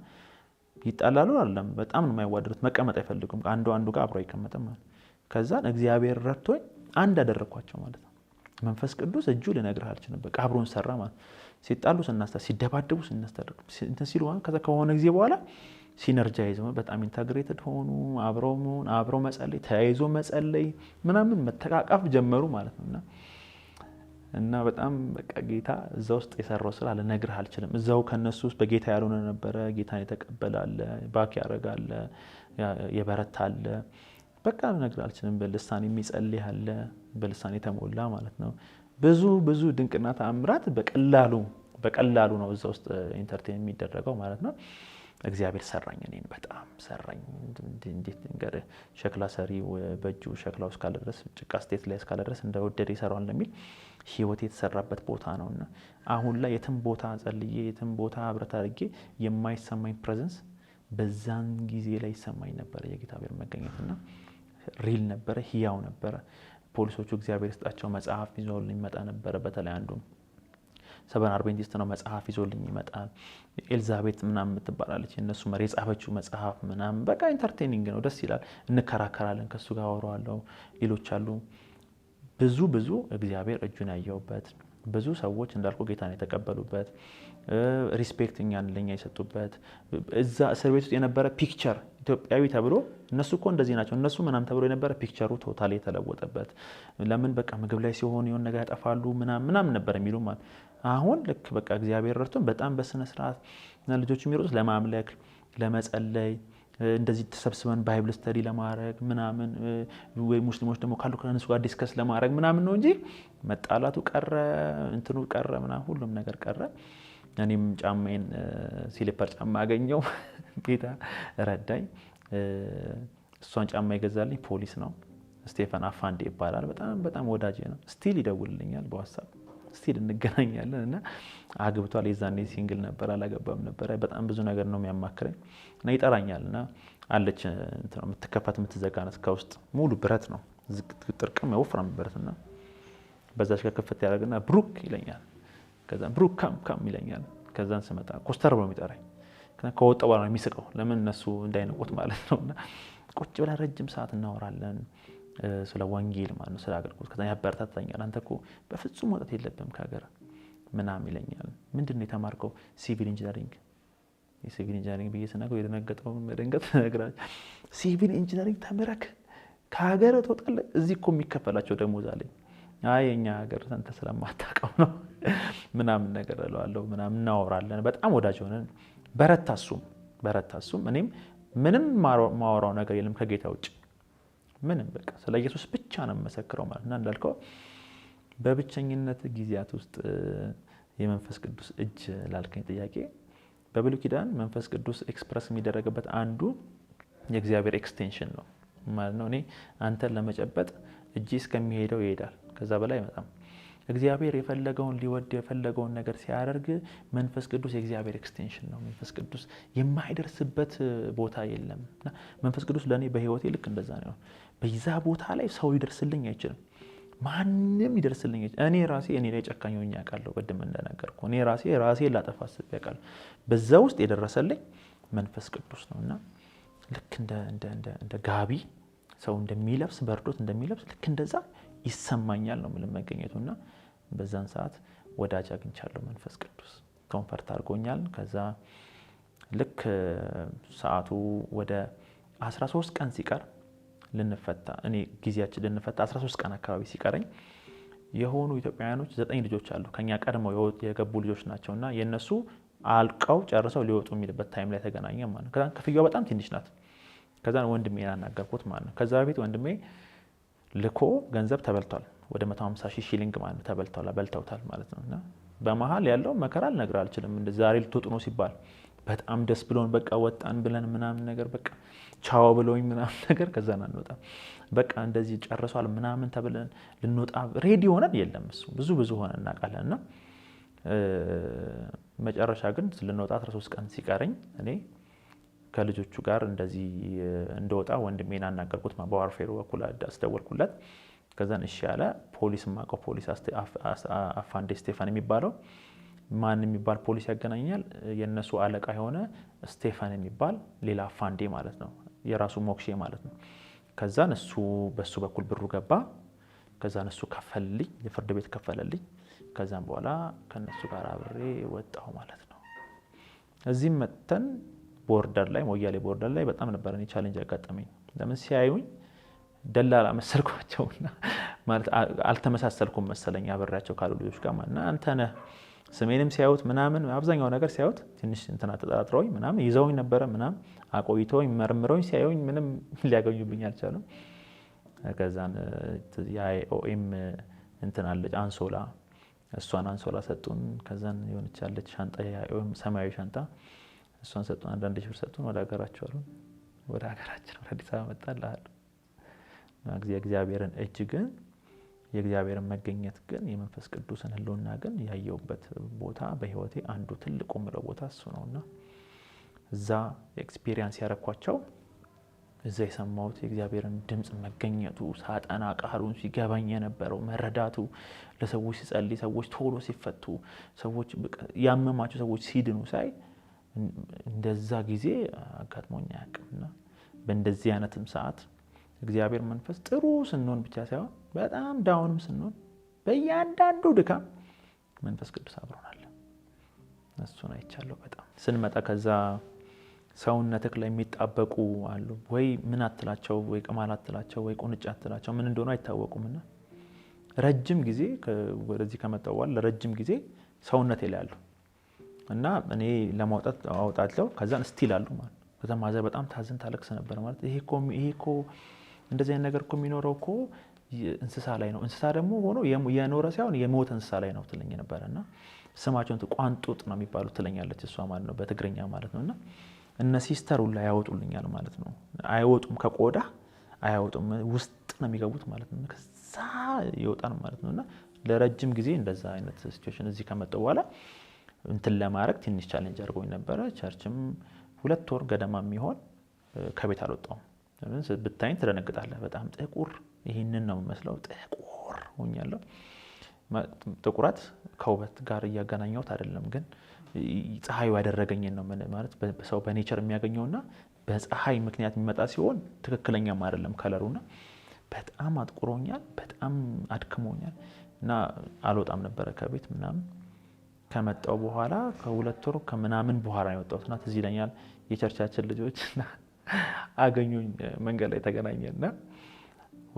ይጣላሉ አይደለም፣ በጣም ነው የማይዋደዱት። መቀመጥ አይፈልጉም። አንዱ ጋር አብረው አይቀመጥም ማለት። ከዛ እግዚአብሔር ረድቶኝ አንድ አደረኳቸው ማለት ነው። መንፈስ ቅዱስ እጁ ልነግርህ አልችልም። በቃ አብሮን ሰራ ማለት። ሲጣሉ ሲደባደቡ ስናስታርቅ እንትን ሲሉ ከዛ ከሆነ ጊዜ በኋላ ሲነርጃይዝ በጣም ኢንተግሬትድ ሆኑ። አብረው መጸለይ፣ ተያይዞ መጸለይ ምናምን መተቃቀፍ ጀመሩ ማለት ነውና እና በጣም በቃ ጌታ እዛ ውስጥ የሰራው ስራ ልነግርህ አልችልም። እዛው ከነሱ ውስጥ በጌታ ያልሆነ ነበረ፣ ጌታን የተቀበለ አለ፣ ባክ ያደርጋል፣ የበረታ አለ። በቃ ልነግርህ አልችልም። በልሳን የሚጸልይ አለ፣ በልሳን የተሞላ ማለት ነው። ብዙ ድንቅና ተአምራት በቀላሉ ነው እዛ ውስጥ ኢንተርቴን የሚደረገው ማለት ነው። እግዚአብሔር ሰራኝ፣ እኔን በጣም ሰራኝ። እንዴት እንግዲህ ሸክላ ሰሪ በእጁ ሸክላው እስካለ ድረስ ጭቃ ስቴት ላይ እስካለ ድረስ እንደወደደ ይሰራዋል እንደሚል ህይወት የተሰራበት ቦታ ነውና አሁን ላይ የትም ቦታ ጸልዬ የትም ቦታ አብረት አድርጌ የማይሰማኝ ፕሬዘንስ በዛን ጊዜ ላይ ይሰማኝ ነበር። የእግዚአብሔር መገኘትና ሪል ነበረ፣ ህያው ነበረ። ፖሊሶቹ እግዚአብሔር ይስጣቸው መጽሐፍ ይዞልኝ መጣ ነበር። በተለይ አንዱ ሰበን አድቬንቲስት ነው፣ መጽሐፍ ይዞልኝ ይመጣል። ኤልዛቤት ምናምን የምትባላለች የነሱ መሪ የጻፈችው መጽሐፍ ምናምን በቃ ኢንተርቴኒንግ ነው፣ ደስ ይላል። እንከራከራለን፣ ከሱ ጋር አወራዋለሁ። ሌሎች አሉ። ብዙ እግዚአብሔር እጁን ያየውበት፣ ብዙ ሰዎች እንዳልኩ ጌታን የተቀበሉበት፣ ሪስፔክት እኛን ለኛ የሰጡበት፣ እዛ እስር ቤት ውስጥ የነበረ ፒክቸር ኢትዮጵያዊ ተብሎ እነሱ እኮ እንደዚህ ናቸው እነሱ ምናምን ተብሎ የነበረ ፒክቸሩ ቶታሊ የተለወጠበት። ለምን በቃ ምግብ ላይ ሲሆን የሆነ ነገር ያጠፋሉ ምናምን ነበር የሚሉ ማለት። አሁን ልክ በቃ እግዚአብሔር ረድቶን በጣም በስነ ስርዓት ልጆቹ የሚሮጡት ለማምለክ ለመጸለይ እንደዚህ ተሰብስበን ባይብል ስተዲ ለማድረግ ምናምን ወይ ሙስሊሞች ደግሞ ካሉ ከነሱ ጋር ዲስከስ ለማድረግ ምናምን ነው እንጂ መጣላቱ ቀረ፣ እንትኑ ቀረ፣ ምናምን ሁሉም ነገር ቀረ። እኔም ጫማዬን ሲሊፐር ጫማ አገኘው፣ ጌታ ረዳኝ። እሷን ጫማ ይገዛልኝ ፖሊስ ነው፣ ስቴፈን አፋንዴ ይባላል። በጣም ወዳጄ ነው። ስቲል ይደውልልኛል በዋትስአፕ ስቲል እንገናኛለን እና አግብቷል። የዛኔ ሲንግል ነበር፣ አላገባም ነበር። በጣም ብዙ ነገር ነው የሚያማክረኝ እና ይጠራኛል እና አለች እንትን ነው የምትከፈት የምትዘጋ ናት። ከውስጥ ሙሉ ብረት ነው፣ ጥርቅም ወፍራም ብረትና በዛች ከከፈት ያደርግና ብሩክ ይለኛል። ከዛ ብሩክ ካም ይለኛል። ከዛን ስመጣ ኮስተር ብሎ የሚጠራኝ ከወጣ በኋላ ነው የሚስቀው። ለምን እነሱ እንዳይነቁት ማለት ነውና ቁጭ ብለን ረጅም ሰዓት እናወራለን ስለ ወንጌል ማለት ነው፣ ስለ አገልግሎት። ከዛ ያበረታታኛል። አንተ እኮ በፍጹም መውጣት የለብህም ከሀገር ምናምን ይለኛል። ምንድነው የተማርከው? ሲቪል ኢንጂነሪንግ። የሲቪል ኢንጂነሪንግ ብዬ ስነግረው የደነገጠው መደንገጥ ነግራችሁ፣ ሲቪል ኢንጂነሪንግ ተምረክ ከሀገር ትወጣለህ? እዚህ እኮ የሚከፈላቸው ደሞዝ አለኝ። አይ የኛ ሀገር አንተ ስለማታውቀው ነው ምናምን ነገር እለዋለሁ። ምናምን እናወራለን። በጣም ወዳጅ ሆነን በረታ እሱም እኔም ምንም ማወራው ነገር የለም ከጌታ ውጭ ምንም። በቃ ስለ ኢየሱስ ብቻ ነው የምመሰክረው ማለት ነው። እንዳልከው በብቸኝነት ጊዜያት ውስጥ የመንፈስ ቅዱስ እጅ ላልከኝ ጥያቄ፣ በብሉይ ኪዳን መንፈስ ቅዱስ ኤክስፕረስ የሚደረግበት አንዱ የእግዚአብሔር ኤክስቴንሽን ነው ማለት ነው። እኔ አንተን ለመጨበጥ እጄ እስከሚሄደው ይሄዳል፣ ከዛ በላይ አይመጣም። እግዚአብሔር የፈለገውን ሊወድ የፈለገውን ነገር ሲያደርግ መንፈስ ቅዱስ የእግዚአብሔር ኤክስቴንሽን ነው። መንፈስ ቅዱስ የማይደርስበት ቦታ የለም እና መንፈስ ቅዱስ ለኔ በህይወቴ ልክ እንደዛ ነው። በዛ ቦታ ላይ ሰው ሊደርስልኝ አይችልም፣ ማንም ይደርስልኝ አይችልም። እኔ ላይ ጨካኝ ሆኜ አውቃለሁ። ቅድም እንደነገርኩ እኔ ራሴ ላጠፋ አስቤ አውቃለሁ። በዛ ውስጥ የደረሰልኝ መንፈስ ቅዱስ ነውና ልክ እንደ ጋቢ ሰው እንደሚለብስ በርዶት እንደሚለብስ ልክ እንደዛ ይሰማኛል ነው ምንም መገኘቱና በዛን ሰዓት ወዳጅ አግኝቻለሁ። መንፈስ ቅዱስ ኮምፈርት አድርጎኛል። ከዛ ልክ ሰዓቱ ወደ 13 ቀን ሲቀር ልንፈታ እኔ ጊዜያችን ልንፈታ 13 ቀን አካባቢ ሲቀረኝ የሆኑ ኢትዮጵያውያኖች 9 ልጆች አሉ ከኛ ቀድመው የገቡ ልጆች ናቸውና የነሱ አልቀው ጨርሰው ሊወጡ የሚልበት ታይም ላይ ተገናኘ ማለት ነው። ከዛ ክፍያው በጣም ትንሽ ናት። ከዛ ወንድሜን አናገርኩት ማለት ነው። ከዛ በፊት ወንድሜ ልኮ ገንዘብ ተበልቷል ወደ 150,000 ሺሊንግ ማለት በልተውታል ማለት ነውና በመሃል ያለው መከራ ልነግርህ አልችልም። ዛሬ ልትወጡ ነው ሲባል በጣም ደስ ብሎን በቃ ወጣን ብለን ምናምን ነገር በቃ ቻው ብሎኝ ምናምን ነገር ከዛና እንወጣ በቃ እንደዚህ ጨርሷል ምናምን ተብለን ልንወጣ ሬዲ ሆነን የለም እሱ ብዙ ሆነን እናውቃለንና መጨረሻ ግን ልንወጣ 13 ቀን ሲቀረኝ እኔ ከልጆቹ ጋር እንደዚህ እንደወጣ ወንድሜን አናገርኩት በዋርፌሩ በኩል አስደወልኩለት። ከዛን እሺ ያለ ፖሊስ ማቀው ፖሊስ አፋንዴ ስቴፋን የሚባለው ማን የሚባል ፖሊስ ያገናኛል የነሱ አለቃ የሆነ ስቴፋን የሚባል ሌላ አፋንዴ ማለት ነው የራሱ ሞክሼ ማለት ነው። ከዛን እሱ በሱ በኩል ብሩ ገባ። ከዛን እሱ ከፈልልኝ የፍርድ ቤት ከፈለልኝ። ከዛን በኋላ ከነሱ ጋር አብሬ ወጣሁ ማለት ነው። እዚህም መተን ቦርደር ላይ ሞያሌ ቦርደር ላይ በጣም ነበር እኔ ቻሌንጅ ያጋጠመኝ። ለምን ሲያዩኝ ደላላ መሰልኳቸውና ማለት አልተመሳሰልኩም መሰለኝ አብሬያቸው ካሉ ልጆች ጋር ማለት አንተ ነህ ስሜንም ሲያዩት ምናምን አብዛኛው ነገር ሲያዩት ትንሽ እንትና ተጠራጥረውኝ ምናምን ይዘውኝ ነበር ምናምን አቆይተውኝ መርምረውኝ ሲያዩኝ ምንም ሊያገኙብኝ አልቻሉም። ከዛን የኦኤም እንትና አለች አንሶላ እሷን አንሶላ ሰጡን። ከዛን የሆነች አለች ሻንጣ የኦኤም ሰማያዊ ሻንጣ እሷን ሰጡን። አንዳንድ ሺህ ብር ሰጡን። ወደ ሀገራቸው አሉን። ወደ ሀገራችን ወደ አዲስ አበባ መጣላል። እግዚአብሔርን እጅ ግን የእግዚአብሔርን መገኘት ግን የመንፈስ ቅዱስን ህልውና ግን ያየውበት ቦታ በህይወቴ አንዱ ትልቁ ምለው ቦታ እሱ ነውና እዛ ኤክስፒሪየንስ ያረኳቸው እዛ የሰማሁት የእግዚአብሔርን ድምጽ መገኘቱ ሳጠና ቃሉን ሲገባኝ የነበረው መረዳቱ ለሰዎች ሲጸልይ ሰዎች ቶሎ ሲፈቱ ሰዎች ያመማቸው ሰዎች ሲድኑ ሳይ እንደዛ ጊዜ አጋጥሞኝ አያውቅምና በእንደዚህ አይነትም ሰዓት እግዚአብሔር መንፈስ ጥሩ ስንሆን ብቻ ሳይሆን በጣም ዳውንም ስንሆን በእያንዳንዱ ድካም መንፈስ ቅዱስ አብሮናል። እሱን አይቻለሁ በጣም ስንመጣ ከዛ ሰውነትክ ላይ የሚጣበቁ አሉ ወይ ምን አትላቸው ወይ ቅማል አትላቸው ወይ ቁንጫ አትላቸው ምን እንደሆነ አይታወቁምና ረጅም ጊዜ ወደዚህ ከመጣው በኋላ ለረጅም ጊዜ ሰውነቴ ላይ አሉ እና እኔ ለማውጣት አውጣለሁ ከዛን ስቲል አሉ ማለት ከዛ ማዘር በጣም ታዝን ታለቅስ ነበር ማለት ይሄ እኮ እንደዚህ አይነት ነገር እኮ የሚኖረው እኮ እንስሳ ላይ ነው እንስሳ ደግሞ ሆኖ የኖረ ሳይሆን የሞተ እንስሳ ላይ ነው ትለኝ ነበርና ስማቸውን ቋንጦጥ ነው የሚባሉት ትለኛለች እሷ ማለት ነው በትግርኛ ማለት ነውና እነ ሲስተሩ ላይ ያወጡልኛል ማለት ነው። አይወጡም ከቆዳ አይወጡም ውስጥ ነው የሚገቡት ማለት ነው። ከዛ ይወጣል ማለት ነውና ለረጅም ጊዜ እንደዛ አይነት ሲቹዌሽን እዚህ ከመጣው በኋላ እንትን ለማድረግ ትንሽ ቻሌንጅ አድርጎኝ ነበር። ቸርችም 2 ወር ገደማ የሚሆን ከቤት አልወጣሁም። ለምን ብታይኝ ትደነግጣለህ። በጣም ጥቁር ይሄንን ነው መስለው ጥቁር ሆኛለሁ። ጥቁራት ከውበት ጋር እያገናኘሁት አይደለም ግን ፀሐዩ ያደረገኝ ነው ማለት በሰው በኔቸር የሚያገኘውና በፀሐይ ምክንያት የሚመጣ ሲሆን ትክክለኛም አይደለም ከለሩና በጣም አጥቁሮኛል በጣም አድክሞኛል እና አልወጣም ነበር ከቤት ምናምን ከመጣው በኋላ ከ2 ወር ከምናምን በኋላ የወጣሁትና ትዝ ይለኛል የቸርቻችን ልጆች አገኙኝ መንገድ ላይ ተገናኘና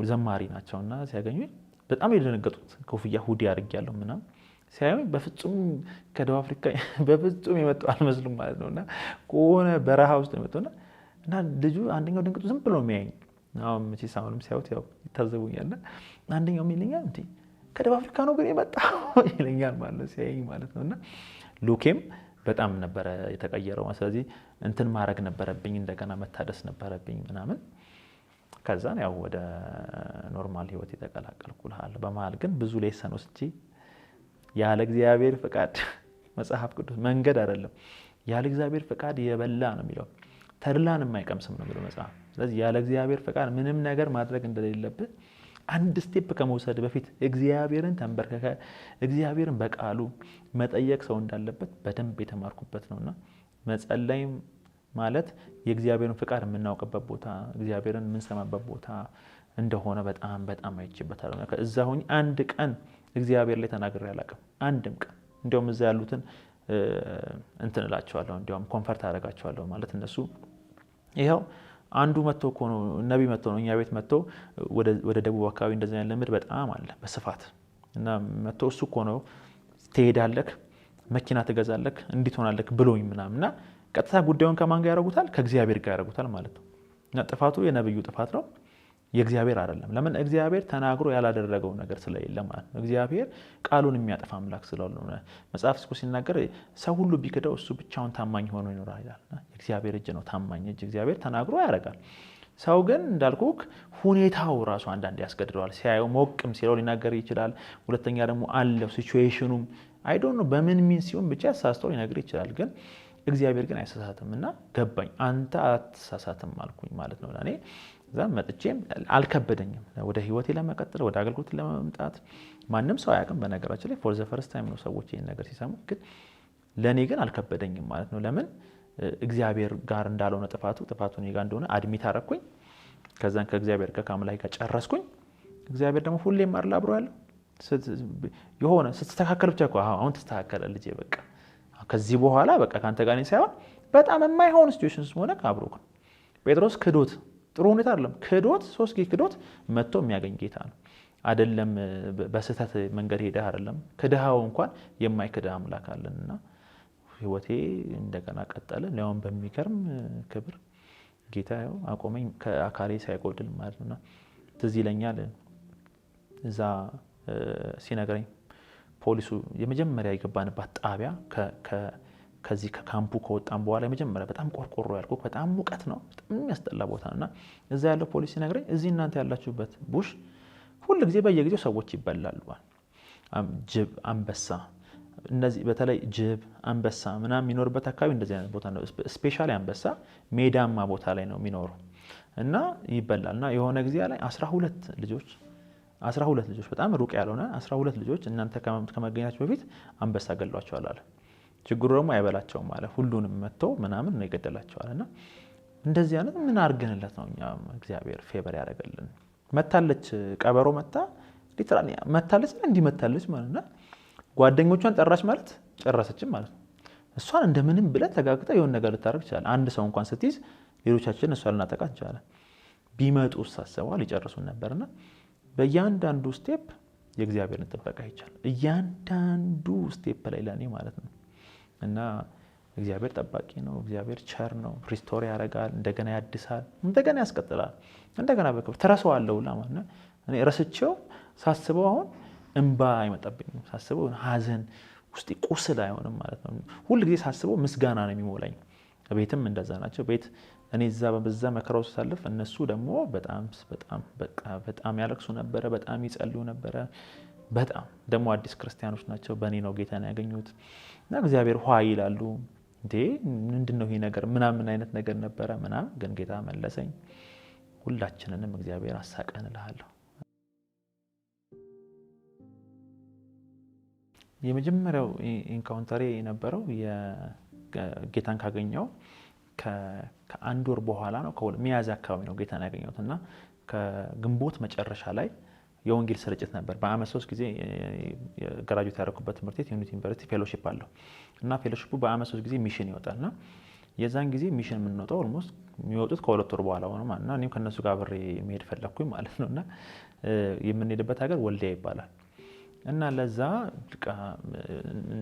ዘማሪ ናቸውና ሲያገኙኝ በጣም የደነገጡት ኮፍያ ሁዲ አድርጌያለሁ ምናምን ሲያዩኝ በፍጹም ከደቡብ አፍሪካ በፍጹም የመጣው አልመስሉም ማለት ነውና ከሆነ በረሃ ውስጥ የመጣውና እና ልጁ አንደኛው ድንቅጡ ዝም ብሎ የሚያየኝ አሁን መቼስ አሁንም ሲያዩት ያው ይታዘቡኛልና አንደኛው የሚለኛል እንዴ ከደቡብ አፍሪካ ነው ግን የመጣው ይለኛል ማለት ነው ሲያየኝ ማለት ነውና ሉኬም በጣም ነበር የተቀየረው። ስለዚህ እንትን ማድረግ ነበረብኝ እንደገና መታደስ ነበረብኝ ምናምን ከዛን ያው ወደ ኖርማል ህይወት የተቀላቀልኩልሃል። በመሃል ግን ብዙ ሌሰን ወስጄ ያለ እግዚአብሔር ፍቃድ መጽሐፍ ቅዱስ መንገድ አይደለም ያለ እግዚአብሔር ፍቃድ የበላ ነው የሚለው ተድላን የማይቀምስም ነው የሚለው መጽሐፍ። ስለዚህ ያለ እግዚአብሔር ፍቃድ ምንም ነገር ማድረግ እንደሌለብህ አንድ ስቴፕ ከመውሰድ በፊት እግዚአብሔርን ተንበርከከ እግዚአብሔርን በቃሉ መጠየቅ ሰው እንዳለበት በደንብ የተማርኩበት ነውና መጸለይ ማለት የእግዚአብሔርን ፍቃድ የምናውቅበት ቦታ እግዚአብሔርን የምንሰማበት ቦታ እንደሆነ በጣም በጣም አይችበታለሁ። ከዛ ሆኜ አንድ ቀን እግዚአብሔር ላይ ተናግሬ አላውቅም አንድም ቀን። እንደውም እዛ ያሉትን እንትን እላቸዋለሁ እንደውም ኮንፈርት አደርጋቸዋለሁ ማለት እነሱ ይሄው አንዱ መጥቶ እኮ ነው ነብይ መጥቶ ነው እኛ ቤት መጥቶ ወደ ደቡብ አካባቢ እንደዚህ አይነት ልምድ በጣም አለ በስፋት እና መጥቶ እሱ እኮ ነው ትሄዳለህ መኪና ትገዛለህ እንዲህ ትሆናለህ ብሎኝ ምናምንና ቀጥታ ጉዳዩን ከማን ጋር ያደርጉታል ከእግዚአብሔር ጋር ያደርጉታል ማለት ነው። እና ጥፋቱ የነብዩ ጥፋት ነው የእግዚአብሔር አይደለም። ለምን እግዚአብሔር ተናግሮ ያላደረገው ነገር ስለሌለ ማለት ነው። እግዚአብሔር ቃሉን የሚያጠፋ አምላክ ስለሆነ መጽሐፍ ቅዱስ ሲናገር ሰው ሁሉ ቢክደው እሱ ብቻውን ታማኝ ሆኖ ይኖራል ይላል። የእግዚአብሔር እጅ ነው ታማኝ እጅ። እግዚአብሔር ተናግሮ ያደርጋል። ሰው ግን እንዳልኩክ ሁኔታው ራሱ አንዳንዴ ያስገድደዋል። ሲያየው ሞቅም ሲለው ሊናገር ይችላል። ሁለተኛ ደግሞ አለው ሲቹዌሽኑም አይ ዶንት ኖ በምን ሚን ሲሆን ብቻ ያሳስተው ሊነግር ይችላል። ግን እግዚአብሔር ግን አይሳሳትም እና ገባኝ አንተ አትሳሳትም አልኩኝ ማለት ነው። ለኔ ዛም መጥቼም አልከበደኝም ወደ ህይወቴ ለመቀጠል ወደ አገልግሎት ለመምጣት ማንም ሰው አያውቅም። በነገራችን ላይ ፎር ዘ ፈርስት ታይም ነው ሰዎች ይሄን ነገር ሲሰሙ፣ ግን ለኔ ግን አልከበደኝም ማለት ነው። ለምን እግዚአብሔር ጋር እንዳልሆነ ጥፋቱ እኔ ጋር እንደሆነ አድሚት አረኩኝ። ከዛን ከእግዚአብሔር ጋር ከአምላክ ጋር ጨረስኩኝ። እግዚአብሔር ደግሞ ሁሌም አይደል አብሮ ያለው የሆነ ስትስተካከል ብቻ እኮ አሁን ተስተካከለ ልጄ በቃ ከዚህ በኋላ በቃ ካንተ ጋር ነኝ ሳይሆን በጣም የማይሆን ሲቹዌሽንስ ሆነ አብሮክ ነው። ጴጥሮስ ክዶት ጥሩ ሁኔታ አይደለም ክዶት 3 ጊዜ ክዶት መጥቶ የሚያገኝ ጌታ ነው አይደለም። በስህተት መንገድ ሄደህ አይደለም ከድሃው እንኳን የማይክድህ አምላክ አለንና ህይወቴ እንደገና ቀጠለ። ለያውም በሚገርም ክብር ጌታ ያው አቆመኝ ከአካሌ ሳይጎድል ማለት ነውና ትዝ ይለኛል እዛ ሲነግረኝ ፖሊሱ የመጀመሪያ የገባንባት ጣቢያ ከዚህ ከካምፑ ከወጣን በኋላ የመጀመሪያ በጣም ቆርቆሮ ያልኩት በጣም ሙቀት ነው በጣም የሚያስጠላ ቦታ ነውና እዛ ያለው ፖሊስ ሲነግረኝ እዚህ እናንተ ያላችሁበት ቡሽ ሁሉ ጊዜ በየጊዜው ሰዎች ይበላሉ ጅብ አንበሳ እነዚህ በተለይ ጅብ አንበሳ ምናምን የሚኖርበት አካባቢ እንደዚህ አይነት ቦታ ነው። ስፔሻሊ አንበሳ ሜዳማ ቦታ ላይ ነው የሚኖረው እና ይበላልና የሆነ ጊዜ ላይ 12 ልጆች በጣም ሩቅ ያልሆነ 12 ልጆች እናንተ ከመገኘታችሁ በፊት አንበሳ ገድሏቸዋል አለ። ችግሩ ደግሞ አይበላቸውም ማለት ሁሉንም መጥቶ ምናምን ነው ይገደላቸዋልና እንደዚህ አይነት ምን አርገንለት ነው እኛ እግዚአብሔር ፌቨር ያደርገልን። መታለች ቀበሮ መታ ሊትራሊ መታለች እንዲመታለች ማለትና ጓደኞቿን ጠራች ማለት ጨረሰችም ማለት ነው። እሷን እንደምንም ብለ ተጋግጣ የሆነ ነገር ልታረግ ይችላል። አንድ ሰው እንኳን ስትይዝ ሌሎቻችን እሷን ልናጠቃት ይችላል። ቢመጡ ሳሰዋል ይጨርሱን ነበርና በእያንዳንዱ ስቴፕ የእግዚአብሔርን ጥበቃ ይቻላል። እያንዳንዱ ስቴፕ ላይ ለኔ ማለት ነው እና እግዚአብሔር ጠባቂ ነው። እግዚአብሔር ቸር ነው። ሪስቶር ያደርጋል፣ እንደገና ያድሳል፣ እንደገና ያስቀጥላል፣ እንደገና በክብር ተረሳዋለሁ ማለት ነው። እኔ ረስቼው ሳስበው አሁን እንባ አይመጣብኝም። ሳስበው ሀዘን ውስጥ ቁስል አይሆንም ማለት ነው። ሁሉ ጊዜ ሳስበው ምስጋና ነው የሚሞላኝ። ቤትም እንደዛ ናቸው። ቤት እኔ በዛ መከራው ሳልፍ እነሱ ደግሞ በጣም ያለቅሱ ነበረ፣ በጣም ይጸልዩ ነበረ። በጣም ደግሞ አዲስ ክርስቲያኖች ናቸው። በእኔ ነው ጌታን ያገኙት እና እግዚአብሔር ሆይ ይላሉ እንዴ ምንድነው ይሄ ነገር ምናምን አይነት ነገር ነበረ ምናምን፣ ግን ጌታ መለሰኝ። ሁላችንንም እግዚአብሔር አሳቀን እልሃለሁ። የመጀመሪያው ኢንካውንተሬ የነበረው የጌታን ካገኘው ከአንድ ወር በኋላ ነው። ሚያዝያ አካባቢ ነው ጌታን ያገኘሁት እና ከግንቦት መጨረሻ ላይ የወንጌል ስርጭት ነበር። በአመት 3 ጊዜ ግራጁዌት ያደረኩበት ትምህርት ቤት ዩኒቲ ዩኒቨርሲቲ ፌሎሺፕ አለው እና ፌሎሺፑ በአመት 3 ጊዜ ሚሽን ይወጣልና የዛን ጊዜ ሚሽን የምንወጣው ኦልሞስት የሚወጡት ከ2 ወር በኋላ ሆነ ማለት ነው። እኔም ከነሱ ጋር አብሬ መሄድ ፈለኩኝ ማለት ነውና የምንሄድበት ሀገር ወልዲያ ይባላል እና ለዛ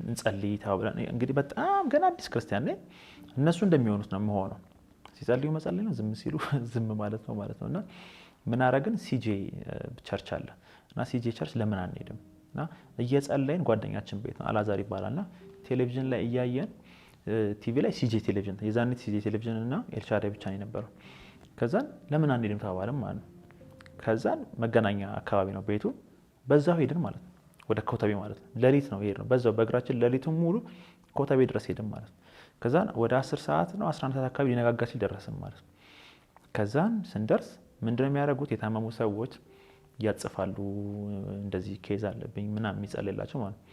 እንጸልይ ተባብለን እንግዲህ በጣም ገና አዲስ ክርስቲያን ነኝ። እነሱ እንደሚሆኑት ነው የምሆነው። ሲጸልዩ መጸለይ ነው፣ ዝም ሲሉ ዝም ማለት ነውና ምን አረግን ሲጄ ቸርች አለ እና ሲጄ ቸርች ለምን አንሄድም እና እየጸለይን ጓደኛችን ቤት ነው አላዛር ይባላልና ቴሌቪዥን ላይ እያየን ቲቪ ላይ ሲጄ ቴሌቪዥን የዛኔ ሲጄ ቴሌቪዥን እና ኤልሻዳይ ብቻ ነው የነበረው። ከዛን ለምን አንሄድም ተባባልን ማለት ነው። ከዛን መገናኛ አካባቢ ነው ቤቱ፣ በዛው ሄድን ማለት ነው። ወደ ኮተቤ ማለት ነው። ሌሊት ነው ሄድነው በዛው በእግራችን ሌሊቱን ሙሉ ኮተቤ ድረስ ሄድን ማለት ነው። ከዛን ወደ 10 ሰዓት ነው 11 ሰዓት አካባቢ ሊነጋጋ ሲል ደረስን ማለት ነው። ከዛን ስንደርስ ምንድነው የሚያደርጉት የታመሙ ሰዎች ያጽፋሉ፣ እንደዚህ ኬዝ አለብኝ ምናምን የሚጸልይላቸው ማለት ነው።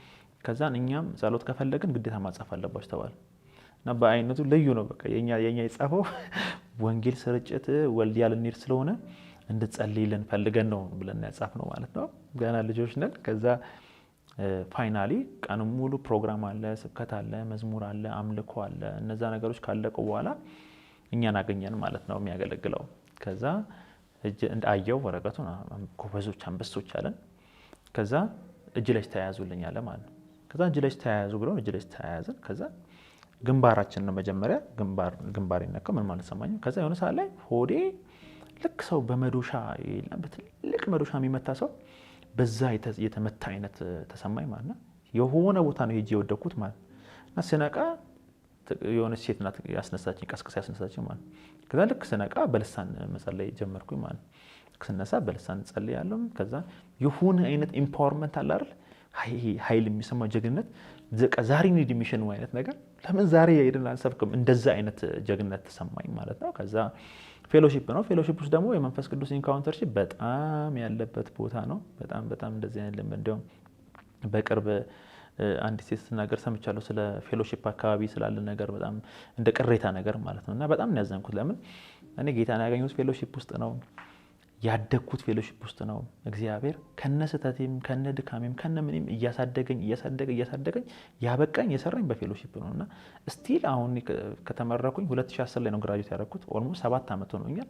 ከዛን እኛም ጸሎት ከፈለግን ግዴታ ማጻፍ አለባችሁ ተባለ እና በአይነቱ ልዩ ነው። በቃ የኛ የጻፈው ወንጌል ስርጭት ወልዲያ ልንሄድ ስለሆነ እንድጸልይልን ፈልገን ነው ብለን ያጻፍነው ማለት ነው። ገና ልጆች ነን። ከዛ ፋይናሊ ቀን ሙሉ ፕሮግራም አለ፣ ስብከት አለ፣ መዝሙር አለ፣ አምልኮ አለ። እነዛ ነገሮች ካለቁ በኋላ እኛን አገኘን ማለት ነው የሚያገለግለው። ከዛ አየው ወረቀቱን ጎበዞች አንበሶች አለን። ከዛ እጅ ለእጅ ተያያዙልኝ አለ ማለት ነው። ከዛ እጅ ለእጅ ተያያዙ ብሎ እጅ ለእጅ ተያያዝን። ከዛ ግንባራችን ነው መጀመሪያ ግንባር ይነካው ምን ማለት ሰማኝ። ከዛ የሆነ ሰዓት ላይ ሆዴ ልክ ሰው በመዶሻ ይላል በትልቅ መዶሻ የሚመታ ሰው በዛ የተመታ አይነት ተሰማኝ ማለት ነው። የሆነ ቦታ ነው ሄጄ የወደኩት ማለት እና ስነቃ የሆነ ሴት ናት ያስነሳችኝ፣ ቀስቅሳ ያስነሳችኝ ማለት ነው። ከዛ ልክ ስነቃ በልሳን መጸለይ ጀመርኩኝ ማለት ነው። ስነሳ በልሳን ጸልያለሁ። ከዛ የሆነ አይነት ኢምፓወርመንት አለ አይደል፣ ኃይል የሚሰማው ጀግንነት፣ ዛሬ ኒድ ሚሽን አይነት ነገር ለምን ዛሬ ሄደን አንሰብክም፣ እንደዛ አይነት ጀግንነት ተሰማኝ ማለት ነው። ከዛ ፌሎሺፕ ነው። ፌሎሺፕ ውስጥ ደግሞ የመንፈስ ቅዱስ ኢንካውንተርሺፕ በጣም ያለበት ቦታ ነው። በጣም እንደዚህ አይነት ልምድ እንዲያውም በቅርብ አንድ ሴት ስትናገር ሰምቻለሁ ስለ ፌሎሺፕ አካባቢ ስላለ ነገር በጣም እንደ ቅሬታ ነገር ማለት ነው። እና በጣም ነው ያዘንኩት። ለምን እኔ ጌታን ያገኘሁት ፌሎሺፕ ውስጥ ነው፣ ያደግኩት ፌሎሺፕ ውስጥ ነው። እግዚአብሔር ከነስተቴም ከነድካሜም ከነምንም እያሳደገኝ ያበቃኝ የሰራኝ በፌሎሺፕ ነው። እና ስቲል አሁን ከተመረኩኝ 2010 ላይ ነው ግራጁዌት ያደረኩት። ኦልሞስት 7 ዓመት ሆኖኛል።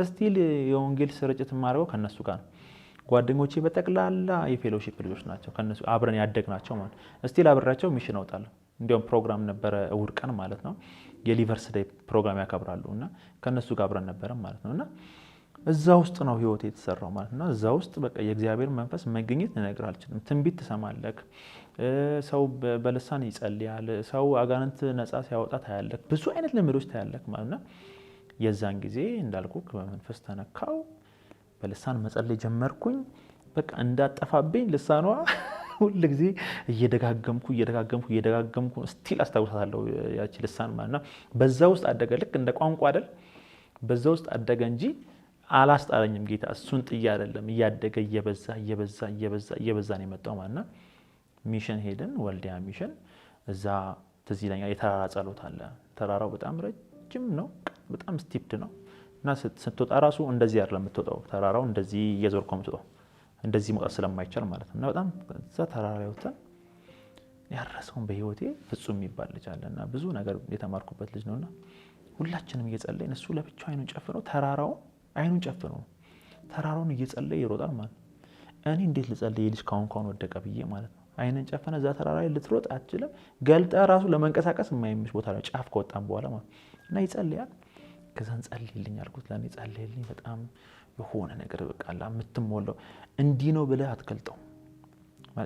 ስቲል የወንጌል ስርጭት የማደርገው ከነሱ ጋር ነው። ጓደኞቼ በጠቅላላ የፌሎሺፕ ልጆች ናቸው። ከነሱ አብረን ያደግናቸው ማለት ስቲል አብሬያቸው ሚሽን አወጣለሁ። እንዲያውም ፕሮግራም ነበረ እሑድ ቀን ማለት ነው፣ የሊቨርስ ዴይ ፕሮግራም ያከብራሉ እና ከነሱ ጋር አብረን ነበረ ማለት ነው። እና እዛ ውስጥ ነው ህይወት የተሰራው ማለት ነው። እዛ ውስጥ በቃ የእግዚአብሔር መንፈስ መገኘት ልነግርህ አልችልም። ትንቢት ትሰማለህ፣ ሰው በልሳን ይጸልያል፣ ሰው አጋንንት ነፃ ሲያወጣ ታያለህ፣ ብዙ አይነት ልምዶች ታያለህ ማለት ነው። የዛን ጊዜ እንዳልኩህ በመንፈስ ተነካው፣ በልሳን መጸለይ ጀመርኩኝ። በቃ እንዳጠፋብኝ ልሳኗ ሁሉ ጊዜ እየደጋገምኩ ስቲል አስታውሳታለሁ ያቺ ልሳን ማለት ነው። በዛ ውስጥ አደገ፣ ልክ እንደ ቋንቋ አይደል፣ በዛ ውስጥ አደገ እንጂ አላስጣለኝም ጌታ። እሱን ጥዬ አይደለም፣ እያደገ እየበዛ ነው የመጣው ማለት ነው። ሚሽን ሄድን፣ ወልዲያ ሚሽን። እዛ ትዝ ይለኛል የተራራ ጸሎት አለ። ተራራው በጣም ረጅም ነው፣ በጣም ስቲፕድ ነው እና ስትወጣ ራሱ እንደዚህ አይደለም የምትወጣው። ተራራው እንደዚህ እየዞርኩ የምትወጣው እንደዚህ መውጣት ስለማይቻል ማለት ነው። እና በጣም እዛ ተራራ ወጥተን ያረሰውን በህይወቴ ፍጹም የሚባል ልጅ አለና ብዙ ነገር የተማርኩበት ልጅ ነውና ሁላችንም እየጸለይን እሱ ለብቻው አይኑን ጨፍኖ አይኑን ጨፍኖ ተራራውን እየጸለየ ይሮጣል ማለት ነው። እኔ እንዴት ልጸልይ ልጅ ካሁን ወደቀ ብዬ ማለት ነው። አይንን ጨፍነ እዛ ተራራ ላይ ልትሮጥ አትችልም። ገልጠ ራሱ ለመንቀሳቀስ የማይመች ቦታ ላይ ጫፍ ከወጣን በኋላ ማለት እና ይጸልያል። ከዛን ጸልይልኝ አልኩት። ለኔ ጸልይልኝ። በጣም የሆነ ነገር በቃ የምትሞላው እንዲህ ነው ብለህ አትገልጠው።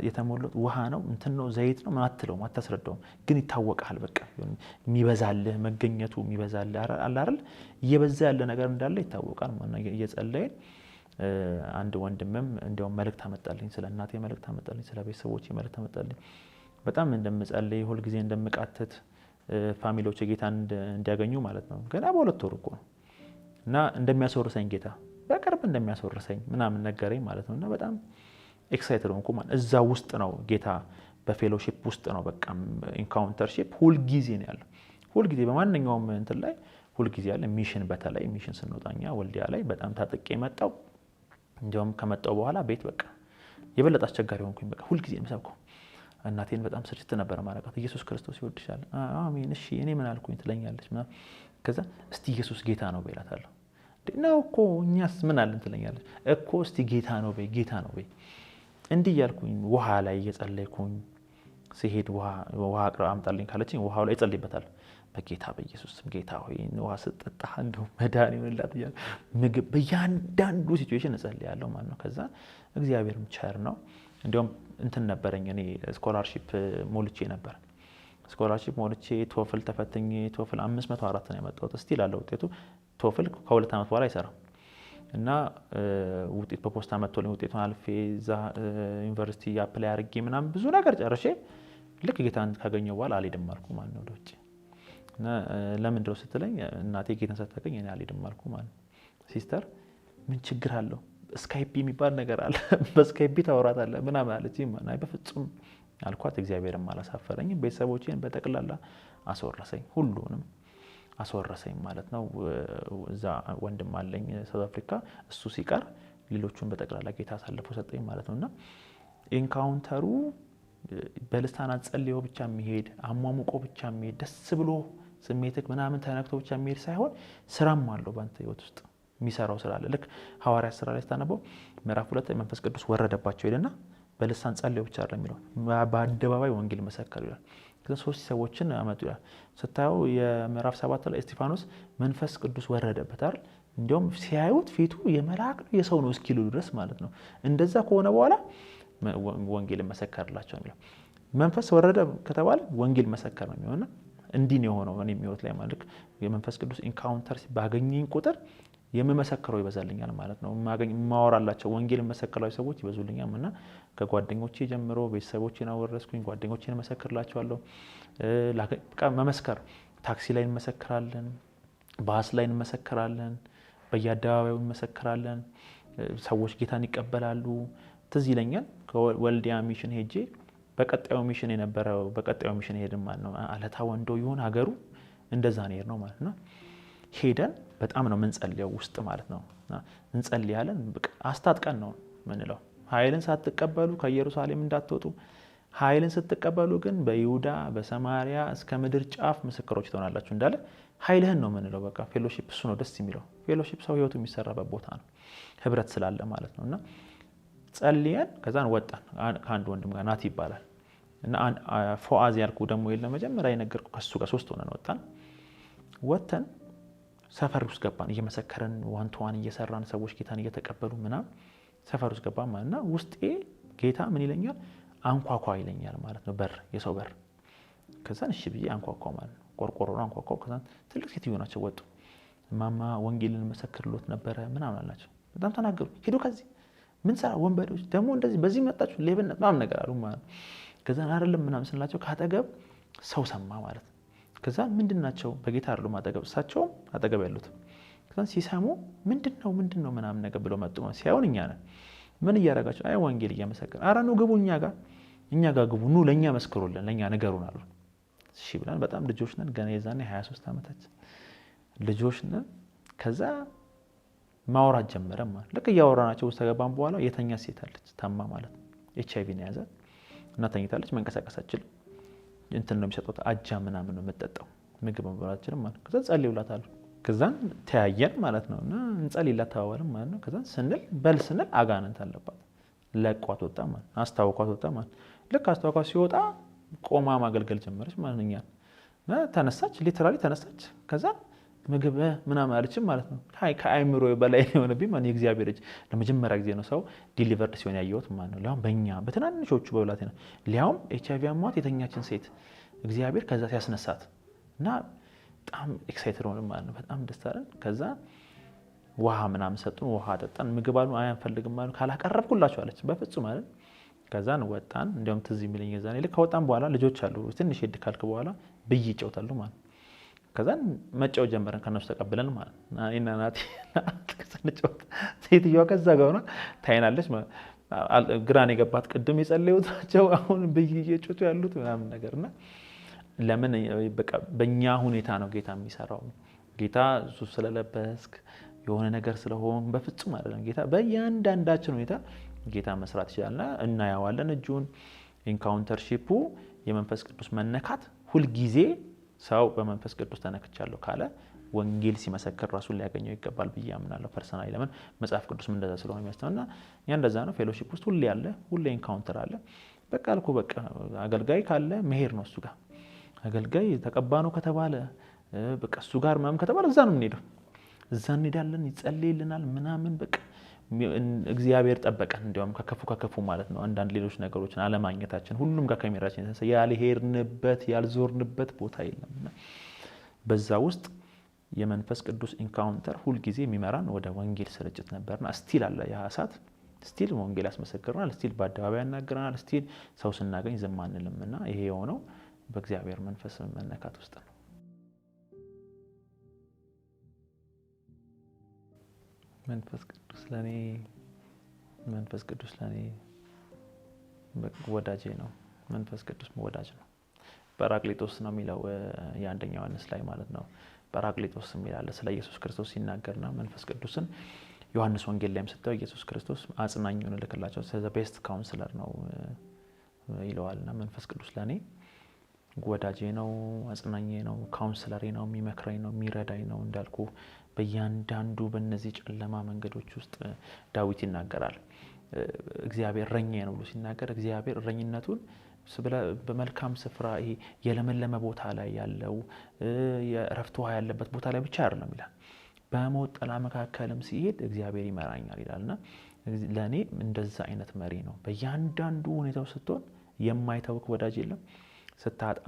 የተሞላው ውሃ ነው እንትን ነው ዘይት ነው ማትለውም አታስረዳውም፣ ግን ይታወቃል። በቃ የሚበዛልህ መገኘቱ የሚበዛልህ አለ አይደል፣ እየበዛ ያለ ነገር እንዳለ ይታወቃል ማለት ነው። እየጸለይን አንድ ወንድምም እንዲያውም መልእክት አመጣልኝ፣ ስለ እናቴ መልእክት አመጣልኝ፣ ስለ ቤተሰቦቼ መልእክት አመጣልኝ። በጣም እንደምጸልይ ሁል ጊዜ እንደምቃተት ፋሚሊዎች ጌታን እንዲያገኙ ማለት ነው። ገና በሁለት ወር እኮ ነው እና እንደሚያስወርሰኝ ጌታ በቅርብ እንደሚያስወርሰኝ ምናምን ነገረኝ ማለት ነው። እና በጣም ኤክሳይትድ ሆንኩ ማለት እዛ ውስጥ ነው ጌታ በፌሎሺፕ ውስጥ ነው። በቃ ኢንካውንተርሺፕ ሁል ጊዜ ነው ያለው። ሁል ጊዜ በማንኛውም እንትን ላይ ሁል ጊዜ ያለ ሚሽን፣ በተለይ ሚሽን ስንወጣኛ ወልዲያ ላይ በጣም ታጥቄ መጣው። እንዲያውም ከመጣው በኋላ ቤት በቃ የበለጠ አስቸጋሪ ሆንኩኝ። በቃ ሁል ጊዜ የምሰብከው እናቴን በጣም ስርጭት ነበር ማረጋት። ኢየሱስ ክርስቶስ ይወድሻል። አሜን እሺ እኔ ምን አልኩኝ ትለኛለች ምናምን። ከዛ እስቲ ኢየሱስ ጌታ ነው በይላታለሁ። ነው እኮ እኛስ ምን አለን ትለኛለች እኮ። እስቲ ጌታ ነው በይ እንዲህ ያልኩኝ ውሃ ላይ እየጸለይኩኝ ሲሄድ ውሃ አምጣልኝ ካለችኝ ውሃው ላይ እጸልይበታል። በጌታ በኢየሱስ ጌታ ሆይ ውሃ ስጠጣ እንደው መዳን ይሆንላት እያለ ምግብ በእያንዳንዱ ሲቹዌሽን እጸልያለሁ ማለት ነው። ከዛ እግዚአብሔርም ቸር ነው። እንዲያውም እንትን ነበረኝ እኔ ስኮላርሺፕ ሞልቼ ነበር። ስኮላርሺፕ ሞልቼ ቶፍል ተፈትኜ ቶፍል 504 ነው ያመጣሁት። እስቲል አለ ውጤቱ። ቶፍል ከ2 ዓመት በኋላ አይሰራም እና ውጤት በፖስታ መጥቶልኝ ውጤቱን አልፌ እዛ ዩኒቨርሲቲ አፕላይ አድርጌ ምናምን ብዙ ነገር ጨርሼ ልክ ጌታን ካገኘሁ በኋላ አልሄድም አልኩ ማለት ነው ወደ ውጭ። እና ለምን ድረው ስትለኝ እናቴ ጌታን ሳታገኝ እኔ አልሄድም አልኩ ማለት ነው። ሲስተር ምን ችግር አለው ስካይፕ የሚባል ነገር አለ፣ በስካይፕ ታወራታለህ ምናምን አለችኝ። አይ በፍጹም አልኳት። እግዚአብሔርም አላሳፈረኝም። ቤተሰቦቼን በጠቅላላ አስወረሰኝ፣ ሁሉንም አስወረሰኝ ማለት ነው። እዛ ወንድም አለኝ ሳውዝ አፍሪካ፣ እሱ ሲቀር ሌሎቹን በጠቅላላ ጌታ አሳልፎ ሰጠኝ ማለት ነውና ኢንካውንተሩ በልሳን ጸልዮ ብቻ የሚሄድ አሟሙቆ ብቻ የሚሄድ ደስ ብሎ ስሜትክ ምናምን ተነክቶ ብቻ የሚሄድ ሳይሆን ስራም አለው ባንተ ህይወት ውስጥ የሚሰራው ስራ አለ። ልክ ሐዋርያት ሥራ ላይ ስታነበው ምዕራፍ 2 መንፈስ ቅዱስ ወረደባቸው ይልና በልሳን ጸልዩ ብቻ አይደለም የሚለው በአደባባይ ወንጌል መሰከሩ ይላል። ከዛ 3 ሰዎችን አመጡ ይላል። ስታየው የምዕራፍ 7 ላይ እስጢፋኖስ መንፈስ ቅዱስ ወረደበት አይደል? እንዲያውም ሲያዩት ፊቱ የመላእክ ነው የሰው ነው እስኪሉ ድረስ ማለት ነው። እንደዛ ከሆነ በኋላ ወንጌል መሰከርላቸው ነው የሚለው። መንፈስ ወረደ ከተባለ ወንጌል መሰከር ነው የሚሆነው። እንዲህ ነው የሆነው እኔ የሚወት ላይ ማለት የመንፈስ ቅዱስ ኢንካውንተር ባገኘኝ ቁጥር የምመሰክረው ይበዛልኛል ማለት ነው። ማወራላቸው ወንጌል መሰከራላቸው ሰዎች ይበዙልኛል እና ከጓደኞቼ ጀምሮ ቤተሰቦቼን አወረስኩኝ፣ ጓደኞቼን መሰክርላቸዋለሁ። በቃ መመስከር ታክሲ ላይ እንመሰክራለን፣ ባስ ላይ እንመሰክራለን፣ በየአደባባዩ እንመሰክራለን። ሰዎች ጌታን ይቀበላሉ። ትዝ ይለኛል ከወልዲያ ሚሽን ሄጄ በቀጣዩ ሚሽን የነበረው በቀጣዩ ሚሽን ሄድን ማለት ነው። አለታ ወንዶ ይሁን ሀገሩ እንደዛ ነው ማለት ነው። ሄደን በጣም ነው የምንጸልየው ውስጥ ማለት ነው። እንጸልያለን በቃ አስታጥቀን ነው ምንለው። ኃይልን ሳትቀበሉ ከኢየሩሳሌም እንዳትወጡ፣ ኃይልን ስትቀበሉ ግን በይሁዳ በሰማሪያ እስከ ምድር ጫፍ ምስክሮች ትሆናላችሁ እንዳለ ኃይልህን ነው ምንለው። በቃ ፌሎሺፕ እሱ ነው ደስ የሚለው። ፌሎሺፕ ሰው ህይወቱ የሚሰራበት ቦታ ነው፣ ህብረት ስላለ ማለት ነው። እና ጸልየን ከዛን ወጣን ከአንድ ወንድም ጋር ናት ይባላል እና ፎአዝ ያልኩ ደግሞ የለም መጀመሪያ የነገርኩ ከሱ ጋር 3 ሆነን ወጣን ሰፈር ውስጥ ገባን። እየመሰከረን ዋን ቱ ዋን እየሰራን ሰዎች ጌታን እየተቀበሉ ምናምን ሰፈር ውስጥ ገባን ማለት ነው። ውስጤ ጌታ ምን ይለኛል? አንኳኳ ይለኛል ማለት ነው። በር የሰው በር። ከዛን እሺ ብዬ አንኳኳ ማለት ነው። ቆርቆሮን አንኳኳ። ከዛን ትልቅ ሴትዮ ናቸው ወጡ። ማማ ወንጌልን መሰክርሎት ነበረ ምናምን አላቸው። በጣም ተናገሩ። ሄዱ ከዚህ ምን ሰራ ወንበዴዎች ደግሞ እንደዚህ በዚህ መጣችሁ ሌብነት ምናምን ነገር አሉ ማለት ነው። ከዛን አይደለም ምናምን ስንላቸው ካጠገብ ሰው ሰማ ማለት ነው። ከዛ ምንድናቸው በጌታ አይደሉም አጠገብ እሳቸው አጠገብ ያሉት። ከዛ ሲሰሙ ምንድነው ምናምን ነገር ብለው መጡ። ሲያዩን እኛ ነን። ምን እያደረጋችሁ? አይ ወንጌል እየመሰከረ። አረ ነው ግቡ እኛ ጋር ግቡ፣ ኑ ለኛ መስክሩልን፣ ለኛ ንገሩን አሉ። እሺ ብለን በጣም ልጆች ነን ገና የዛኔ 23 ዓመታችን ልጆች ነን። ከዛ ማውራት ጀመረ ማለት ልክ እያወራናቸው ውስጥ ተገባን። በኋላ የተኛ ሴት አለች ታማ ማለት ነው። HIV ነው ያዛት እና ተኝታለች። መንቀሳቀስ አትችልም። እንትን ነው የሚሰጡት አጃ ምናምን ነው የምትጠጣው ምግብ መብላችንም ማለት። ከዛ ጸልዩላታል። ከዛን ተያየን ማለት ነውና እንጸልይላት ተባባልን ማለት ነው። ከዛን ስንል አጋንንት አለባት ለቋት ወጣ ማለት አስታውቋት ወጣ ማለት። ልክ አስታውቋት ሲወጣ ቆማ ማገልገል ጀመረች ማለት ነው። እና ተነሳች፣ ሊተራሊ ተነሳች። ከዛ ምግብ ምናምን አለችም ማለት ነው። ከአይምሮ በላይ የሆነብኝ ማለት የእግዚአብሔር እጅ ለመጀመሪያ ጊዜ ነው ሰው ዲሊቨርድ ሲሆን ያየሁት ማለት ነው። ሊያውም በእኛ በትናንሾቹ በብላቴና ሊያውም HIV አሟት የተኛችን ሴት እግዚአብሔር ከዛ ሲያስነሳት እና በጣም ኤክሳይትድ ሆነን ማለት ነው። በጣም ደስ አለን። ከዛ ውሃ ምናምን ሰጡን፣ ውሃ ጠጣን። ምግብ አሉ አያንፈልግም ማለት ካላቀረብኩላችሁ አለች። በፍጹም ማለት ከዛን ወጣን። እንዲያውም ትዝ የሚለኝ የዛኔ ልክ ከወጣን በኋላ ልጆች አሉ ትንሽ ሄድ ካልክ በኋላ ብይ ይጫወታሉ ማለት ከዛን መጫወት ጀመረን ከነሱ ተቀብለን ማለት እና ናቲ ስንጫወት ሴትዮዋ ከዛ ጋር ሆና ታይናለች ማለት ግራን የገባት ቅድም የጸለዩት ናቸው አሁን ብይ እየጮቱ ያሉት ምናምን ነገርና ለምን በቃ በእኛ ሁኔታ ነው ጌታ የሚሰራው። ጌታ ሱፍ ስለለበስክ የሆነ ነገር ስለሆን በፍጹም አይደለም። ጌታ በእያንዳንዳችን ሁኔታ ጌታ መስራት ይችላልና እናያዋለን። እጁን ኢንካውንተርሺፑ የመንፈስ ቅዱስ መነካት ሁሉ ጊዜ ሰው በመንፈስ ቅዱስ ተነክቻለሁ ካለ ወንጌል ሲመሰክር ራሱን ሊያገኘው ይገባል ብዬ አምናለሁ ፐርሰናሊ። ለምን መጽሐፍ ቅዱስም እንደዛ ስለሆነ የሚያስተምርና ያ እንደዛ ነው። ፌሎሺፕ ውስጥ ሁሌ ያለ ሁሌ ኢንካውንተር አለ። በቃ አልኩ በቃ አገልጋይ ካለ መሄድ ነው እሱ ጋር። አገልጋይ ተቀባ ነው ከተባለ በቃ እሱ ጋር ምናምን ከተባለ እዛ ነው የምንሄደው። እዛ እንሄዳለን፣ ይጸልይልናል ምናምን በቃ እግዚአብሔር ጠበቀን። እንዲያውም ከከፉ ማለት ነው አንዳንድ ሌሎች ነገሮችን አለማግኘታችን ሁሉም ጋር ከሚራችን ተነሳ ያልሄድንበት ያልዞርንበት ቦታ የለምና በዛ ውስጥ የመንፈስ ቅዱስ ኢንካውንተር ሁሉ ጊዜ የሚመራን ወደ ወንጌል ስርጭት ነበርና ስቲል አለ ያ እሳት ስቲል ወንጌል ያስመሰክረናል፣ ስቲል በአደባባይ ያናገረናል፣ ስቲል ሰው ስናገኝ ዝም አንልምና ይሄ የሆነው በእግዚአብሔር መንፈስ መነካት ውስጥ ነው። መንፈስ ቅዱስ ለኔ ወዳጄ ነው። መንፈስ ቅዱስ ወዳጅ ነው። ጰራቅሊጦስ ነው የሚለው የአንደኛ ዮሐንስ ላይ ማለት ነው። ጰራቅሊጦስ የሚላል ስለ ኢየሱስ ክርስቶስ ሲናገርና መንፈስ ቅዱስን ዮሐንስ ወንጌል ላይም ስታዩ ኢየሱስ ክርስቶስ አጽናኙን ልክላቸው ዘ ቤስት ካውንስለር ነው ይለዋልና መንፈስ ቅዱስ ለኔ ወዳጄ ነው፣ አጽናኜ ነው፣ ካውንስለሬ ነው፣ የሚመክረኝ ነው፣ የሚረዳኝ ነው እንዳልኩ በእያንዳንዱ በእነዚህ ጨለማ መንገዶች ውስጥ ዳዊት ይናገራል። እግዚአብሔር እረኛዬ ነው ብሎ ሲናገር እግዚአብሔር እረኝነቱን በመልካም ስፍራ ይሄ የለመለመ ቦታ ላይ ያለው የእረፍት ውሃ ያለበት ቦታ ላይ ብቻ አይደለም ይላል፣ በሞት ጥላ መካከልም ሲሄድ እግዚአብሔር ይመራኛል ይላልና ለእኔ እንደዛ አይነት መሪ ነው። በእያንዳንዱ ሁኔታው ስትሆን የማይተውክ ወዳጅ የለም። ስታጣ፣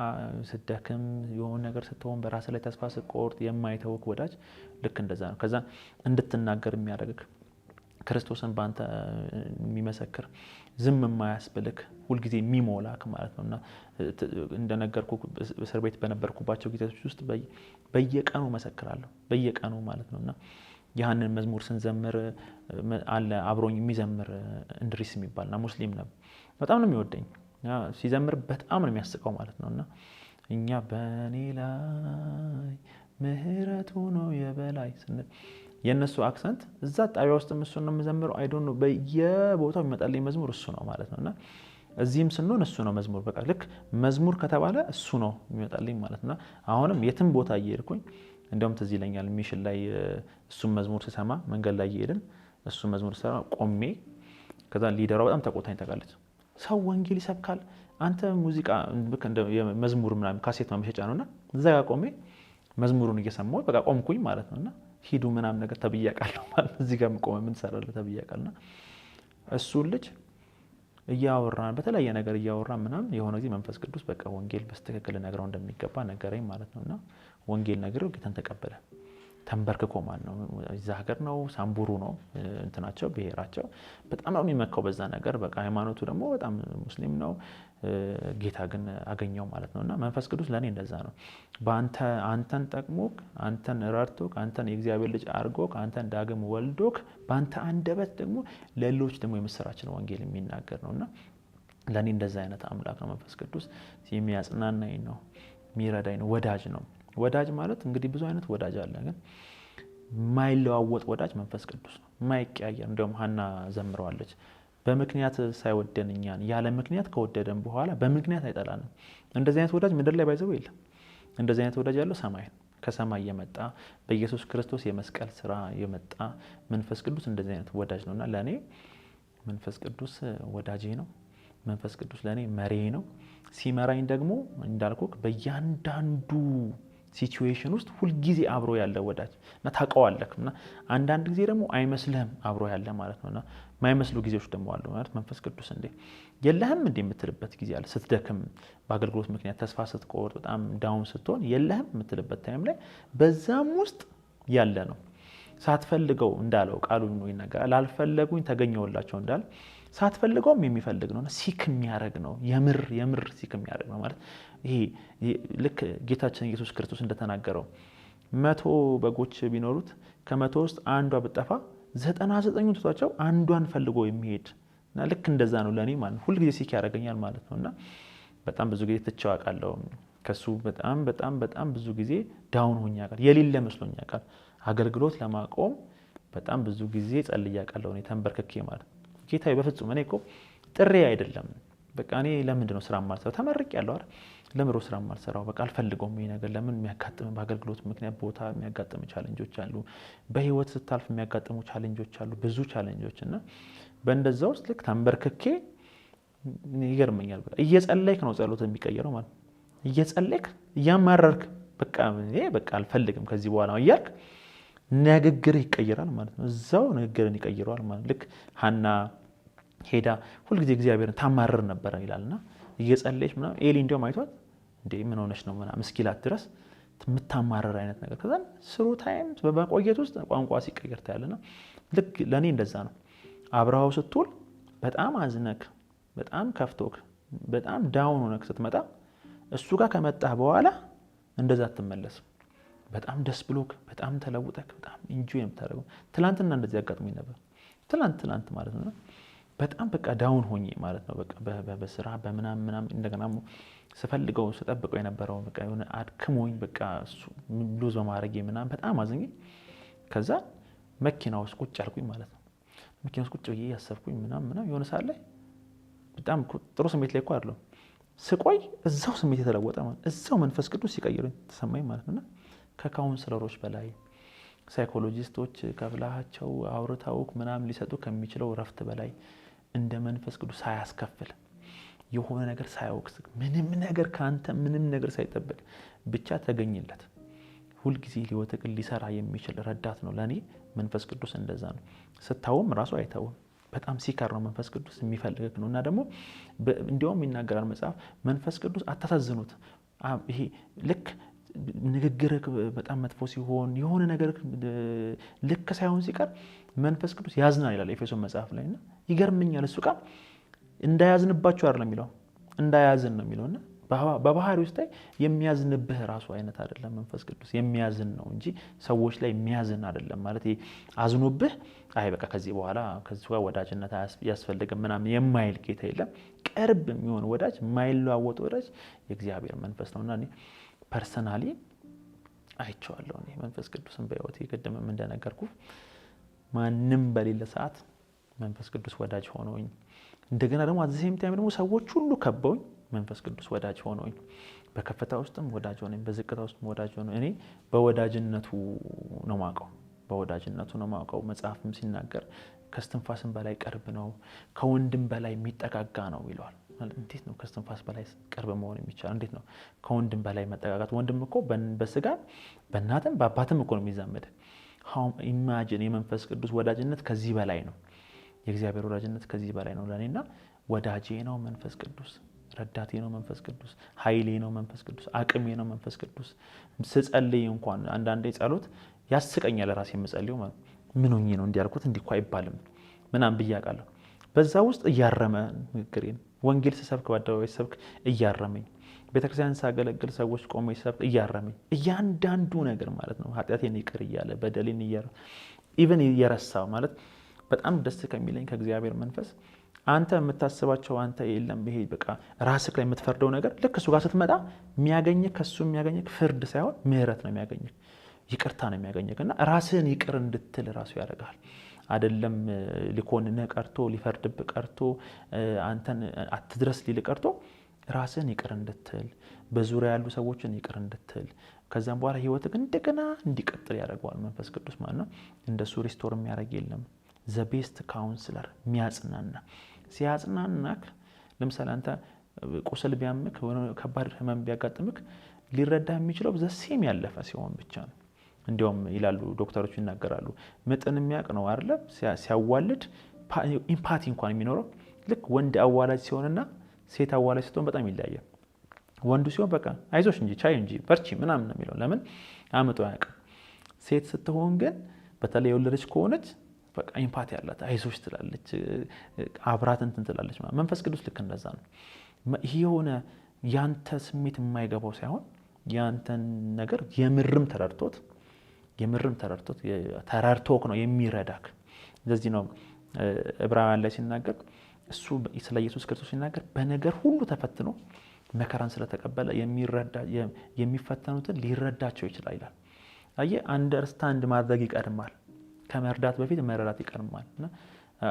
ስትደክም፣ የሆነ ነገር ስትሆን፣ በራስ ላይ ተስፋ ስትቆርጥ የማይተውክ ወዳጅ ልክ እንደዛ ነው። ከዛ እንድትናገር የሚያደርግክ ክርስቶስን ባንተ የሚመሰክር ዝም የማያስብልክ ሁልጊዜ የሚሞላክ ማለት ነውና እንደነገርኩ እስር ቤት በነበርኩባቸው ጊዜዎች ውስጥ በየቀኑ መሰክራለሁ በየቀኑ ማለት ነውና ያንን መዝሙር ስንዘምር አለ አብሮኝ የሚዘምር እንድሪስ የሚባልና ሙስሊም ነው። በጣም ነው የሚወደኝ ሲዘምር በጣም ነው የሚያስቀው ማለት ነውና እኛ በኔ ላይ ምህረቱ ነው የበላይ ስንል የነሱ አክሰንት እዛ ጣቢያ ውስጥ እሱ ነው የምዘምረው። አይ ዶንት ኖ በየቦታው የሚመጣልኝ መዝሙር እሱ ነው ማለት ነውና እዚህም ስንሆን እሱ ነው መዝሙር። በቃ ልክ መዝሙር ከተባለ እሱ ነው የሚመጣልኝ ማለት ነው። አሁንም የትም ቦታ እየሄድኩኝ እንደውም ትዝ ይለኛል ሚሽን ላይ እሱም መዝሙር ስሰማ መንገድ ላይ እየሄድን እሱ መዝሙር ስሰማ ቆሜ ከዛ ሊደሯ በጣም ተቆጣኝ ታውቃለች። ሰው ወንጌል ይሰብካል አንተ ሙዚቃ መዝሙር ምናምን ካሴት ማመሸጫ ነውና እዛ ጋር ቆሜ መዝሙሩን እየሰማሁ በቃ ቆምኩኝ ማለት ነውና ሂዱ ምናምን ነገር ተብያቃለሁ ማለት እዚህ ጋር ቆመ ምን ሰራለህ ተብያቃልና እሱ ልጅ እያወራን በተለያየ ነገር እያወራን ምናምን የሆነ ጊዜ መንፈስ ቅዱስ በቃ ወንጌል በስተክክል ነግረው እንደሚገባ ነገረኝ ማለት ነውና ወንጌል ነግረው ጌታን ተቀበለ። ተንበርክኮ ማለት ነው። እዛ ሀገር ነው ሳምቡሩ ነው እንትናቸው ብሄራቸው በጣም ነው የሚመካው በዛ ነገር። በቃ ሃይማኖቱ ደግሞ በጣም ሙስሊም ነው። ጌታ ግን አገኘው ማለት ነውና መንፈስ ቅዱስ ለኔ እንደዛ ነው። አንተን ጠቅሞክ አንተን ረድቶክ አንተን የእግዚአብሔር ልጅ አርጎክ አንተን ዳግም ወልዶክ በአንተ አንደበት ደግሞ ለሌሎች ደግሞ የምስራችን ወንጌል የሚናገር ነውና ለኔ እንደዛ አይነት አምላክ ነው መንፈስ ቅዱስ። የሚያጽናናኝ ነው፣ የሚረዳኝ ነው፣ ወዳጅ ነው። ወዳጅ ማለት እንግዲህ ብዙ አይነት ወዳጅ አለ፣ ግን ማይለዋወጥ ወዳጅ መንፈስ ቅዱስ ነው፣ ማይቀያየር። እንደውም ሐና ዘምረዋለች በምክንያት ሳይወደን እኛን ያለ ምክንያት ከወደደን በኋላ በምክንያት አይጠላንም። እንደዚህ አይነት ወዳጅ ምድር ላይ ባይዘው የለም። እንደዚህ አይነት ወዳጅ ያለው ሰማይ ነው። ከሰማይ የመጣ በኢየሱስ ክርስቶስ የመስቀል ስራ የመጣ መንፈስ ቅዱስ እንደዚህ አይነት ወዳጅ ነውና ለኔ መንፈስ ቅዱስ ወዳጄ ነው። መንፈስ ቅዱስ ለኔ መሪዬ ነው። ሲመራኝ ደግሞ እንዳልኩክ በእያንዳንዱ ሲቹዌሽን ውስጥ ሁሉ ጊዜ አብሮ ያለ ወዳጅ እና ታውቀዋለህና አንዳንድ ጊዜ ደግሞ አይመስልህም አብሮ ያለ ማለት ነውና ማይመስሉ ጊዜዎች ደግሞ አሉ ማለት መንፈስ ቅዱስ እንዴ የለህም እንዴ የምትልበት ጊዜ አለ። ስትደክም በአገልግሎት ምክንያት ተስፋ ስትቆርጥ በጣም ዳውን ስትሆን የለህም የምትልበት ታይም ላይ በዛም ውስጥ ያለ ነው። ሳትፈልገው እንዳለው ቃሉ ነው ይናገራል። ላልፈለጉኝ ተገኘውላቸው እንዳል ሳትፈልገውም የሚፈልግ ነውና ሲክ የሚያደርግ ነው። የምር ሲክ የሚያደርግ ነው ማለት ይሄ ልክ ጌታችን ኢየሱስ ክርስቶስ እንደተናገረው 100 በጎች ቢኖሩት ከ100 ውስጥ አንዷ ብትጠፋ 99ኙን ትቷቸው አንዷን ፈልጎ የሚሄድ እና ልክ እንደዛ ነው ለኔ ማለት ሁሉ ጊዜ ሲክ ያደርገኛል ማለት ነውና በጣም ብዙ ጊዜ ተቻዋቃለሁ ከሱ በጣም ብዙ ጊዜ ዳውን ሆኛል። የሌለ መስሎኛል። አገልግሎት ለማቆም በጣም ብዙ ጊዜ ጸልያለሁ እኔ ተንበርክኬ ማለት ጌታዬ በፍጹም እኔ እኮ ጥሪ አይደለም በቃ እኔ ለምንድን ነው ስራ ማልሰራው ተመርቄያለሁ አይደል ለምሮ ስራ ማልሰራው በቃ አልፈልገውም ይሄ ነገር ለምን የሚያጋጥም በአገልግሎት ምክንያት ቦታ የሚያጋጥም ቻሌንጆች አሉ። በህይወት ስታልፍ የሚያጋጥሙ ቻሌንጆች አሉ፣ ብዙ ቻሌንጆች እና በእንደዛው ውስጥ ልክ ተንበርክኬ ይገርመኛል። በቃ እየጸለይክ ነው ጸሎት የሚቀየረው ማለት እየጸለይክ እያማረርክ በቃ እኔ በቃ አልፈልግም ከዚህ በኋላ እያልክ ንግግር ይቀየራል ማለት ነው። እዛው ንግግርን ይቀየራል ማለት ልክ ሐና ሄዳ ሁሉ ጊዜ እግዚአብሔርን ታማረር ነበር ይላልና እየጸለየች ምናምን ኤሊ እንደውም አይቷት እንዴ ምን ሆነሽ ነው ምናምን እስኪላት ድረስ የምታማረር አይነት ነገር ከዛ ስሩ ታይም በመቆየት ውስጥ ቋንቋ ሲቀየር ታያለና ልክ ለኔ እንደዛ ነው። አብራው ስትውል በጣም አዝነክ በጣም ከፍቶክ በጣም ዳውን ሆነክ ስትመጣ እሱ ጋር ከመጣህ በኋላ እንደዛ አትመለስም። በጣም ደስ ብሎክ በጣም ተለውጠክ በጣም ኢንጆይ የምታደርገው ትላንትና እንደዚህ ያጋጥመኝ ነበር። ትላንት ማለት ነው በጣም በቃ ዳውን ሆኜ ማለት ነው በቃ በስራ በምናም እንደገና ስፈልገው ስጠብቀው የነበረው በቃ የሆነ አድክሞኝ በቃ ሉዝ በማድረግ ምናም በጣም አዝኜ ከዛ መኪና ውስጥ ቁጭ አልኩኝ ማለት ነው። መኪና ውስጥ ቁጭ ብዬ ያሰብኩኝ ምናም የሆነ ሰዓት ላይ በጣም ጥሩ ስሜት ላይ እኮ አይደለም ስቆይ እዛው ስሜት የተለወጠ ማለት እዛው መንፈስ ቅዱስ ሲቀይረኝ ተሰማኝ ማለት ነውና ከካውንስለሮች በላይ ሳይኮሎጂስቶች ከብላቸው አውርታውክ ምናምን ሊሰጡ ከሚችለው ረፍት በላይ እንደ መንፈስ ቅዱስ ሳያስከፍል የሆነ ነገር ሳያውቅስ ምንም ነገር ካንተ ምንም ነገር ሳይጠበቅ ብቻ ተገኝለት ሁሉ ጊዜ ሊወጥቅ ሊሰራ የሚችል ረዳት ነው ለኔ መንፈስ ቅዱስ እንደዛ ነው ስታውም ራሱ አይታውም በጣም ሲካር ነው መንፈስ ቅዱስ የሚፈልግክ ነውና ደግሞ እንዲያውም ይናገራል መጽሐፍ መንፈስ ቅዱስ አታሳዝኑት ይሄ ልክ ንግግር በጣም መጥፎ ሲሆን የሆነ ነገር ልክ ሳይሆን ሲቀር መንፈስ ቅዱስ ያዝናል ይላል ኤፌሶን መጽሐፍ ላይና ይገርመኛል እሱ ቃል እንዳያዝንባችሁ አይደለም የሚለው እንዳያዝን ነው የሚለውና በባህሪው ውስጥ የሚያዝንብህ ራሱ አይነት አይደለም መንፈስ ቅዱስ የሚያዝን ነው እንጂ ሰዎች ላይ የሚያዝን አይደለም ማለት አዝኖብህ አይ በቃ ከዚህ በኋላ ከዚህ ጋር ወዳጅነት ያስፈልግም ምናምን የማይል ጌታ የለም ቅርብ የሚሆን ወዳጅ ማይለዋወጥ ወዳጅ የእግዚአብሔር መንፈስ ነውና እኔ ፐርሰናሊ አይቼዋለሁ እኔ መንፈስ ቅዱስን በህይወቴ ቀደምም እንደነገርኩ ማንንም በሌለ ሰዓት መንፈስ ቅዱስ ወዳጅ ሆኖኝ እንደገና ደግሞ አዘሴም ታይም ደግሞ ሰዎች ሁሉ ከበውኝ መንፈስ ቅዱስ ወዳጅ ሆኖኝ በከፍታ ውስጥም ወዳጅ ሆኖኝ በዝቅታ ውስጥም ወዳጅ ሆኖኝ እኔ በወዳጅነቱ ነው ማውቀው መጽሐፍም ሲናገር ከስትንፋስም በላይ ቅርብ ነው ከወንድም በላይ የሚጠጋጋ ነው ይላል እንዴት ነው ከስትንፋስ በላይ ቅርብ መሆን የሚቻለው እንዴት ነው ከወንድም በላይ መጠጋጋት ወንድም እኮ በስጋ በእናትም በአባትም እኮ ነው የሚዛመድ how imagine የመንፈስ ቅዱስ ወዳጅነት ከዚህ በላይ ነው የእግዚአብሔር ወዳጅነት ከዚህ በላይ ነው ለኔና ወዳጄ ነው መንፈስ ቅዱስ ረዳቴ ነው መንፈስ ቅዱስ ኃይሌ ነው መንፈስ ቅዱስ አቅሜ ነው መንፈስ ቅዱስ ስጸልይ እንኳን አንዳንዴ ጸሎት ያስቀኛል ራሴ የምጸልየው ማለት ምን ሆኜ ነው እንዲያልኩት እንዲኳ አይባልም ምናም ብያቃለሁ በዛ ውስጥ እያረመ ንግግሬን ወንጌል ስሰብክ በአደባባይ ስሰብክ እያረመኝ ቤተክርስቲያን ሳገለግል ሰዎች ቆመው ስሰብክ እያረመኝ እያንዳንዱ ነገር ማለት ነው ኃጢአቴን ይቅር እያለ በደሌን ኢቭን እየረሳው ማለት በጣም ደስ ከሚለኝ ከእግዚአብሔር መንፈስ አንተ የምታስባቸው አንተ የለም ይሄ በቃ ራስክ ላይ የምትፈርደው ነገር ልክ እሱ ጋር ስትመጣ የሚያገኝህ ከሱ የሚያገኝህ ፍርድ ሳይሆን ምህረት ነው የሚያገኝህ ይቅርታ ነው የሚያገኝህና ራስህን ይቅር እንድትል ራሱ ያደርጋል አይደለም ሊኮንነህ ቀርቶ ሊፈርድብህ ቀርቶ አንተን አትድረስ ሊል ቀርቶ ራስህን ይቅር እንድትል በዙሪያ ያሉ ሰዎችን ይቅር እንድትል ከዛም በኋላ ህይወትህ እንደገና እንዲቀጥል ያደርጋል መንፈስ ቅዱስ ማለት ነው እንደሱ ሪስቶር የሚያደርግ የለም the best counselor የሚያጽናና ሲያጽናናክ ለምሳሌ አንተ ቁስል ቢያምክ ከባድ ህመም ቢያጋጥምክ ሊረዳ የሚችለው ዘሴም ያለፈ ሲሆን ብቻ ነው እንዲያውም ይላሉ ዶክተሮች ይናገራሉ መጠን የሚያቅ ነው አይደል ሲያዋልድ ኢምፓቲ እንኳን የሚኖረው ልክ ወንድ አዋላጅ ሲሆንና ሴት አዋላጅ ስትሆን በጣም ይለያያል ወንዱ ሲሆን በቃ አይዞሽ እንጂ ቻይ እንጂ በርቺ ምናምን ነው የሚለው ለምን አመጡ ያውቃል ሴት ስትሆን ግን በተለይ የወለደች ከሆነች በቃ ኢምፓቲ ያላት አይዞሽ ትላለች አብራት እንትን ትላለች መንፈስ ቅዱስ ልክ እንደዛ ነው ይሄ የሆነ ያንተ ስሜት የማይገባው ሳይሆን ያንተን ነገር የምርም ተረድቶት ተራርቶክ ነው የሚረዳክ ስለዚህ ነው ዕብራውያን ላይ ሲናገር እሱ ስለ ኢየሱስ ክርስቶስ ሲናገር በነገር ሁሉ ተፈትኖ መከራን ስለተቀበለ የሚፈተኑትን ሊረዳቸው ይችላል ይላል አየ አንደርስታንድ ማድረግ ይቀድማል ከመርዳት በፊት መረዳት ይቀድማልና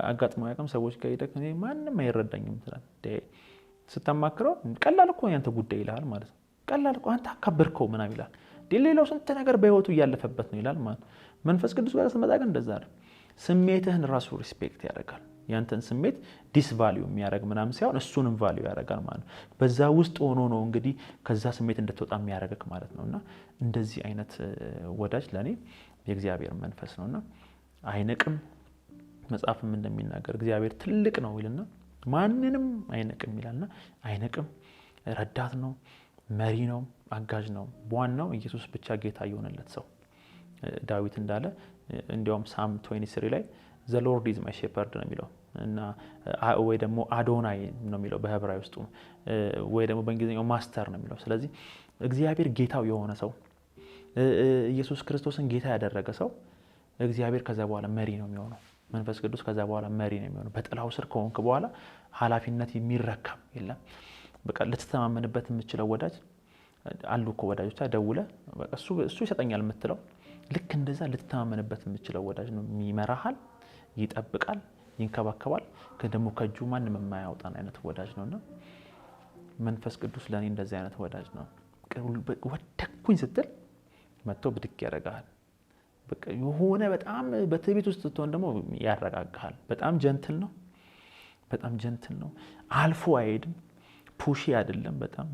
አጋጥሞ ያቀም ሰዎች ጋር ሄደክ እኔ ማንንም አይረዳኝም ትላል ስተማክረው ቀላል እኮ ያንተ ጉዳይ ይላል ማለት ነው ቀላል እኮ አንተ አከበርከው ምናምን ይላል ሌላው ስንት ነገር በህይወቱ ያለፈበት ነው ይላል ማለት መንፈስ ቅዱስ ጋር ስትመጣ ግን እንደዛ አይደል ስሜትህን ራሱ ሪስፔክት ያደርጋል ያንተን ስሜት ዲስቫልዩ የሚያደርግ ምናምን ሳይሆን እሱንም ቫልዩ ያደርጋል ማለት በዛ ውስጥ ሆኖ ነው እንግዲህ ከዛ ስሜት እንድትወጣ የሚያደርግክ ማለት ነውና እንደዚህ አይነት ወዳጅ ለኔ የእግዚአብሔር መንፈስ ነውና አይነቅም መጽሐፍም እንደሚናገር እግዚአብሔር ትልቅ ነው ይልና ማንንም አይነቅም ይላልና አይነቅም ረዳት ነው መሪ ነው አጋዥ ነው በዋናው ኢየሱስ ብቻ ጌታ ይሆነለት ሰው ዳዊት እንዳለ እንዲያውም ሳም 23 ላይ the lord is my shepherd ነው የሚለው እና ወይ ደግሞ አዶናይ ነው የሚለው በዕብራይ ውስጥ ወይ ደግሞ በእንግሊዝኛው ማስተር ነው የሚለው ስለዚህ እግዚአብሔር ጌታው የሆነ ሰው ኢየሱስ ክርስቶስን ጌታ ያደረገ ሰው እግዚአብሔር ከዛ በኋላ መሪ ነው የሚሆነው መንፈስ ቅዱስ ከዛ በኋላ መሪ ነው የሚሆነው በጥላው ስር ከሆንክ በኋላ ኃላፊነት የሚረከብ የለም በቃ ልትተማመንበት የምትችለው ወዳጅ አሉ እኮ ወዳጆች ደውለ በቃ እሱ ይሰጠኛል የምትለው ልክ እንደዛ ልትተማመንበት የምትችለው ወዳጅ ነው የሚመራሃል ይጠብቃል ይንከባከባል ከደሞ ከጁ ማንንም የማያወጣን አይነት ወዳጅ ነውና መንፈስ ቅዱስ ለኔ እንደዚህ አይነት ወዳጅ ነው። ወደኩኝ ስትል መጥቶ ብድግ ያደርጋል። በቃ የሆነ በጣም በትዕቢት ውስጥ ስትሆን ደግሞ ያረጋጋል። በጣም ጀንትል ነው። አልፎ አይሄድም። ፑሺ አይደለም። በጣም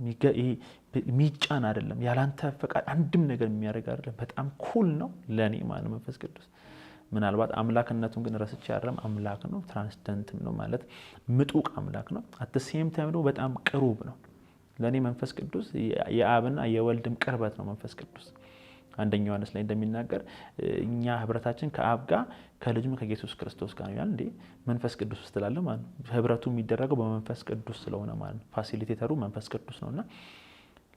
ሚጫን አይደለም። ያላንተ ፈቃድ አንድም ነገር የሚያደርግ አይደለም። በጣም ኩል ነው ለኔ ማለት መንፈስ ቅዱስ። ምናልባት አምላክነቱን ግን ረስቼ አይደለም። አምላክ ነው፣ ትራንስደንትም ነው ማለት ምጡቅ አምላክ ነው። አት ዘ ሴም ታይም ነው በጣም ቅሩብ ነው ለኔ መንፈስ ቅዱስ። የአብና የወልድም ቅርበት ነው መንፈስ ቅዱስ። አንደኛው ዮሐንስ ላይ እንደሚናገር እኛ ህብረታችን ከአብ ጋር ከልጁም ከኢየሱስ ክርስቶስ ጋር ነው ይላል። እንዴ መንፈስ ቅዱስ ስላለ ማለት ነው ህብረቱ የሚደረገው በመንፈስ ቅዱስ ስለሆነ ማለት ነው። ፋሲሊቴተሩ መንፈስ ቅዱስ ነውና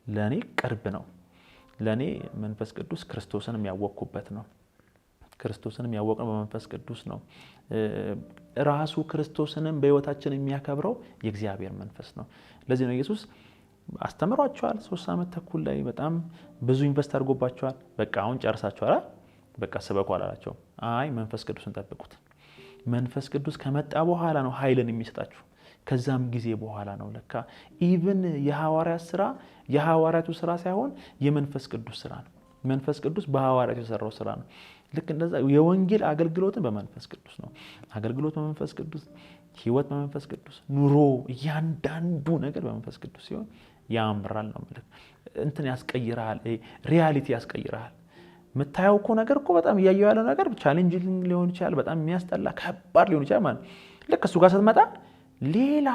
ለኔ ቅርብ ነው። ለኔ መንፈስ ቅዱስ ክርስቶስን የሚያወቅኩበት ነው። ክርስቶስን የሚያወቅነው በመንፈስ ቅዱስ ነው። ራሱ ክርስቶስንም በህይወታችን የሚያከብረው የእግዚአብሔር መንፈስ ነው። ለዚህ ነው ኢየሱስ አስተምሯቸዋል 3 ዓመት ተኩል ላይ በጣም ብዙ ኢንቨስት አድርጎባቸዋል። በቃ አሁን ጨርሳቸዋል፣ በቃ ስበኩ አላላቸው። አይ መንፈስ ቅዱስን ጠብቁት። መንፈስ ቅዱስ ከመጣ በኋላ ነው ኃይልን የሚሰጣችሁ። ከዛም ጊዜ በኋላ ነው ለካ ኢቭን የሐዋርያቱ ስራ ሳይሆን የመንፈስ ቅዱስ ስራ ነው። መንፈስ ቅዱስ በሐዋርያቱ የሰራው ስራ ነው። ልክ እንደዛ የወንጌል አገልግሎትን በመንፈስ ቅዱስ ነው። አገልግሎት በመንፈስ ቅዱስ፣ ህይወት በመንፈስ ቅዱስ፣ ኑሮ እያንዳንዱ ነገር በመንፈስ ቅዱስ ሲሆን ያምራል ነው ማለት እንትን ያስቀይራል። ሪያሊቲ ያስቀይራል። የምታየው እኮ ነገር እኮ በጣም እያየው ያለው ነገር ቻሌንጂንግ ሊሆን ይችላል፣ በጣም የሚያስጠላ ከባድ ሊሆን ይችላል ማለት ልክ እሱ ጋር ስትመጣ ሌላ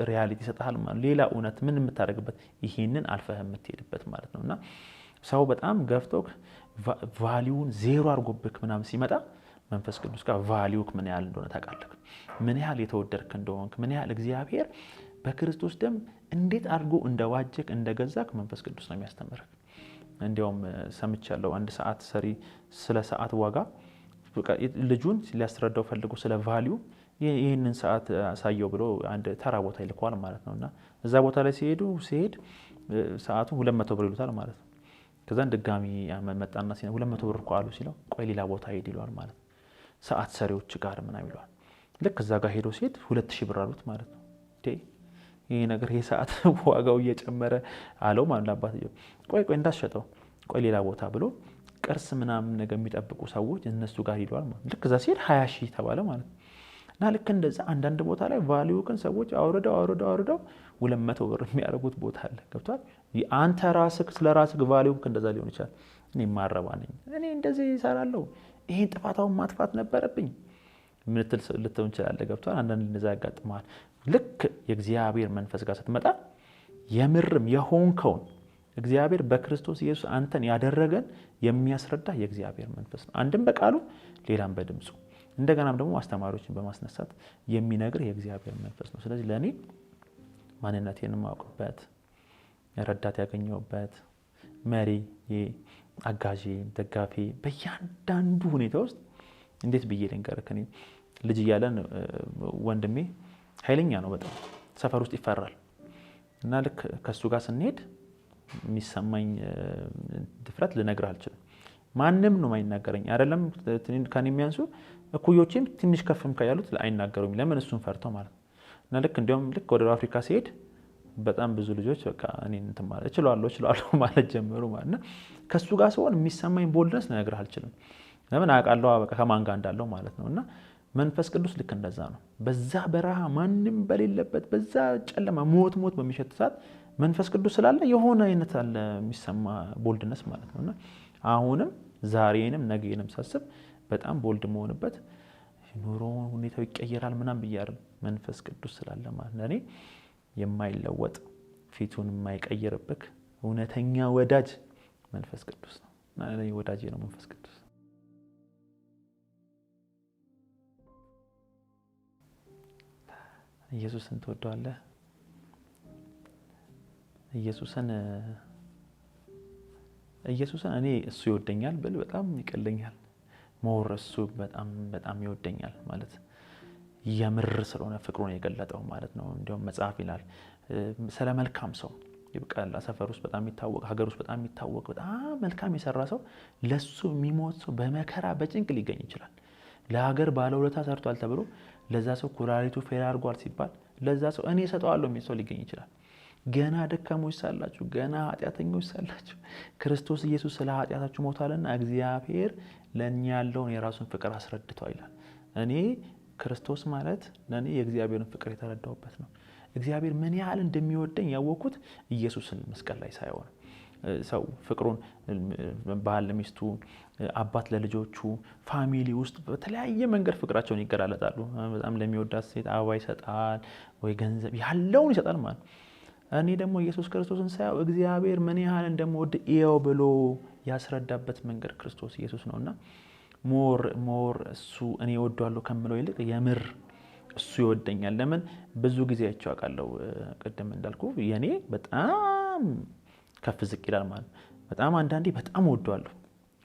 ሪያሊቲ ይሰጣል ማለት ሌላ እውነት ምን የምታደርግበት ይሄንን አልፈህ የምትሄድበት ማለት ነውና ሰው በጣም ገፍቶክ ቫልዩን ዜሮ አድርጎብክ ምናምን ሲመጣ መንፈስ ቅዱስ ጋር ቫልዩክ ምን ያህል እንደሆነ ታውቃለህ። ምን ያህል የተወደድክ እንደሆንክ፣ ምን ያህል እግዚአብሔር በክርስቶስ ደም እንዴት አድርጎ እንደዋጀክ እንደገዛክ መንፈስ ቅዱስ ነው የሚያስተምርክ። እንዲያውም ሰምቻለሁ አንድ ሰዓት ሰሪ ስለ ሰዓት ዋጋ ልጁን ሊያስረዳው ፈልጎ ስለ ቫልዩ ይሄንን ሰዓት አሳየው ብሎ አንድ ተራ ቦታ ይልከዋል ማለት ነውና እዛ ቦታ ላይ ሲሄድ ሰዓቱ 200 ብር ይሉታል ማለት ነው። ከዛን ድጋሚ መጣና 200 ብር እኮ አሉ ሲለው ቆይ ሌላ ቦታ ሄድ ይሏል ማለት ነው። ሰዓት ሰሪዎች ጋር ምናምን ይሏል። ልክ እዛ ጋር ሄዶ ሲሄድ 2000 ብር አሉት ማለት ነው። ይሄ ነገር ይሄ ሰዓት ዋጋው እየጨመረ አለው ማለት አባትየው ቆይ እንዳትሸጠው ቆይ ሌላ ቦታ ብሎ ቅርስ ምናምን ነገር የሚጠብቁ ሰዎች እነሱ ጋር ሄዷል ማለት ልክ እዛ ሲሄድ 20000 ተባለ ማለት ነው። እና ልክ እንደዛ አንዳንድ ቦታ ላይ ቫልዩ ግን ሰዎች አውርደው 200 ብር የሚያደርጉት ቦታ አለ። ገብቷል? አንተ ራስህ ስለራስህ ቫልዩ እንደዛ ሊሆን ይችላል። እኔ ማረባ ነኝ፣ እኔ እንደዚህ ይሰራለሁ፣ ይሄን ጥፋታውን ማጥፋት ነበረብኝ ምትል ልትሆን ይችላል። ገብቷል? አንዳንድ እንደዛ ያጋጥማል። ልክ የእግዚአብሔር መንፈስ ጋር ስትመጣ የምርም የሆንከውን እግዚአብሔር በክርስቶስ ኢየሱስ አንተን ያደረገን የሚያስረዳ የእግዚአብሔር መንፈስ ነው። አንድም በቃሉ ሌላም በድምጹ እንደገናም ደግሞ አስተማሪዎችን በማስነሳት የሚነግር የእግዚአብሔር መንፈስ ነው። ስለዚህ ለኔ ማንነቴን ማውቅበት፣ ረዳት ያገኘውበት፣ መሪ፣ አጋዢ፣ ደጋፊ በእያንዳንዱ ሁኔታ ውስጥ እንዴት ብዬ ልንገርህ እኔ ልጅ እያለን ወንድሜ ኃይለኛ ነው በጣም ሰፈር ውስጥ ይፈራል እና ልክ ከሱ ጋር ስንሄድ የሚሰማኝ ድፍረት ልነግርህ አልችልም። ማንም ነው የማይናገረኝ አይደለም ከኔ የሚያንሱ እኩዮቼም ትንሽ ከፍም ካያሉት አይናገሩኝ። ለምን? እሱን ፈርተው ማለት ነው። እና ልክ እንዲያውም ልክ ወደ አፍሪካ ሲሄድ በጣም ብዙ ልጆች በቃ እኔ እንትን ማለት እችላለሁ ማለት ጀመሩ ማለት ነው። ከሱ ጋር ሲሆን የሚሰማኝ ቦልድነስ ልነግርህ አልችልም። ለምን? አውቃለሁ በቃ ከማን ጋር እንዳለው ማለት ነውና መንፈስ ቅዱስ ልክ እንደዛ ነው። በዛ በረሃ ማንም በሌለበት በዛ ጨለማ ሞት በሚሸት ሰዓት መንፈስ ቅዱስ ስላለ የሆነ አይነት አለ የሚሰማ ቦልድነስ ማለት ነውና አሁንም ዛሬንም ነገንም ሳስብ በጣም ቦልድ መሆንበት ኑሮ ሁኔታው ይቀየራል ምናምን ብያለሁ። መንፈስ ቅዱስ ስላለ ማለት ለኔ የማይለወጥ ፊቱን የማይቀየርብክ እውነተኛ ወዳጅ መንፈስ ቅዱስ ነው። ለኔ ወዳጄ ነው መንፈስ ቅዱስ። ኢየሱስን ትወደዋለህ? ኢየሱስን እኔ እሱ ይወደኛል ብል በጣም ይቀለኛል። ሞር እሱ በጣም ይወደኛል ማለት የምር ስለሆነ ፍቅሩን የገለጠው ማለት ነው። እንዲያውም መጽሐፍ ይላል ስለ መልካም ሰው ይብቃል ሰፈር ውስጥ በጣም የሚታወቅ ሀገር ውስጥ በጣም የሚታወቅ በጣም መልካም የሰራ ሰው ለሱ የሚሞት ሰው በመከራ በጭንቅ ሊገኝ ይችላል። ለሀገር ባለውለታ ሰርቷል ተብሎ ለዛ ሰው ኩላሊቱ ፌል አድርጓል ሲባል ለዛ ሰው እኔ እሰጠዋለሁ የሚል ሰው ሊገኝ ይችላል። ገና ደካሞች ሳላችሁ ገና ኃጢአተኞች ሳላችሁ ክርስቶስ ኢየሱስ ስለ ኃጢአታችሁ ሞቷልና እግዚአብሔር ለኛ ያለውን የራሱን ፍቅር አስረድቷል ይላል። እኔ ክርስቶስ ማለት ለኔ የእግዚአብሔርን ፍቅር የተረዳሁበት ነው። እግዚአብሔር ምን ያህል እንደሚወደኝ ያወቅኩት ኢየሱስን መስቀል ላይ ሳይሆን ሰው ፍቅሩን ባል ለሚስቱ፣ አባት ለልጆቹ፣ ፋሚሊ ውስጥ በተለያየ መንገድ ፍቅራቸውን ይገላለጣሉ። በጣም ለሚወዳት ሴት አበባ ይሰጣል ወይ ገንዘብ ያለውን ይሰጣል ማለት። እኔ ደግሞ ኢየሱስ ክርስቶስን ሳየው እግዚአብሔር ምን ያህል እንደምወድ ይኸው ብሎ ያስረዳበት መንገድ ክርስቶስ ኢየሱስ ነውና ሞር እሱ እኔ እወደዋለሁ ከምለው ይልቅ የምር እሱ ይወደኛል። ለምን ብዙ ጊዜ አይቼው አውቃለሁ። ቅድም እንዳልኩ የኔ በጣም ከፍ ዝቅ ይላል ማለት በጣም አንዳንዴ በጣም እወደዋለሁ፣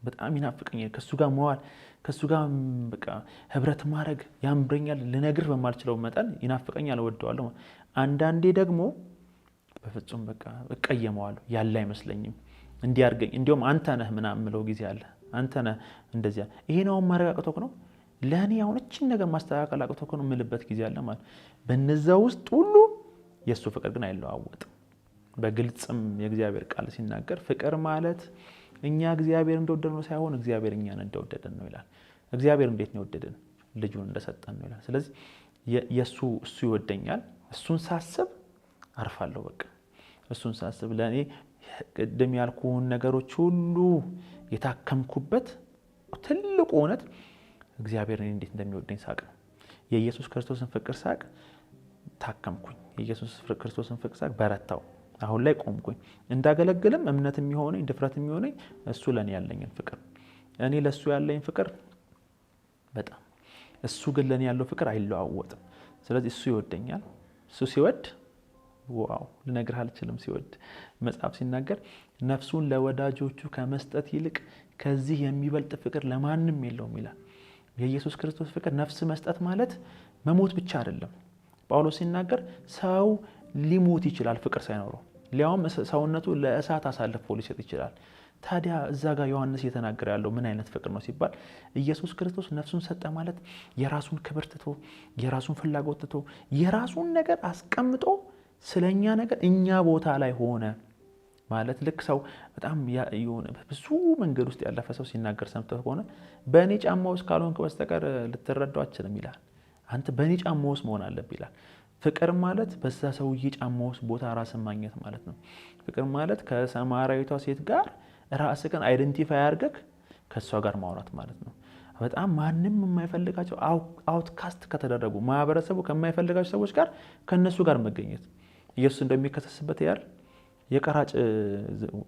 በጣም ይናፍቀኛል። ከሱ ጋር መዋል ከሱ ጋር በቃ ህብረት ማድረግ ያምረኛል። ልነግር በማልችለው መጠን ይናፍቀኛል፣ እወደዋለሁ። አንዳንዴ ደግሞ በፍጹም በቃ እቀየመዋለሁ፣ ያለ አይመስለኝም። እንዲያርገኝ እንዲያውም አንተ ነህ ምናምን ምለው ጊዜ አለ። አንተ ነህ እንደዚያ ይሄ ነው ማረጋገጥኩ ነው ለኔ አሁን እቺን ነገር ማስተካከል አቅቶክ ነው ምልበት ጊዜ አለ ማለት። በነዛ ውስጥ ሁሉ የሱ ፍቅር ግን አይለዋወጥም። በግልጽም የእግዚአብሔር ቃል ሲናገር ፍቅር ማለት እኛ እግዚአብሔር እንደወደደን ሳይሆን እግዚአብሔር እኛን እንደወደደን ነው ይላል። እግዚአብሔር እንዴት ነው የወደደን? ልጁን እንደሰጠን ነው ይላል። ስለዚህ እሱ ይወደኛል። እሱን ሳስብ አርፋለሁ። በቃ እሱን ሳስብ ለኔ ቅድም ያልኩን ነገሮች ሁሉ የታከምኩበት ትልቁ እውነት እግዚአብሔር እኔን እንዴት እንደሚወደኝ ሳቅ ነው። የኢየሱስ ክርስቶስን ፍቅር ሳቅ ታከምኩኝ። የኢየሱስ ክርስቶስን ፍቅር ሳቅ በረታው። አሁን ላይ ቆምኩኝ። እንዳገለግልም እምነት የሚሆነኝ ድፍረት የሚሆነኝ እሱ ለኔ ያለኝን ፍቅር፣ እኔ ለሱ ያለኝ ፍቅር በጣም እሱ ግን ለኔ ያለው ፍቅር አይለዋወጥም። ስለዚህ እሱ ይወደኛል። እሱ ሲወድ ዋው ልነግርህ አልችልም። ሲወድ መጽሐፍ ሲናገር ነፍሱን ለወዳጆቹ ከመስጠት ይልቅ ከዚህ የሚበልጥ ፍቅር ለማንም የለውም ይላል። የኢየሱስ ክርስቶስ ፍቅር ነፍስ መስጠት ማለት መሞት ብቻ አይደለም። ጳውሎስ ሲናገር ሰው ሊሞት ይችላል ፍቅር ሳይኖረው፣ ሊያውም ሰውነቱ ለእሳት አሳልፎ ሊሰጥ ይችላል። ታዲያ እዛ ጋር ዮሐንስ እየተናገረ ያለው ምን አይነት ፍቅር ነው ሲባል ኢየሱስ ክርስቶስ ነፍሱን ሰጠ ማለት የራሱን ክብር ትቶ የራሱን ፍላጎት ትቶ የራሱን ነገር አስቀምጦ ስለኛ ነገር እኛ ቦታ ላይ ሆነ ማለት። ልክ ሰው በጣም የሆነ ብዙ መንገድ ውስጥ ያለፈ ሰው ሲናገር ሰምተህ ከሆነ በእኔ ጫማ ውስጥ ካልሆንክ በስተቀር ልትረዳው አትችልም ይላል። አንተ በእኔ ጫማ ውስጥ መሆን አለብህ ይላል። ፍቅር ማለት በዛ ሰውዬ ጫማ ውስጥ ቦታ ራስን ማግኘት ማለት ነው። ፍቅር ማለት ከሰማራዊቷ ሴት ጋር ራስህን አይደንቲፋይ አድርገህ ከሷ ጋር ማውራት ማለት ነው። በጣም ማንም የማይፈልጋቸው አውትካስት ከተደረጉ ማህበረሰቡ ከማይፈልጋቸው ሰዎች ጋር ከነሱ ጋር መገኘት። ኢየሱስ እንደሚከሰስበት ያል የቀራጭ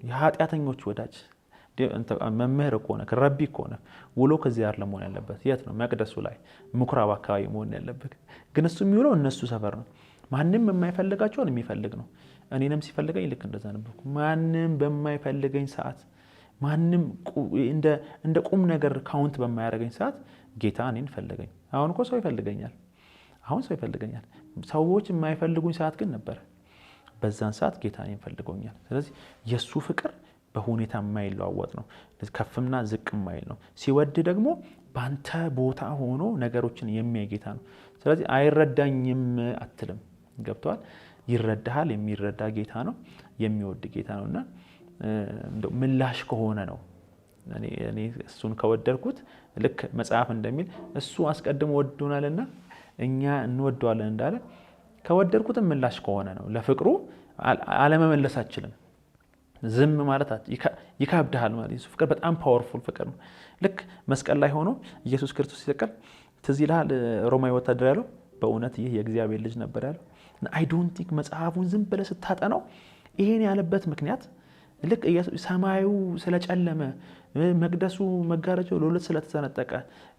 የኃጢአተኞች ወዳጅ መምህር ከሆነ ረቢ ከሆነ ውሎ ከዚህ ጋር ለመሆን ያለበት የት ነው? መቅደሱ ላይ ምኩራብ አካባቢ መሆን ያለበት። ግን እሱ የሚውለው እነሱ ሰፈር ነው። ማንም የማይፈልጋቸውን የሚፈልግ ነው። እኔንም ሲፈልገኝ ልክ እንደዛ ነበርኩ። ማንም በማይፈልገኝ ሰዓት፣ ማንም እንደ ቁም ነገር ካውንት በማያደርገኝ ሰዓት ጌታ እኔን ፈለገኝ። አሁን እኮ ሰው ይፈልገኛል። አሁን ሰው ይፈልገኛል። ሰዎች የማይፈልጉኝ ሰዓት ግን ነበር። በዛን ሰዓት ጌታ እኔን ፈልጎኛል። ስለዚህ የሱ ፍቅር በሁኔታ የማይለዋወጥ ነው። ከፍና ዝቅ የማይል ነው። ሲወድ ደግሞ ባንተ ቦታ ሆኖ ነገሮችን የሚያይ ጌታ ነው። ስለዚህ አይረዳኝም አትልም። ገብቷል? ይረዳሃል። የሚረዳ ጌታ ነው። የሚወድ ጌታ ነውና እንደው ምላሽ ከሆነ ነው እኔ እሱን ከወደድኩት ልክ መጽሐፍ እንደሚል እሱ አስቀድሞ ወዶናልና እኛ እንወደዋለን እንዳለ ከወደድኩት ምላሽ ከሆነ ነው። ለፍቅሩ አለመመለስ አትችልም። ዝም ማለት ይከብድሃል ማለት ነው። ፍቅር በጣም ፓወርፉል ፍቅር ነው። ልክ መስቀል ላይ ሆኖ ኢየሱስ ክርስቶስ ሲሰቀል ትዝ ይልሃል ሮማዊ ወታደር ያለው በእውነት ይህ የእግዚአብሔር ልጅ ነበር ያለው። አይ ዶንት ቲንክ መጽሐፉን ዝም ብለህ ስታጠናው ይሄን ያለበት ምክንያት ልክ ሰማዩ ስለጨለመ መቅደሱ መጋረጃው ለሁለት ስለተሰነጠቀ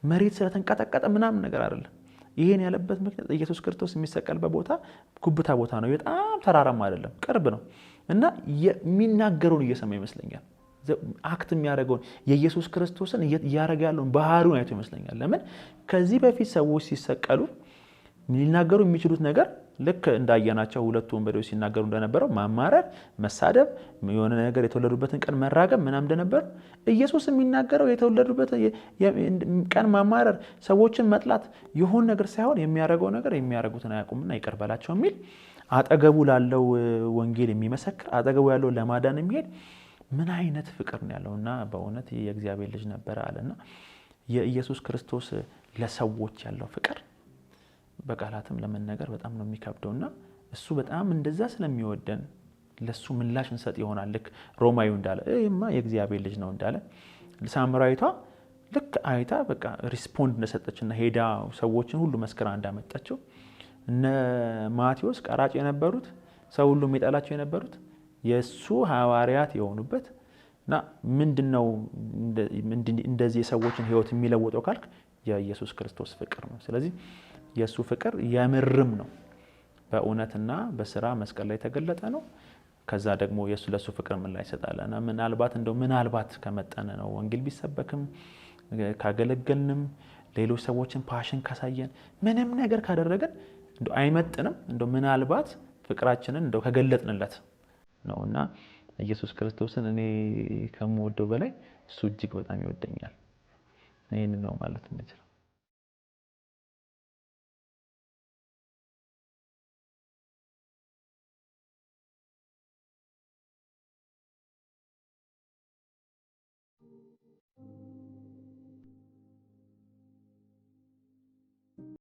መሬት ስለተንቀጠቀጠ ምናምን ነገር አይደለም። ይሄን ያለበት ምክንያት ኢየሱስ ክርስቶስ የሚሰቀልበት ቦታ ጉብታ ቦታ ነው። በጣም ተራራማ አይደለም፣ ቅርብ ነው እና የሚናገረውን እየሰማ ይመስለኛል። አክት የሚያደርገውን የኢየሱስ ክርስቶስን እያደረገ ያለውን ባህሪውን አይቶ ይመስለኛል። ለምን ከዚህ በፊት ሰዎች ሲሰቀሉ ሊናገሩ የሚችሉት ነገር ልክ እንዳየናቸው ሁለቱ ወንበዴዎች ሲናገሩ እንደነበረው ማማረር፣ መሳደብ፣ የሆነ ነገር የተወለዱበትን ቀን መራገም ምናምን እንደነበር ኢየሱስ የሚናገረው የተወለዱበትን ቀን ማማረር፣ ሰዎችን መጥላት የሆነ ነገር ሳይሆን የሚያደርገው ነገር የሚያደርጉትን አያውቁምና ይቅር በላቸው የሚል አጠገቡ ላለው ወንጌል የሚመሰክር አጠገቡ ያለው ለማዳን የሚሄድ ምን አይነት ፍቅር ነው ያለውና በእውነት የእግዚአብሔር ልጅ ነበር አለና የኢየሱስ ክርስቶስ ለሰዎች ያለው ፍቅር በቃላትም ለመናገር በጣም ነው የሚከብደውና እሱ በጣም እንደዛ ስለሚወደን ለሱ ምላሽ እንሰጥ ይሆናል። ልክ ሮማዩ እንዳለ እማ የእግዚአብሔር ልጅ ነው እንዳለ ሳምራዊቷ ልክ አይታ በቃ ሪስፖንድ እንደሰጠችና ሄዳ ሰዎችን ሁሉ መስከራ እንዳመጣቸው እነ ማቴዎስ ቀራጭ የነበሩት ሰው ሁሉ የሚጠላቸው የነበሩት የሱ ሐዋርያት የሆኑበት እና ምንድነው እንደዚህ የሰዎችን ህይወት የሚለውጠው ካልክ የኢየሱስ ክርስቶስ ፍቅር ነው። ስለዚህ የሱ ፍቅር የምርም ነው በእውነትና በስራ መስቀል ላይ ተገለጠ ነው። ከዛ ደግሞ ለሱ ፍቅር ምን ላይ ይሰጣልና ምናልባት ከመጠነ ነው ወንጌል ቢሰበክም ካገለገልንም ሌሎች ሰዎችን ፓሽን ካሳየን ምንም ነገር ካደረገን አይመጥንም ምናልባት ፍቅራችንን ከገለጥንለት ነውና ኢየሱስ ክርስቶስን እኔ ከምወደው በላይ እሱ እጅግ በጣም ይወደኛል። ይሄን ነው ማለት እንችላለን።